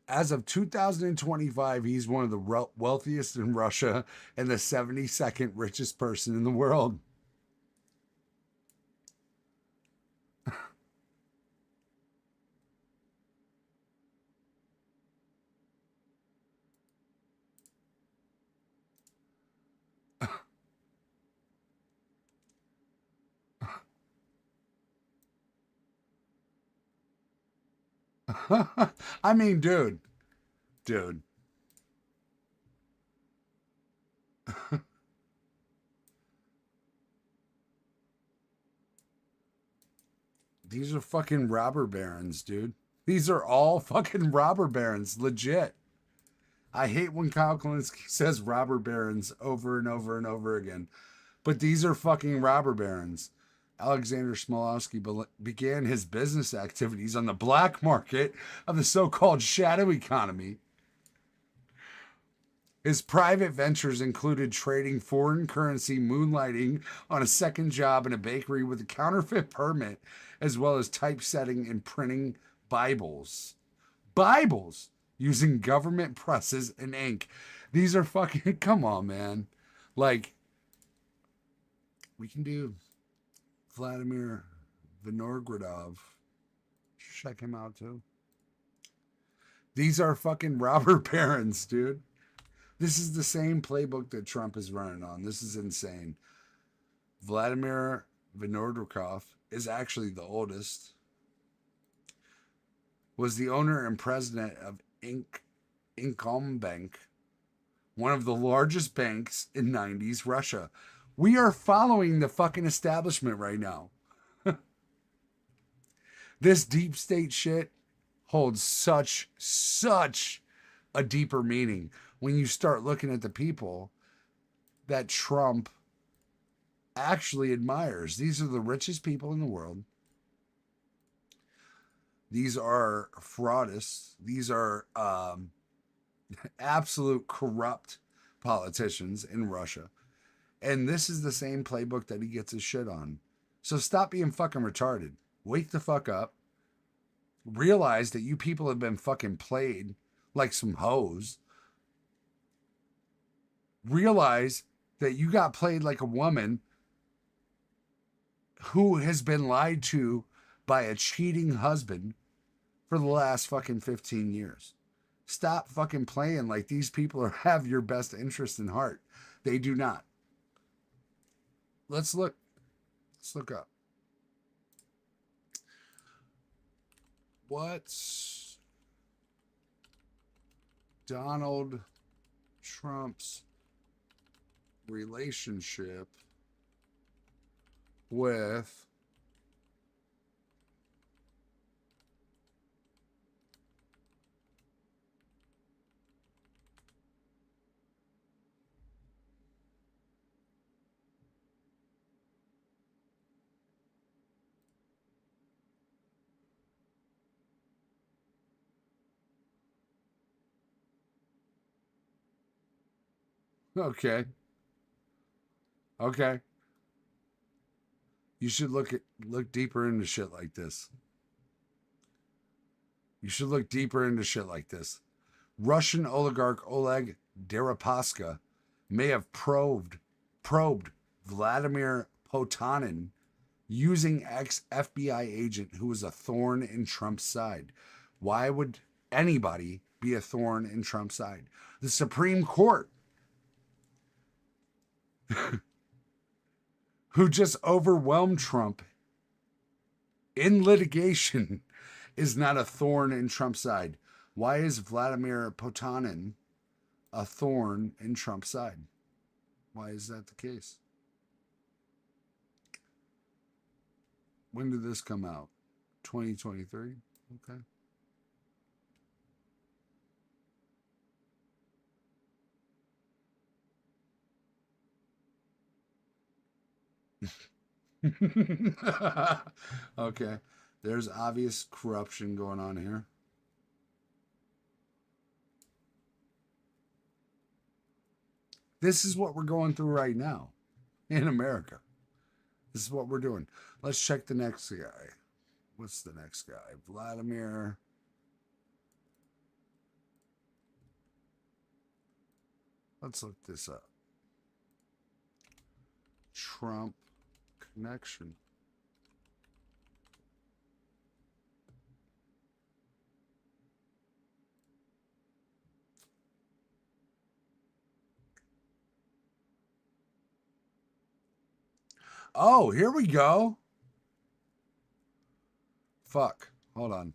A: As of 2025, he's one of the wealthiest in Russia and the 72nd richest person in the world. I mean, dude. These are fucking robber barons, dude. These are all fucking robber barons, legit. I hate when Kyle Kalinske says robber barons over and over and over again. But these are fucking robber barons. Alexander Smolovsky began his business activities on the black market of the so-called shadow economy. His private ventures included trading foreign currency, moonlighting on a second job in a bakery with a counterfeit permit, as well as typesetting and printing Bibles. Bibles! Using government presses and ink. These are fucking, come on, man. Like, we can do Vladimir Vinogradov. Check him out, too. These are fucking robber barons, dude. This is the same playbook that Trump is running on. This is insane. Vladimir Vinogradov is actually the oldest. Was the owner and president of Incombank, one of the largest banks in 90s Russia. We are following the fucking establishment right now. This deep state shit holds such a deeper meaning when you start looking at the people that Trump actually admires. These are the richest people in the world. These are fraudists. These are absolute corrupt politicians in Russia. And this is the same playbook that he gets his shit on. So stop being fucking retarded. Wake the fuck up. Realize that you people have been fucking played like some hoes. Realize that you got played like a woman who has been lied to by a cheating husband for the last fucking 15 years. Stop fucking playing like these people have your best interest in heart. They do not. Let's look up. What's Donald Trump's relationship with Okay. You should look deeper into shit like this. Russian oligarch Oleg Deripaska may have probed Vladimir Potanin using ex-FBI agent who was a thorn in Trump's side. Why would anybody be a thorn in Trump's side? The Supreme Court, who just overwhelmed Trump in litigation, is not a thorn in Trump's side. Why is Vladimir Potanin a thorn in Trump's side? Why is that the case? When did this come out? 2023? Okay. Okay. There's obvious corruption going on here. This is what we're going through right now in America. This is what we're doing. Let's check the next guy. What's the next guy? Vladimir. Let's look this up. Trump connection. Oh, here we go. Fuck. Hold on.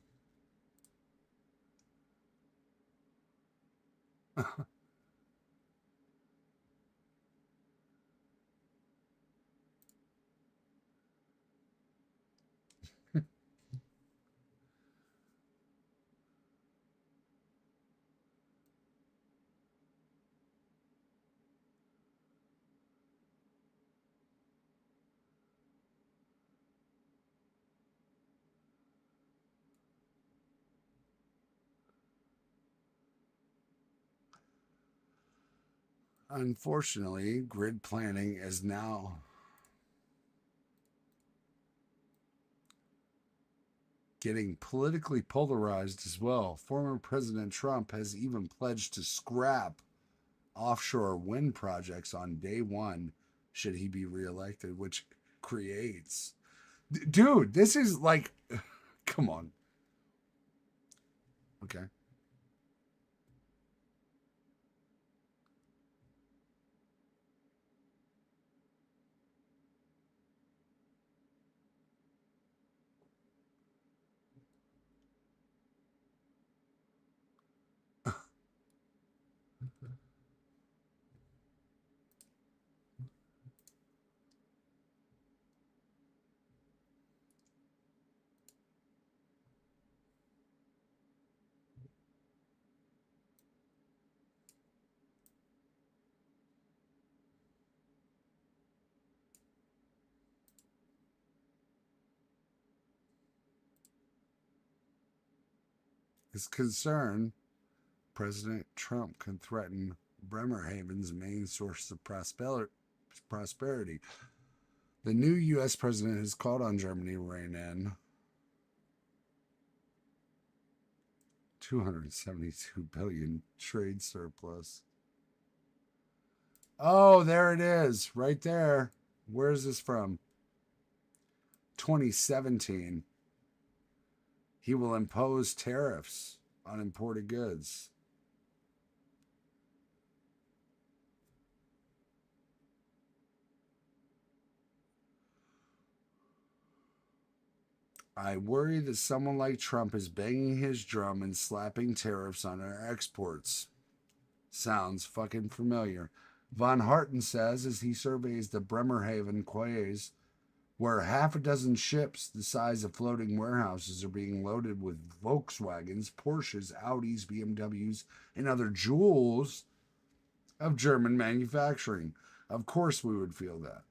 A: Unfortunately, grid planning is now getting politically polarized as well. Former President Trump has even pledged to scrap offshore wind projects on day one should he be reelected, which creates... Dude, this is like... Come on. Okay. His concern, President Trump can threaten Bremerhaven's main source of prosperity. The new U.S. president has called on Germany to rein in $272 billion trade surplus. Oh, there it is, right there. Where is this from? 2017. He will impose tariffs on imported goods. I worry that someone like Trump is banging his drum and slapping tariffs on our exports. Sounds fucking familiar. Von Harten says as he surveys the Bremerhaven quays, where half a dozen ships the size of floating warehouses are being loaded with Volkswagens, Porsches, Audis, BMWs, and other jewels of German manufacturing. Of course we would feel that.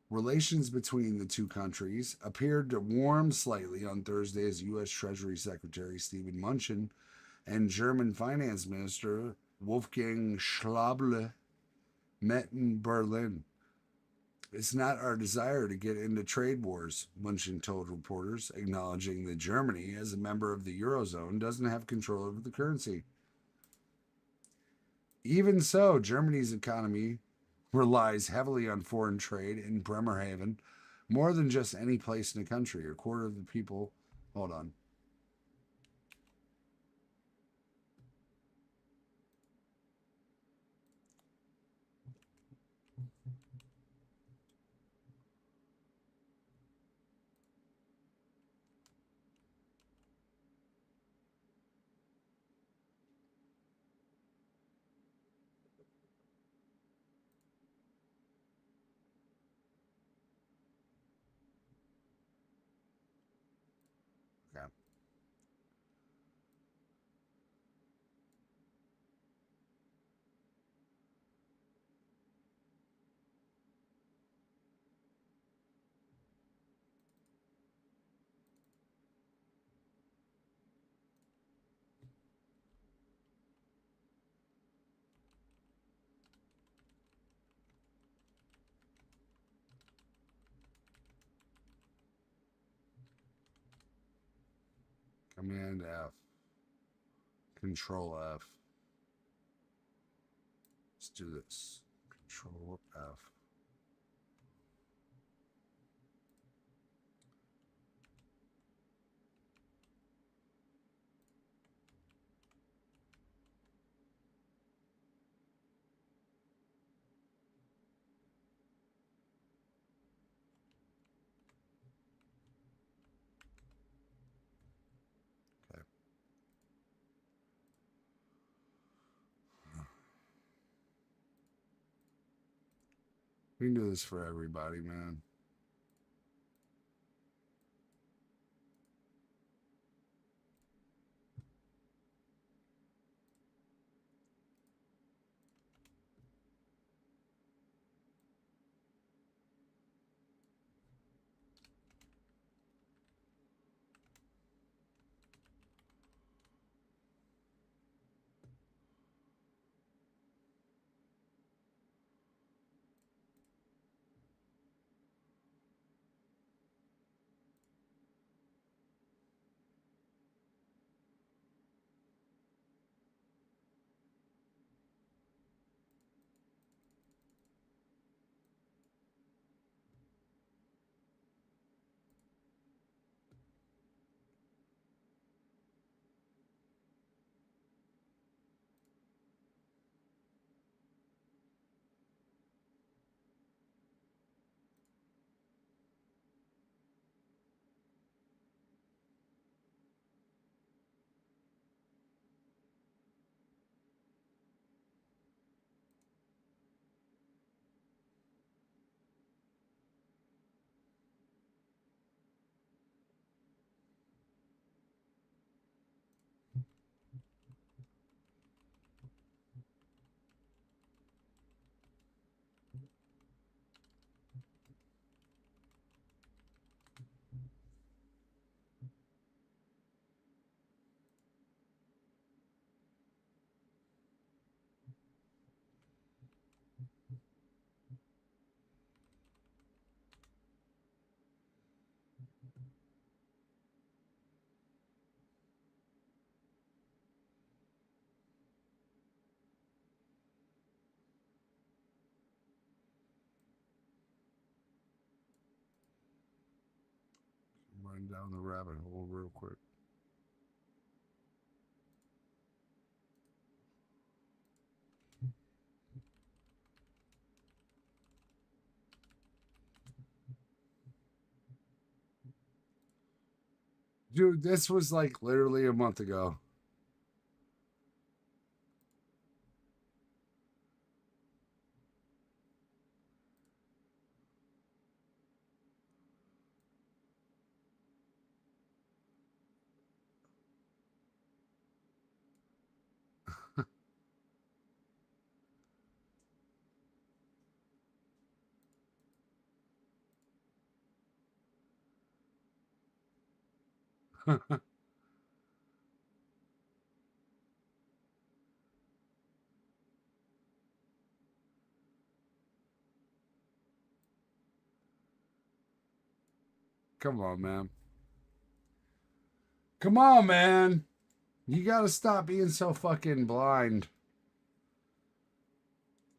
A: Relations between the two countries appeared to warm slightly on Thursday as U.S. Treasury Secretary Stephen Mnuchin and German Finance Minister Wolfgang Schäuble met in Berlin. It's not our desire to get into trade wars, Mnuchin told reporters, acknowledging that Germany, as a member of the Eurozone, doesn't have control over the currency. Even so, Germany's economy relies heavily on foreign trade in Bremerhaven, more than just any place in the country. A quarter of the people... Hold on. Okay. Command F. Control F. Let's do this. Control F. We can do this for everybody, man. Run down the rabbit hole real quick. Dude, this was like literally a month ago. Come on, man. Come on, man. You gotta stop being so fucking blind.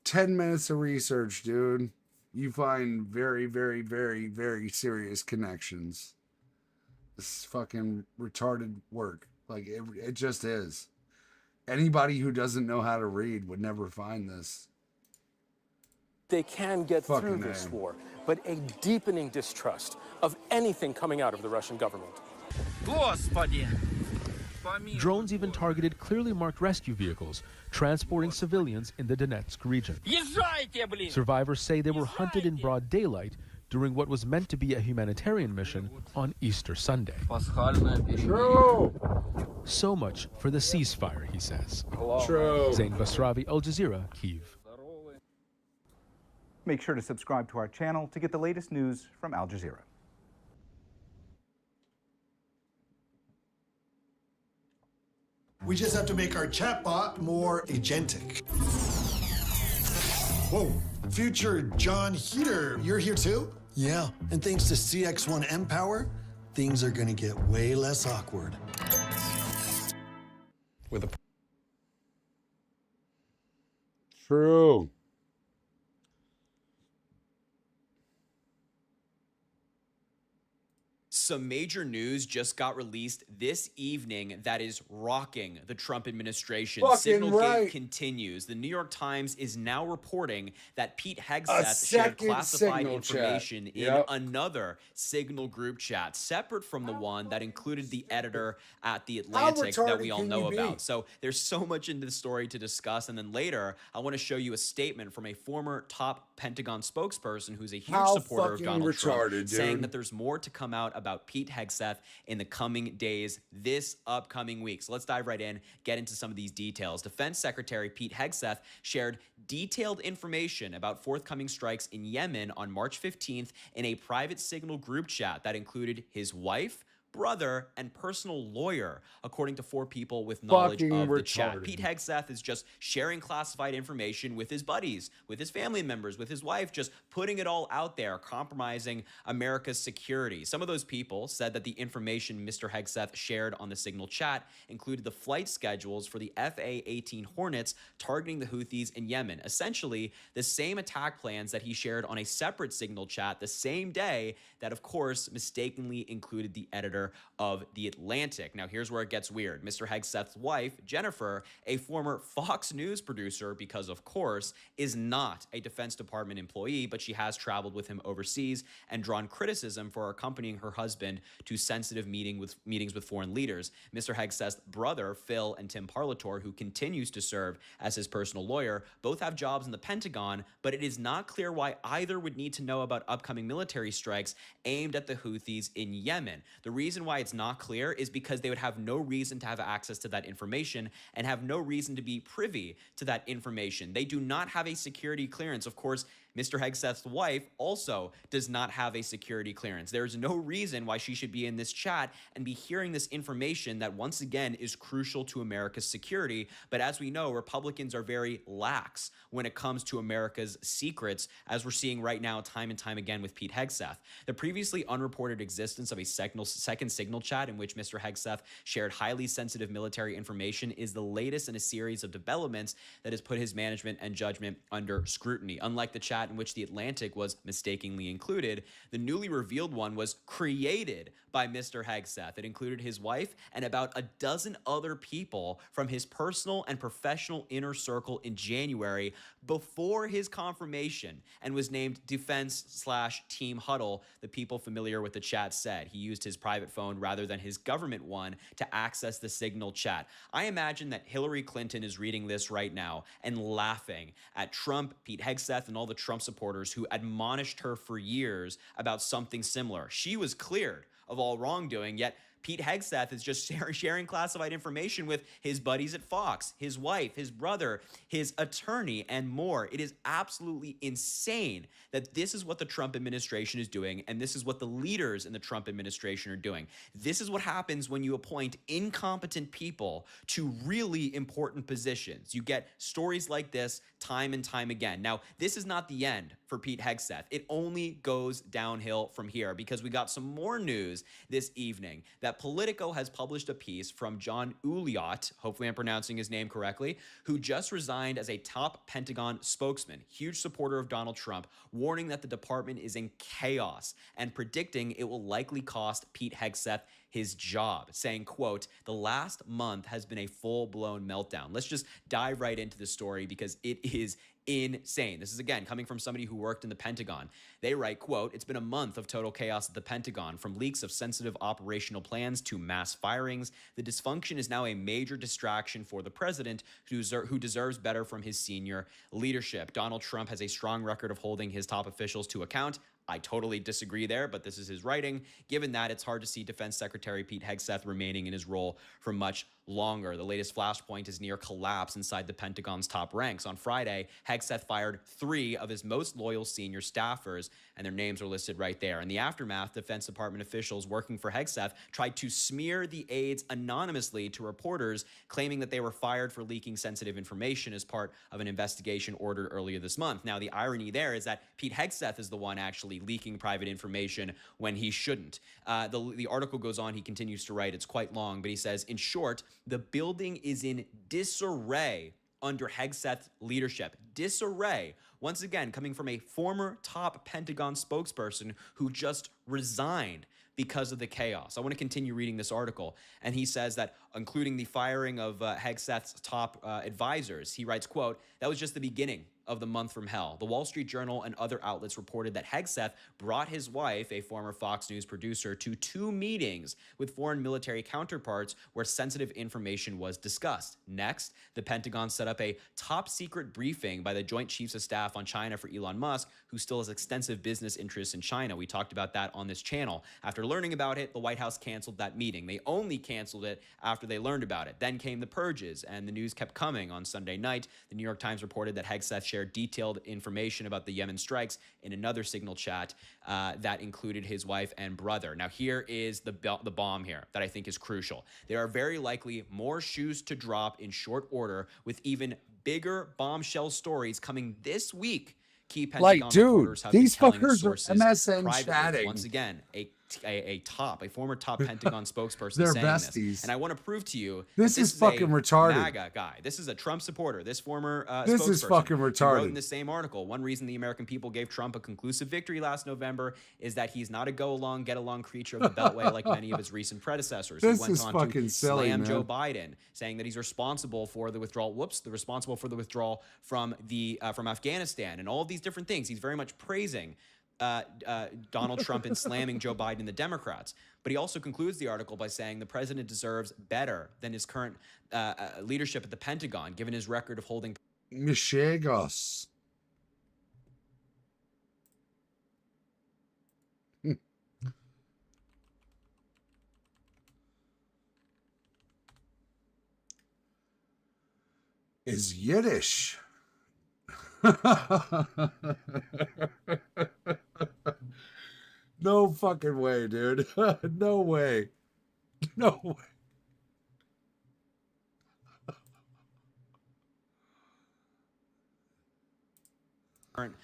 A: 10 minutes of research, dude. You find very, very, very, very serious connections. This is fucking retarded work. Like, it just is. Anybody who doesn't know how to read would never find this.
C: They can get through this war, but a deepening distrust of anything coming out of the Russian government.
K: Drones even targeted clearly marked rescue vehicles transporting civilians in the Donetsk region. Survivors say they were hunted in broad daylight during what was meant to be a humanitarian mission on Easter Sunday.
A: True.
K: So much for the ceasefire, he says.
A: True.
K: Zain Basravi, Al Jazeera, Kyiv.
V: Make sure to subscribe to our channel to get the latest news from Al Jazeera.
W: We just have to make our chatbot more agentic. Whoa, future John Heater, you're here too? Yeah, and thanks to CX1 Empower, things are gonna get way less awkward.
S: with a
A: True.
B: Some major news just got released this evening that is rocking the Trump administration.
A: Fucking
B: Signalgate
A: right.
B: continues. The New York Times is now reporting that Pete
A: A
B: Hegseth shared
A: second
B: classified
A: Signal chat.
B: information in
A: Yep.
B: another Signal group chat, separate from the one that included the editor at the
A: How
B: Atlantic that we
A: retarded
B: all
A: can
B: know
A: you be?
B: about. So there's so much into the story to discuss. And then later, I want to show you a statement from a former top Pentagon spokesperson who's a huge
A: How
B: supporter of
A: fucking
B: Donald Trump,
A: retarded,
B: saying
A: dude.
B: that there's more to come out about Pete Hegseth in the coming days, this upcoming week. So let's dive right in, get into some of these details. Defense Secretary Pete Hegseth shared detailed information about forthcoming strikes in Yemen on March 15th in a private Signal group chat that included his wife, brother, and personal lawyer, according to 4 people with knowledge
A: Fucking
B: of the
A: retarded.
B: chat. Pete Hegseth is just sharing classified information with his buddies, with his family members, with his wife, just putting it all out there, compromising America's security. Some of those people said that the information Mr. Hegseth shared on the Signal chat included the flight schedules for the FA-18 Hornets targeting the Houthis in Yemen. Essentially, the same attack plans that he shared on a separate Signal chat the same day that, of course, mistakenly included the editor of The Atlantic. Now, here's where it gets weird. Mr. Hegseth's wife, Jennifer, a former Fox News producer, because of course, is not a Defense Department employee, but she has traveled with him overseas and drawn criticism for accompanying her husband to sensitive meetings with foreign leaders. Mr. Hegseth's brother, Phil, and Tim Parlator, who continues to serve as his personal lawyer, both have jobs in the Pentagon, but it is not clear why either would need to know about upcoming military strikes aimed at the Houthis in Yemen. The reason why it's not clear is because they would have no reason to have access to that information and have no reason to be privy to that information. They do not have a security clearance. Of course, Mr. Hegseth's wife also does not have a security clearance. There's no reason why she should be in this chat and be hearing this information that, once again, is crucial to America's security. But as we know, Republicans are very lax when it comes to America's secrets, as we're seeing right now time and time again with Pete Hegseth. The previously unreported existence of a second Signal chat in which Mr. Hegseth shared highly sensitive military information is the latest in a series of developments that has put his management and judgment under scrutiny. Unlike the chat in which The Atlantic was mistakenly included, the newly revealed one was created by Mr. Hegseth. It included his wife and about a dozen other people from his personal and professional inner circle in January before his confirmation, and was named Defense/Team Huddle. The people familiar with the chat said he used his private phone rather than his government one to access the Signal chat. I imagine that Hillary Clinton is reading this right now and laughing at Trump, Pete Hegseth, and all the Trump supporters who admonished her for years about something similar. She was cleared of all wrongdoing, yet Pete Hegseth is just sharing classified information with his buddies at Fox, his wife, his brother, his attorney, and more. It is absolutely insane that this is what the Trump administration is doing, and this is what the leaders in the Trump administration are doing. This is what happens when you appoint incompetent people to really important positions. You get stories like this time and time again. Now, this is not the end for Pete Hegseth. It only goes downhill from here, because we got some more news this evening that Politico has published a piece from John Uliot, hopefully I'm pronouncing his name correctly, who just resigned as a top Pentagon spokesman, huge supporter of Donald Trump, warning that the department is in chaos and predicting it will likely cost Pete Hegseth his job, saying, quote, "The last month has been a full-blown meltdown." Let's just dive right into the story because it is insane. This is, again, coming from somebody who worked in the Pentagon. They write, quote, "It's been a month of total chaos at the Pentagon, from leaks of sensitive operational plans to mass firings. The dysfunction is now a major distraction for the president, who deserves better from his senior leadership. Donald Trump has a strong record of holding his top officials to account." I totally disagree there, but this is his writing. Given that, it's hard to see Defense Secretary Pete Hegseth remaining in his role for much longer. The latest flashpoint is near collapse inside the Pentagon's top ranks. On Friday, Hegseth fired 3 of his most loyal senior staffers, and their names are listed right there. In the aftermath, Defense Department officials working for Hegseth tried to smear the aides anonymously to reporters, claiming that they were fired for leaking sensitive information as part of an investigation ordered earlier this month. Now, the irony there is that Pete Hegseth is the one actually allegedly leaking private information when he shouldn't. The article goes on, he continues to write, it's quite long, but he says, in short, the building is in disarray under Hegseth's leadership. Disarray. Once again, coming from a former top Pentagon spokesperson who just resigned because of the chaos. I want to continue reading this article. And he says that, including the firing of Hegseth's top advisors, he writes, quote, that was just the beginning of the month from hell. The Wall Street Journal and other outlets reported that Hegseth brought his wife, a former Fox News producer, to 2 meetings with foreign military counterparts where sensitive information was discussed. Next, the Pentagon set up a top-secret briefing by the Joint Chiefs of Staff on China for Elon Musk, who still has extensive business interests in China. We talked about that on this channel. After learning about it, the White House canceled that meeting. They only canceled it after they learned about it. Then came the purges, and the news kept coming. On Sunday night, the New York Times reported that Hegseth shared detailed information about the Yemen strikes in another Signal chat that included his wife and brother. Now, here is the bomb here that I think is crucial. There are very likely more shoes to drop in short order, with even bigger bombshell stories coming this week. Key Pentagon reporters have
A: these
B: been telling
A: fuckers
B: sources
A: are MSN
B: privately,
A: chatting.
B: once again, a former top Pentagon spokesperson
A: They're
B: saying
A: besties.
B: this. And I want to prove to you
A: This
B: that
A: is fucking
B: a
A: retarded.
B: MAGA guy. This is a Trump supporter. This former
A: This is
B: spokesperson
A: fucking
B: who wrote
A: retarded.
B: in the same article, one reason the American people gave Trump a conclusive victory last November is that he's not a go-along, get-along creature of the Beltway like many of his recent predecessors.
A: This
B: he went
A: is
B: on
A: fucking
B: to
A: silly,
B: slam
A: man.
B: Joe Biden, saying that he's responsible for the withdrawal. Responsible for the withdrawal from Afghanistan and all of these different things. He's very much praising Donald Trump and slamming Joe Biden and the Democrats. But he also concludes the article by saying the president deserves better than his current leadership at the Pentagon, given his record of holding.
A: Michegos. Is Yiddish. No fucking way, dude. No way. No way.
B: Current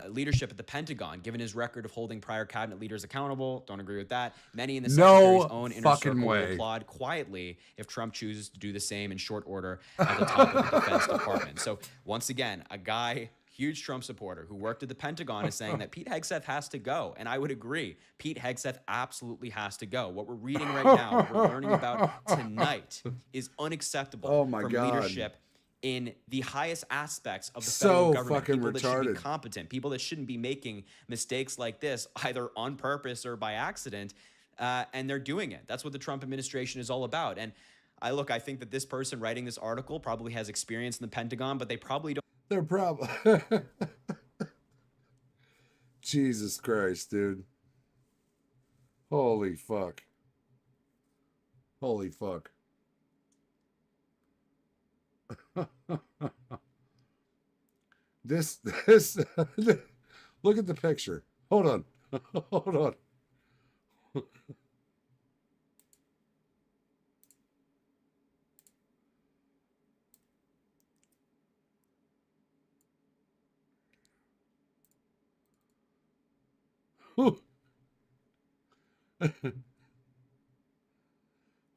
B: leadership at the Pentagon, given his record of holding prior cabinet leaders accountable. Don't agree with that. Many in the secretary's own inner circle will applaud quietly if Trump chooses to do the same in short order at the top of the Defense Department. So once again, a guy, huge Trump supporter, who worked at the Pentagon is saying that Pete Hegseth has to go. And I would agree. Pete Hegseth absolutely has to go. What we're reading right now, what we're learning about tonight, is unacceptable from leadership in the highest aspects of the federal government. People that should be competent, people that shouldn't be making mistakes like this, either on purpose or by accident, and they're doing it. That's what the Trump administration is all about. And I think that this person writing this article probably has experience in the Pentagon, but they probably don't.
A: They're probably... Jesus Christ, dude. Holy fuck. Holy fuck. This look at the picture. Hold on. Hold on.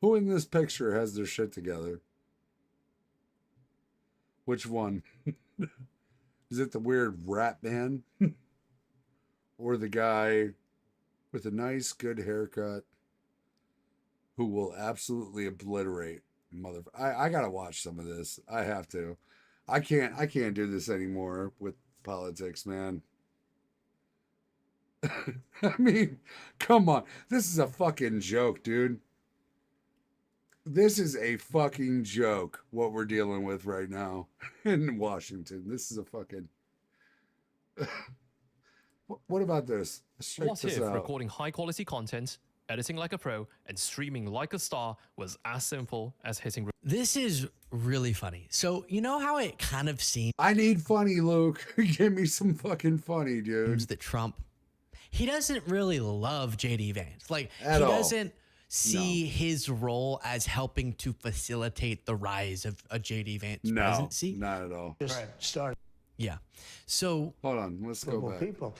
A: Who in this picture has their shit together? Which one? Is it the weird rap band? Or the guy with a nice, good haircut who will absolutely obliterate I gotta watch some of this. I have to. I can't do this anymore with politics, man. I mean, come on. This is a fucking joke, dude. This is a fucking joke, what we're dealing with right now in Washington. This is a fucking... What about this? Let's check
D: What
A: this
D: if
A: out.
D: recording high-quality content, editing like a pro, and streaming like a star was as simple as hitting...
G: This is really funny. So, you know how it kind of seems...
A: I need funny, Luke. Give me some fucking funny, dude.
G: ...that Trump, he doesn't really love J.D. Vance. Like,
A: At
G: he
A: all.
G: doesn't see his role as helping to facilitate the rise of a J.D. Vance presidency.
A: Not at all.
I: Just start.
G: Yeah. So
A: hold on, let's go back.
I: People.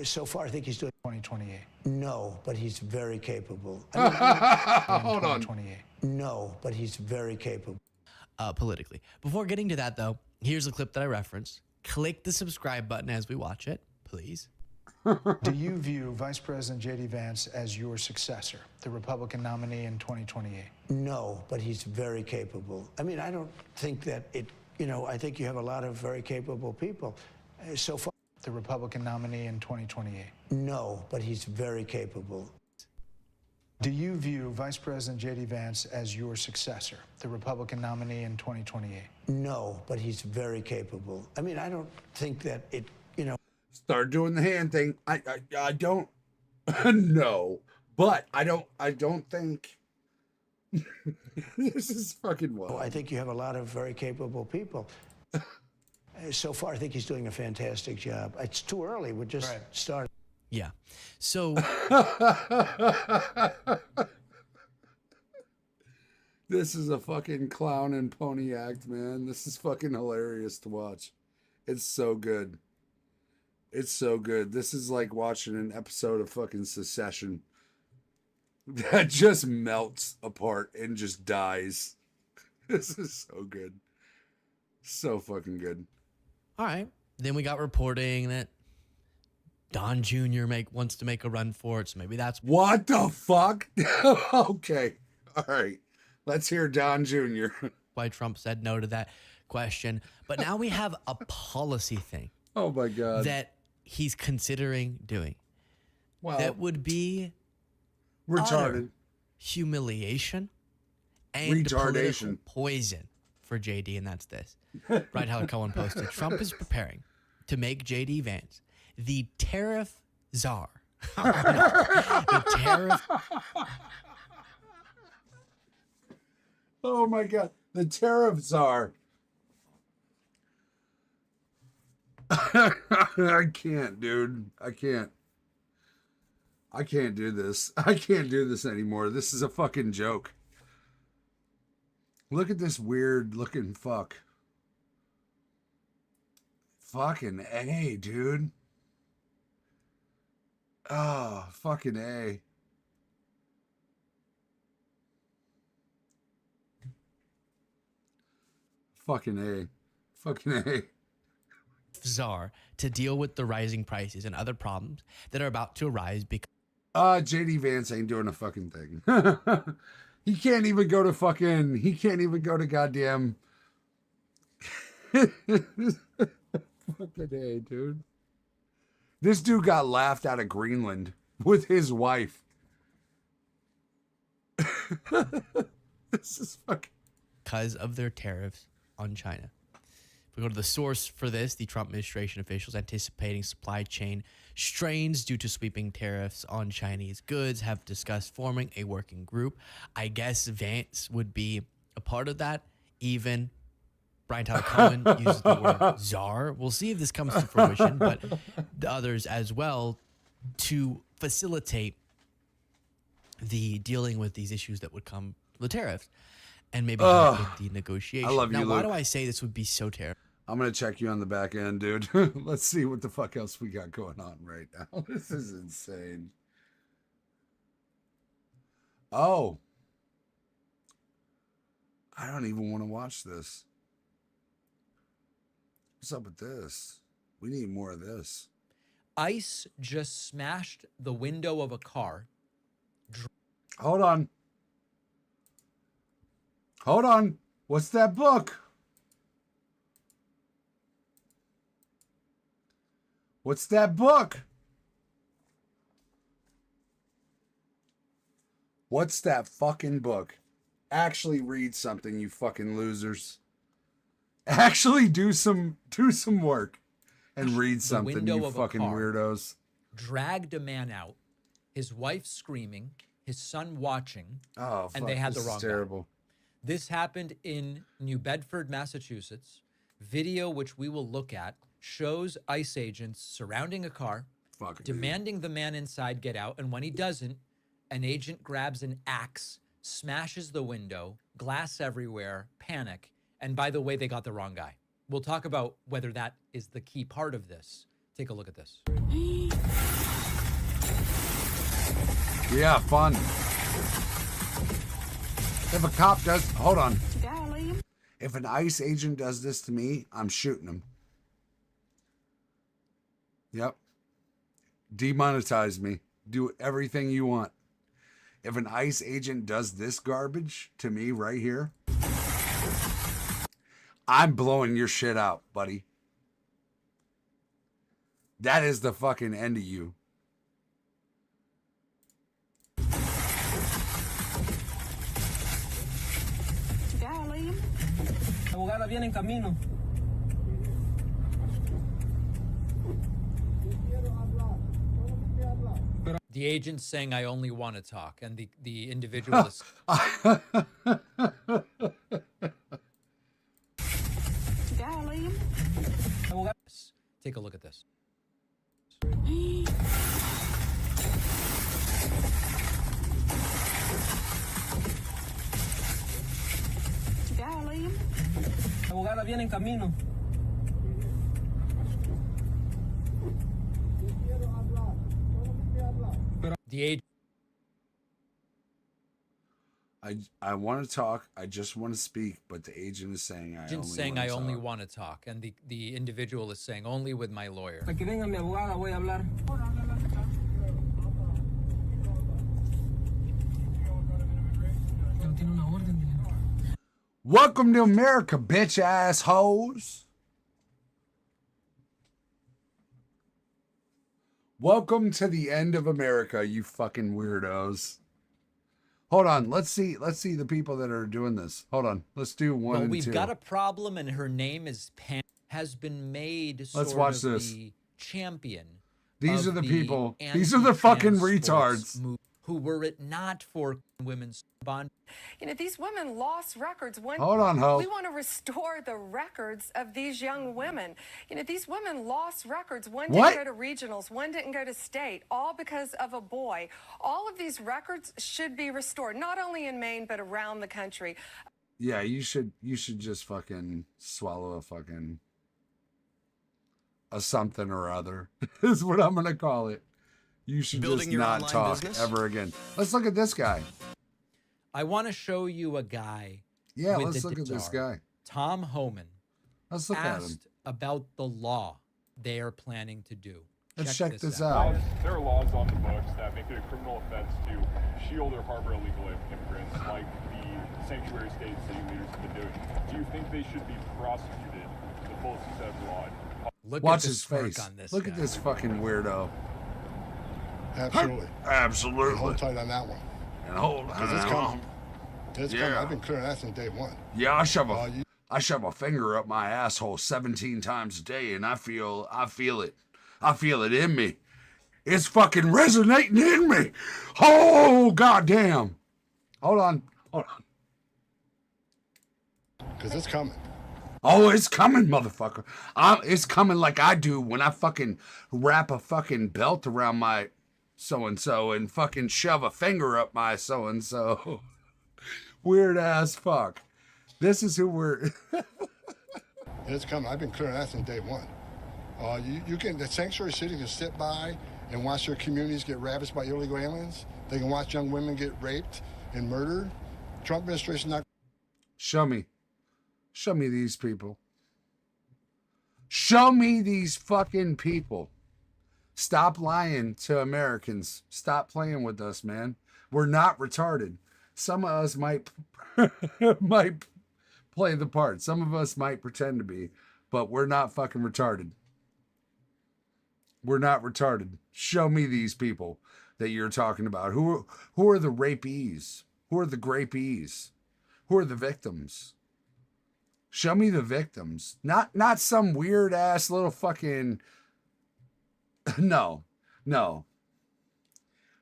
F: So far, I think he's doing 2028. No, but he's very capable.
A: Hold on.
F: 2028. No, but he's very capable.
G: Politically. Before getting to that, though, here's a clip that I referenced. Click the subscribe button as we watch it, please.
W: Do you view Vice President J.D. Vance as your successor, the Republican nominee in 2028?
F: No, but he's very capable. I mean, I don't think that it, I think you have a lot of very capable people. So far,
W: the Republican nominee in 2028?
F: No, but he's very capable.
W: Do you view Vice President J.D. Vance as your successor, the Republican nominee in 2028?
F: No, but he's very capable. I mean, I don't think that it,
A: Start doing the hand thing. I don't no, but I don't think this is fucking wild.
F: I think you have a lot of very capable people. So far, I think he's doing a fantastic job. It's too early. We're just starting.
G: Yeah. So
A: this is a fucking clown and pony act, man. This is fucking hilarious to watch. It's so good. It's so good. This is like watching an episode of fucking Succession that just melts apart and just dies. This is so good. So fucking good.
G: All right. Then we got reporting that Don Jr. wants to make a run for it, so maybe that's...
A: What the fuck? Okay. All right. Let's hear Don Jr.
G: Why Trump said no to that question. But now we have a policy thing.
A: Oh, my God.
G: That he's considering doing.
A: Wow.
G: That would be
A: retarded
G: humiliation and political poison for JD, and that's this. Right, how Cohen posted. Trump is preparing to make JD Vance the tariff czar. The tariff.
A: Oh my God. The tariff czar. I can't, dude. I can't do this. I can't do this anymore. This is a fucking joke. Look at this weird looking fuck. Fucking A, dude. Oh, fucking A. Fucking A. Fucking A.
G: Czar to deal with the rising prices and other problems that are about to arise because
A: JD Vance ain't doing a fucking thing. He can't even go to goddamn fucking A, dude. This dude got laughed out of Greenland with his wife. This is fucking
G: because of their tariffs on China. If we go to the source for this, the Trump administration officials anticipating supply chain strains due to sweeping tariffs on Chinese goods have discussed forming a working group. I guess Vance would be a part of that. Even Brian Tyler Cohen uses the word czar. We'll see if this comes to fruition, but the others as well to facilitate the dealing with these issues that would come with the tariffs and maybe help with the negotiation.
A: I love you,
G: now, why
A: Luke.
G: do I say this would be so terrible?
A: I'm going to check you on the back end, dude. Let's see what the fuck else we got going on right now. This is insane. Oh. I don't even want to watch this. What's up with this? We need more of this.
H: ICE just smashed the window of a car.
A: Hold on. Hold on. What's that book? What's that book? What's that fucking book? Actually read something, you fucking losers. Actually do some work and read something, you fucking weirdos.
H: Dragged a man out, his wife screaming, his son watching,
A: and
H: they had the wrong
A: terrible.
H: guy. This happened in New Bedford, Massachusetts. Video, which we will look at, shows ICE agents surrounding a car, demanding the man inside get out, and when he doesn't, an agent grabs an axe, smashes the window, glass everywhere, panic, and by the way, they got the wrong guy. We'll talk about whether that is the key part of this. Take a look at this.
A: Yeah, fun. If a cop does, hold on. If an ICE agent does this to me, I'm shooting him. Yep. Demonetize me. Do everything you want. If an ICE agent does this garbage to me right here, I'm blowing your shit out, buddy. That is the fucking end of you.
I: Abogada viene en camino.
H: The agent's saying I only want to talk, and the individual is. Take a look at this.
I: Abogada viene en camino.
H: The agent.
A: I want to talk. I just want to speak, but the agent is saying
H: I only want to talk, and the individual is saying only with my lawyer.
I: Hasta que venga mi abogada voy a hablar.
A: Welcome to America, bitch ass hoes. Welcome to the end of America, you fucking weirdos. Hold on, let's see the people that are doing this. Hold on, let's do one and
H: we've
A: two.
H: got a problem, and her name is Pam. Has been made
A: Let's
H: sort
A: watch
H: of
A: this.
H: the champion.
A: These
H: of
A: are the people. These are
H: anti-trans
A: the fucking
H: sports
A: retards.
H: move, who, were it not for women's bond.
L: You know, these women lost records.
A: Hold on, ho.
L: We want to restore the records of these young women. You know, these women lost records. One didn't go to regionals, one didn't go to state, all because of a boy. All of these records should be restored, not only in Maine, but around the country.
A: Yeah, you should just fucking swallow a something or other is what I'm gonna call it. You should
B: Building
A: just
B: your
A: not
B: online
A: talk
B: business?
A: ever again. Let's look at this guy.
H: I want to show you a guy.
A: Yeah,
H: with
A: let's
H: the
A: look at this
H: guitar.
A: guy.
H: Tom Homan.
A: Let's look at him.
H: Asked about the law they are planning to do.
A: Let's check this out.
M: There are laws on the books that make it a criminal offense to shield or harbor illegal immigrants, like the sanctuary state city leaders have been doing. Do you think they should be prosecuted to the fullest extent of the law?
A: Watch his face. Look at this fucking weirdo.
X: Absolutely.
A: Absolutely.
X: And hold tight on that one.
A: And hold.
X: Because it's coming. It's coming. I've been clearing that since day one.
A: Yeah, I shove a finger up my asshole 17 times a day, and I feel it. I feel it in me. It's fucking resonating in me. Oh, goddamn. Hold on.
X: Because it's coming.
A: Oh, it's coming, motherfucker. It's coming like I do when I fucking wrap a fucking belt around my so-and-so and fucking shove a finger up my so-and-so. Weird ass fuck. This is who we're...
X: It's coming. I've been clearing that since day one. You can, the sanctuary city can sit by and watch their communities get ravaged by illegal aliens. They can watch young women get raped and murdered. Trump administration not...
A: Show me these people. Show me these fucking people. Stop lying to Americans. Stop playing with us, man. We're not retarded. Some of us might play the part. Some of us might pretend to be, but we're not fucking retarded. We're not retarded. Show me these people that you're talking about. Who are the rapees? Who are the grapees? Who are the victims? Show me the victims. Not some weird ass little fucking... No.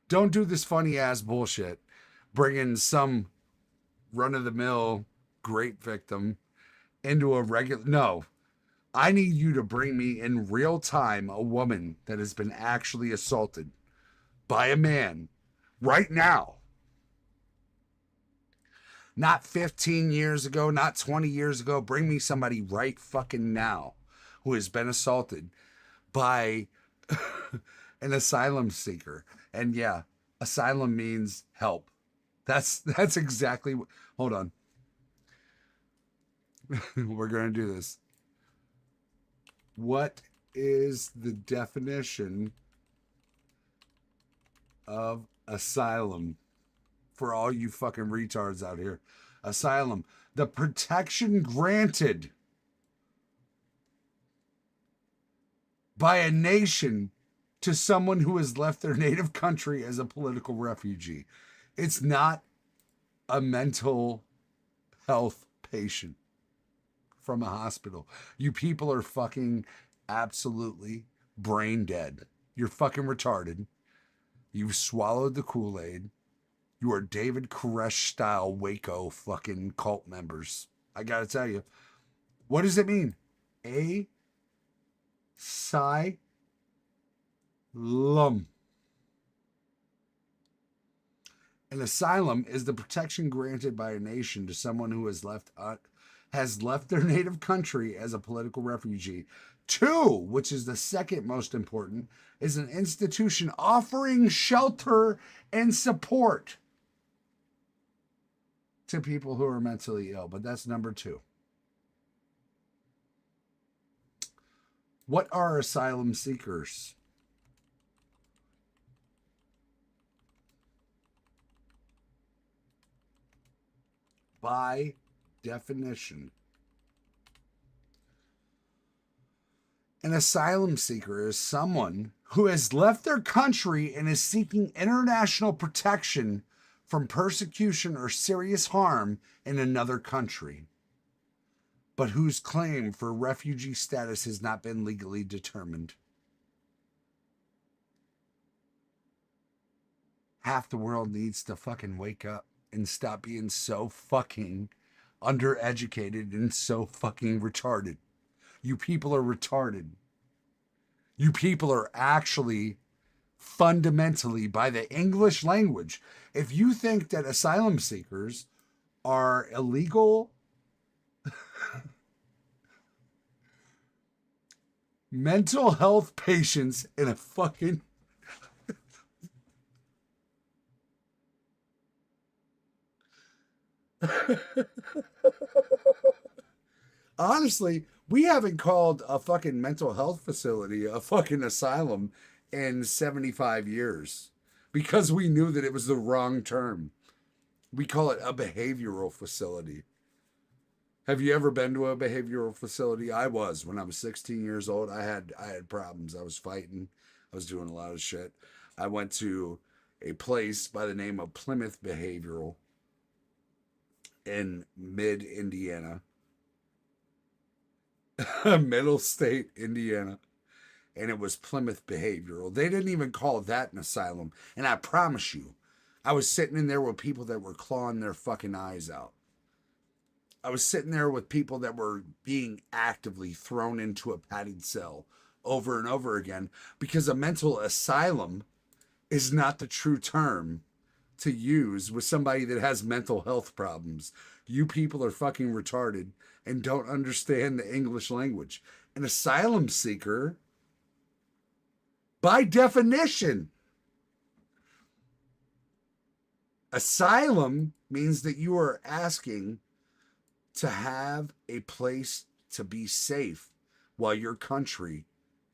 A: Don't do this funny ass bullshit. Bringing some run-of-the-mill grape victim into a regular... No. I need you to bring me in real time a woman that has been actually assaulted by a man right now. Not 15 years ago, not 20 years ago. Bring me somebody right fucking now who has been assaulted by an asylum seeker. And yeah, asylum means help. That's exactly what, hold on. We're going to do this. What is the definition of asylum for all you fucking retards out here? Asylum, the protection granted by a nation to someone who has left their native country as a political refugee. It's not a mental health patient from a hospital. You people are fucking absolutely brain dead. You're fucking retarded. You've swallowed the Kool-Aid. You are David Koresh style Waco fucking cult members. I gotta tell you. What does it mean? Asylum. An asylum is the protection granted by a nation to someone who has left their native country as a political refugee. 2, which is the second most important, is an institution offering shelter and support to people who are mentally ill. But that's number 2. What are asylum seekers? By definition, an asylum seeker is someone who has left their country and is seeking international protection from persecution or serious harm in another country, but whose claim for refugee status has not been legally determined. Half the world needs to fucking wake up and stop being so fucking undereducated and so fucking retarded. You people are retarded. You people are actually fundamentally, by the English language, if you think that asylum seekers are illegal mental health patients in a fucking honestly, we haven't called a fucking mental health facility a fucking asylum in 75 years because we knew that it was the wrong term. We call it a behavioral facility. Have you ever been to a behavioral facility? I was. When I was 16 years old, I had problems. I was fighting. I was doing a lot of shit. I went to a place by the name of Plymouth Behavioral in mid-Indiana. Middle state, Indiana. And it was Plymouth Behavioral. They didn't even call that an asylum. And I promise you, I was sitting in there with people that were clawing their fucking eyes out. I was sitting there with people that were being actively thrown into a padded cell over and over again because a mental asylum is not the true term to use with somebody that has mental health problems. You people are fucking retarded and don't understand the English language. An asylum seeker, by definition, asylum means that you are asking to have a place to be safe while your country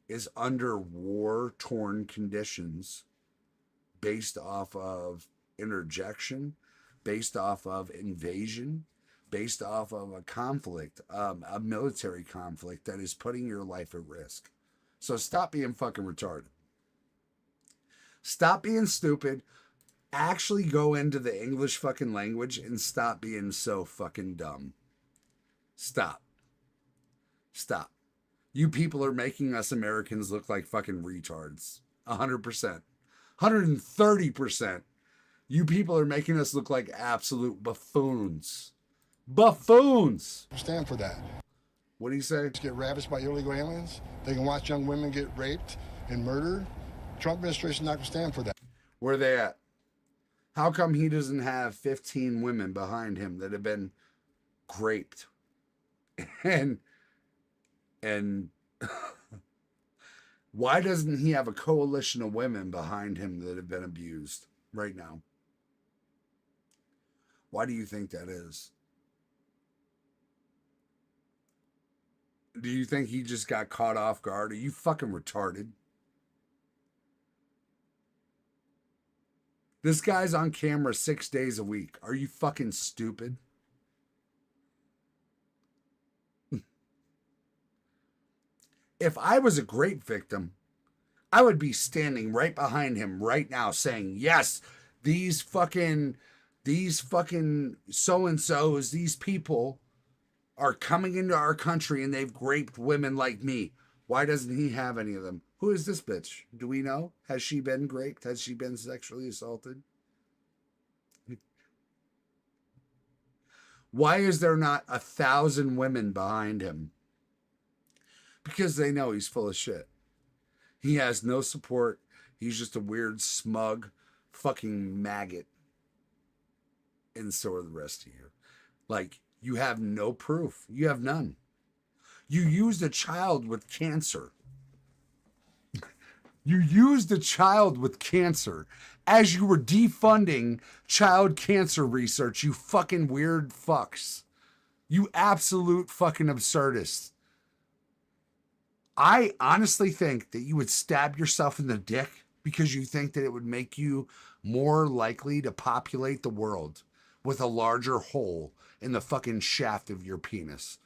A: is under war-torn conditions based off of interjection, based off of invasion, based off of a conflict, a military conflict that is putting your life at risk. So stop being fucking retarded. Stop being stupid. Actually go into the English fucking language and stop being so fucking dumb. Stop. Stop. You people are making us Americans look like fucking retards. 100%. 130%. You people are making us look like absolute buffoons. Buffoons!
X: Stand for that.
A: What do you say?
X: Get ravished by illegal aliens. They can watch young women get raped and murdered. Trump administration not going to stand for that.
A: Where are they at? How come he doesn't have 15 women behind him that have been raped and Why doesn't he have a coalition of women behind him that have been abused right now? Why do you think that is? Do you think he just got caught off guard? Are you fucking retarded? This guy's on camera 6 days a week. Are you fucking stupid? If I was a grape victim, I would be standing right behind him right now saying, yes, these fucking so-and-sos, these people are coming into our country and they've raped women like me. Why doesn't he have any of them? Who is this bitch? Do we know? Has she been raped? Has she been sexually assaulted? Why is there not 1,000 women behind him? Because they know he's full of shit. He has no support. He's just a weird, smug, fucking maggot. And so are the rest of you. Like, you have no proof. You have none. You used a child with cancer. You used a child with cancer as you were defunding child cancer research, you fucking weird fucks. You absolute fucking absurdists. I honestly think that you would stab yourself in the dick because you think that it would make you more likely to populate the world with a larger hole in the fucking shaft of your penis.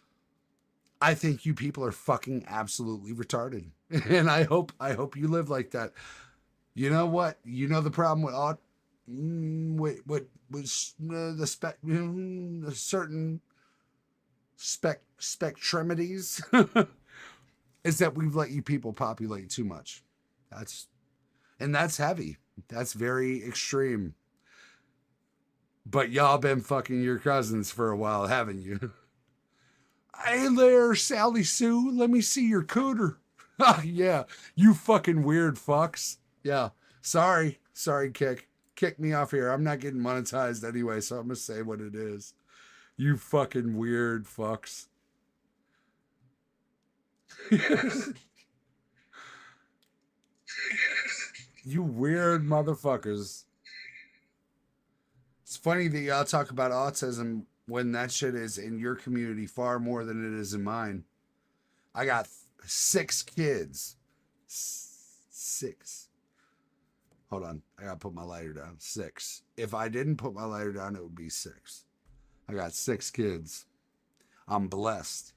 A: I think you people are fucking absolutely retarded. And I hope you live like that. You know what? You know the problem with the certain spectrimities is that we've let you people populate too much. That's heavy. That's very extreme. But y'all been fucking your cousins for a while, haven't you? Hey there, Sally Sue. Let me see your cooter. Yeah, you fucking weird fucks. Yeah, sorry, Kick. Kick me off here. I'm not getting monetized anyway, so I'm gonna say what it is. You fucking weird fucks. You weird motherfuckers. It's funny that y'all talk about autism when that shit is in your community far more than it is in mine. I got 6 kids. 6. Hold on. I gotta put my lighter down. 6. If I didn't put my lighter down, it would be 6. I got 6 kids. I'm blessed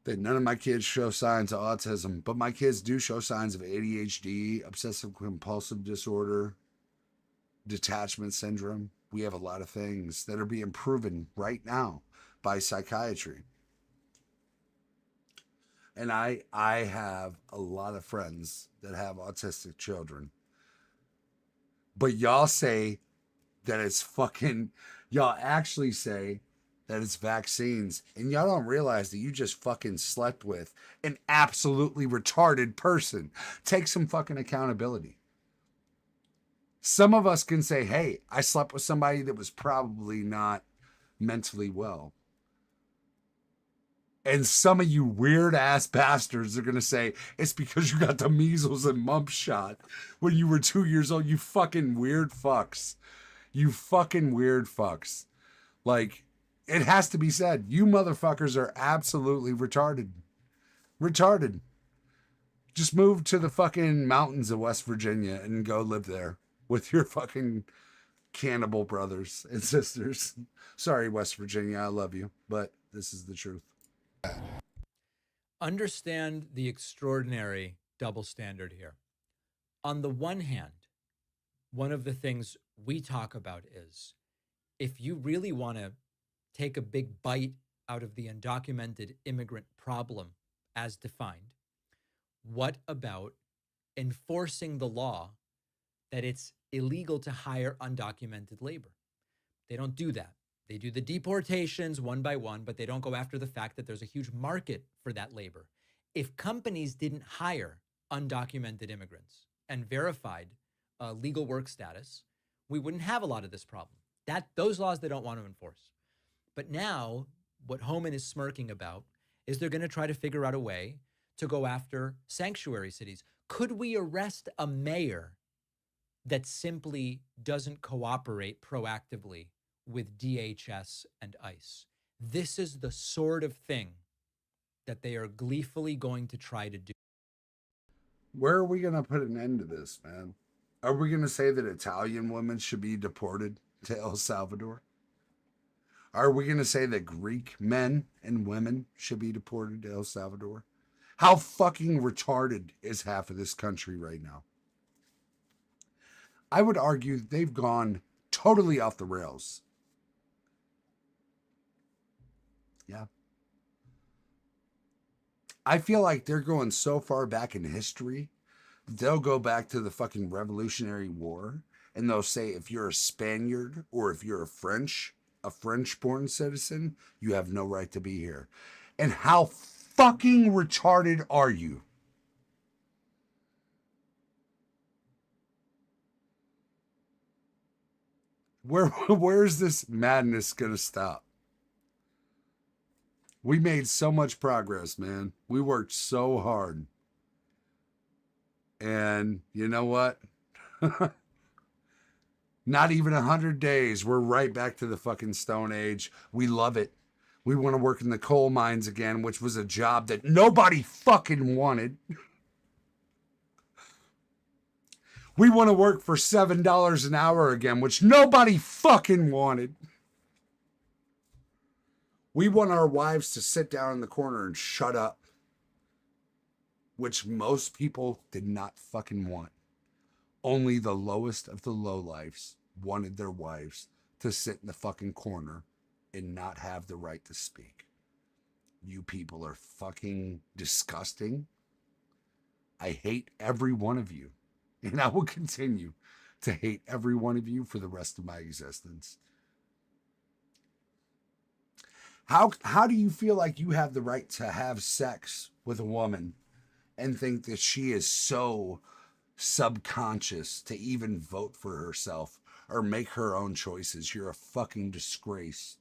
A: that none of my kids show signs of autism, but my kids do show signs of ADHD, obsessive compulsive disorder, detachment syndrome. We have a lot of things that are being proven right now by psychiatry. And I have a lot of friends that have autistic children. But y'all say that it's fucking, y'all actually say that it's vaccines. And y'all don't realize that you just fucking slept with an absolutely retarded person. Take some fucking accountability. Some of us can say, hey, I slept with somebody that was probably not mentally well. And some of you weird ass bastards are going to say, it's because you got the measles and mumps shot when you were 2 years old. You fucking weird fucks. You fucking weird fucks. Like, it has to be said, you motherfuckers are absolutely retarded. Retarded. Just move to the fucking mountains of West Virginia and go live there with your fucking cannibal brothers and sisters. Sorry, West Virginia, I love you, but this is the truth.
H: Understand the extraordinary double standard here. On the one hand, one of the things we talk about is if you really want to take a big bite out of the undocumented immigrant problem as defined, what about enforcing the law that it's illegal to hire undocumented labor? They don't do that. They do the deportations one by one, but they don't go after the fact that there's a huge market for that labor. If companies didn't hire undocumented immigrants and verified legal work status, we wouldn't have a lot of this problem. Those laws they don't want to enforce. But now what Homan is smirking about is they're going to try to figure out a way to go after sanctuary cities? Could we arrest a mayor that simply doesn't cooperate proactively with DHS and ICE? This is the sort of thing that they are gleefully going to try to do.
A: Where are we going to put an end to this, man? Are we going to say that Italian women should be deported to El Salvador? Are we going to say that Greek men and women should be deported to El Salvador? How fucking retarded is half of this country right now? I would argue they've gone totally off the rails. Yeah. I feel like they're going so far back in history, they'll go back to the fucking Revolutionary War, and they'll say if you're a Spaniard or if you're a French-born citizen, you have no right to be here. And how fucking retarded are you? Where's this madness gonna stop? We made so much progress, man. We worked so hard. And you know what? Not even 100 days. We're right back to the fucking Stone Age. We love it. We want to work in the coal mines again, which was a job that nobody fucking wanted. We want to work for $7 an hour again, which nobody fucking wanted. We want our wives to sit down in the corner and shut up, which most people did not fucking want. Only the lowest of the lowlifes wanted their wives to sit in the fucking corner and not have the right to speak. You people are fucking disgusting. I hate every one of you. And I will continue to hate every one of you for the rest of my existence. How do you feel like you have the right to have sex with a woman and think that she is so subconscious to even vote for herself or make her own choices? You're a fucking disgrace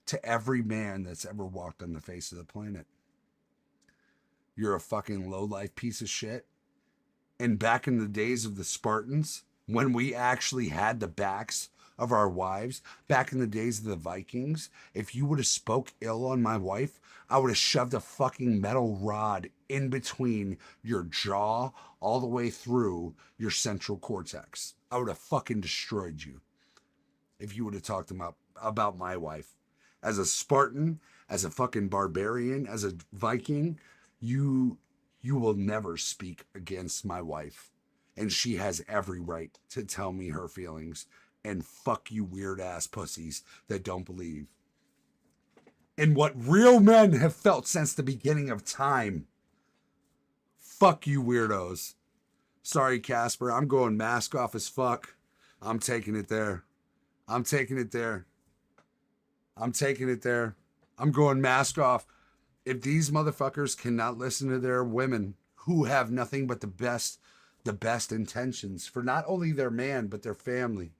A: to every man that's ever walked on the face of the planet. You're a fucking low-life piece of shit. And back in the days of the Spartans, when we actually had the backs of our wives, back in the days of the Vikings, if you would have spoke ill on my wife, I would have shoved a fucking metal rod in between your jaw all the way through your central cortex. I would have fucking destroyed you if you would have talked about my wife. As a Spartan, as a fucking barbarian, as a Viking, you will never speak against my wife. And she has every right to tell me her feelings. And fuck you weird ass pussies that don't believe in what real men have felt since the beginning of time. Fuck you weirdos. Sorry, Casper. I'm going mask off as fuck. I'm taking it there. I'm taking it there. I'm taking it there. I'm going mask off. If these motherfuckers cannot listen to their women who have nothing but the best intentions for not only their man, but their family.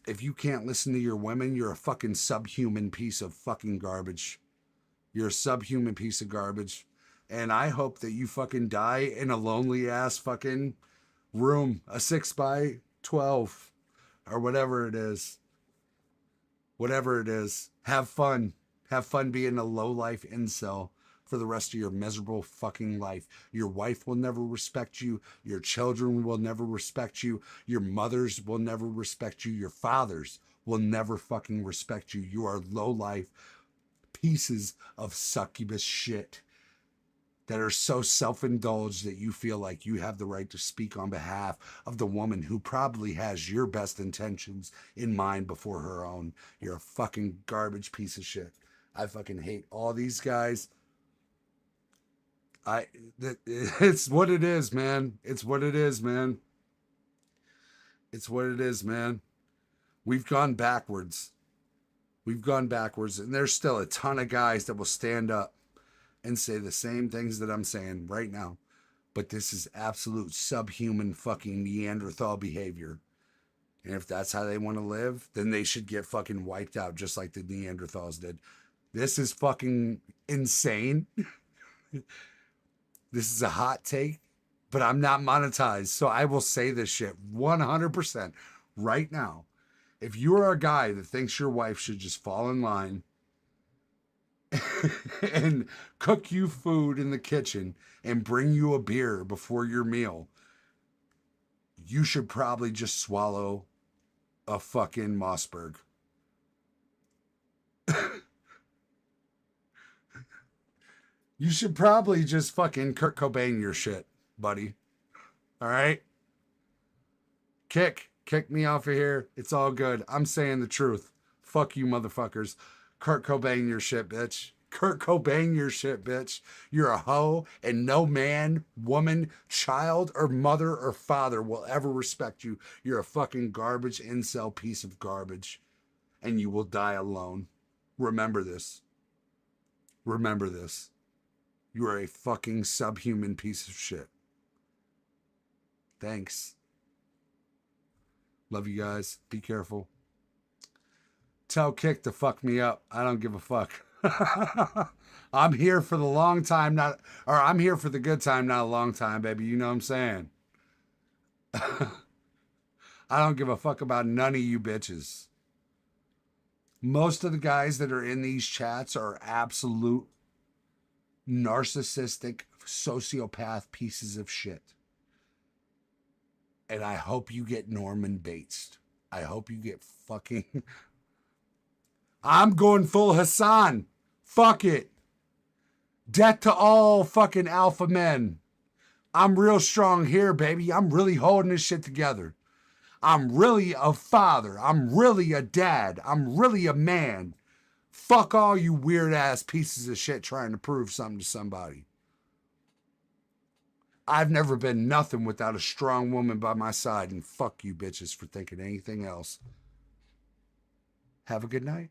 A: If you can't listen to your women, you're a fucking subhuman piece of fucking garbage. You're a subhuman piece of garbage. And I hope that you fucking die in a lonely ass fucking room, a 6x12 or whatever it is. Whatever it is. Have fun. Have fun being a low-life incel for the rest of your miserable fucking life. Your wife will never respect you. Your children will never respect you. Your mothers will never respect you. Your fathers will never fucking respect you. You are low-life pieces of succubus shit that are so self-indulged that you feel like you have the right to speak on behalf of the woman who probably has your best intentions in mind before her own. You're a fucking garbage piece of shit. I fucking hate all these guys. It's what it is, man. It's what it is, man. It's what it is, man. We've gone backwards. We've gone backwards, and there's still a ton of guys that will stand up and say the same things that I'm saying right now. But this is absolute subhuman fucking Neanderthal behavior. And if that's how they want to live, then they should get fucking wiped out just like the Neanderthals did. This is fucking insane. This is a hot take, but I'm not monetized. So I will say this shit 100% right now. If you are a guy that thinks your wife should just fall in line and cook you food in the kitchen and bring you a beer before your meal, you should probably just swallow a fucking Mossberg. You should probably just fucking Kurt Cobain your shit, buddy. All right? Kick me off of here. It's all good. I'm saying the truth. Fuck you, motherfuckers. Kurt Cobain your shit, bitch. Kurt Cobain your shit, bitch. You're a hoe, and no man, woman, child, or mother or father will ever respect you. You're a fucking garbage incel piece of garbage, and you will die alone. Remember this. Remember this. You are a fucking subhuman piece of shit. Thanks. Love you guys. Be careful. Tell Kick to fuck me up. I don't give a fuck. I'm here for the long time, I'm here for the good time, not a long time, baby. You know what I'm saying? I don't give a fuck about none of you bitches. Most of the guys that are in these chats are absolute narcissistic, sociopath pieces of shit. And I hope you get Norman Bates. I hope you get fucking... I'm going full Hassan. Fuck it. Death to all fucking alpha men. I'm real strong here, baby. I'm really holding this shit together. I'm really a father. I'm really a dad. I'm really a man. Fuck all you weird ass pieces of shit trying to prove something to somebody. I've never been nothing without a strong woman by my side, and fuck you bitches for thinking anything else. Have a good night.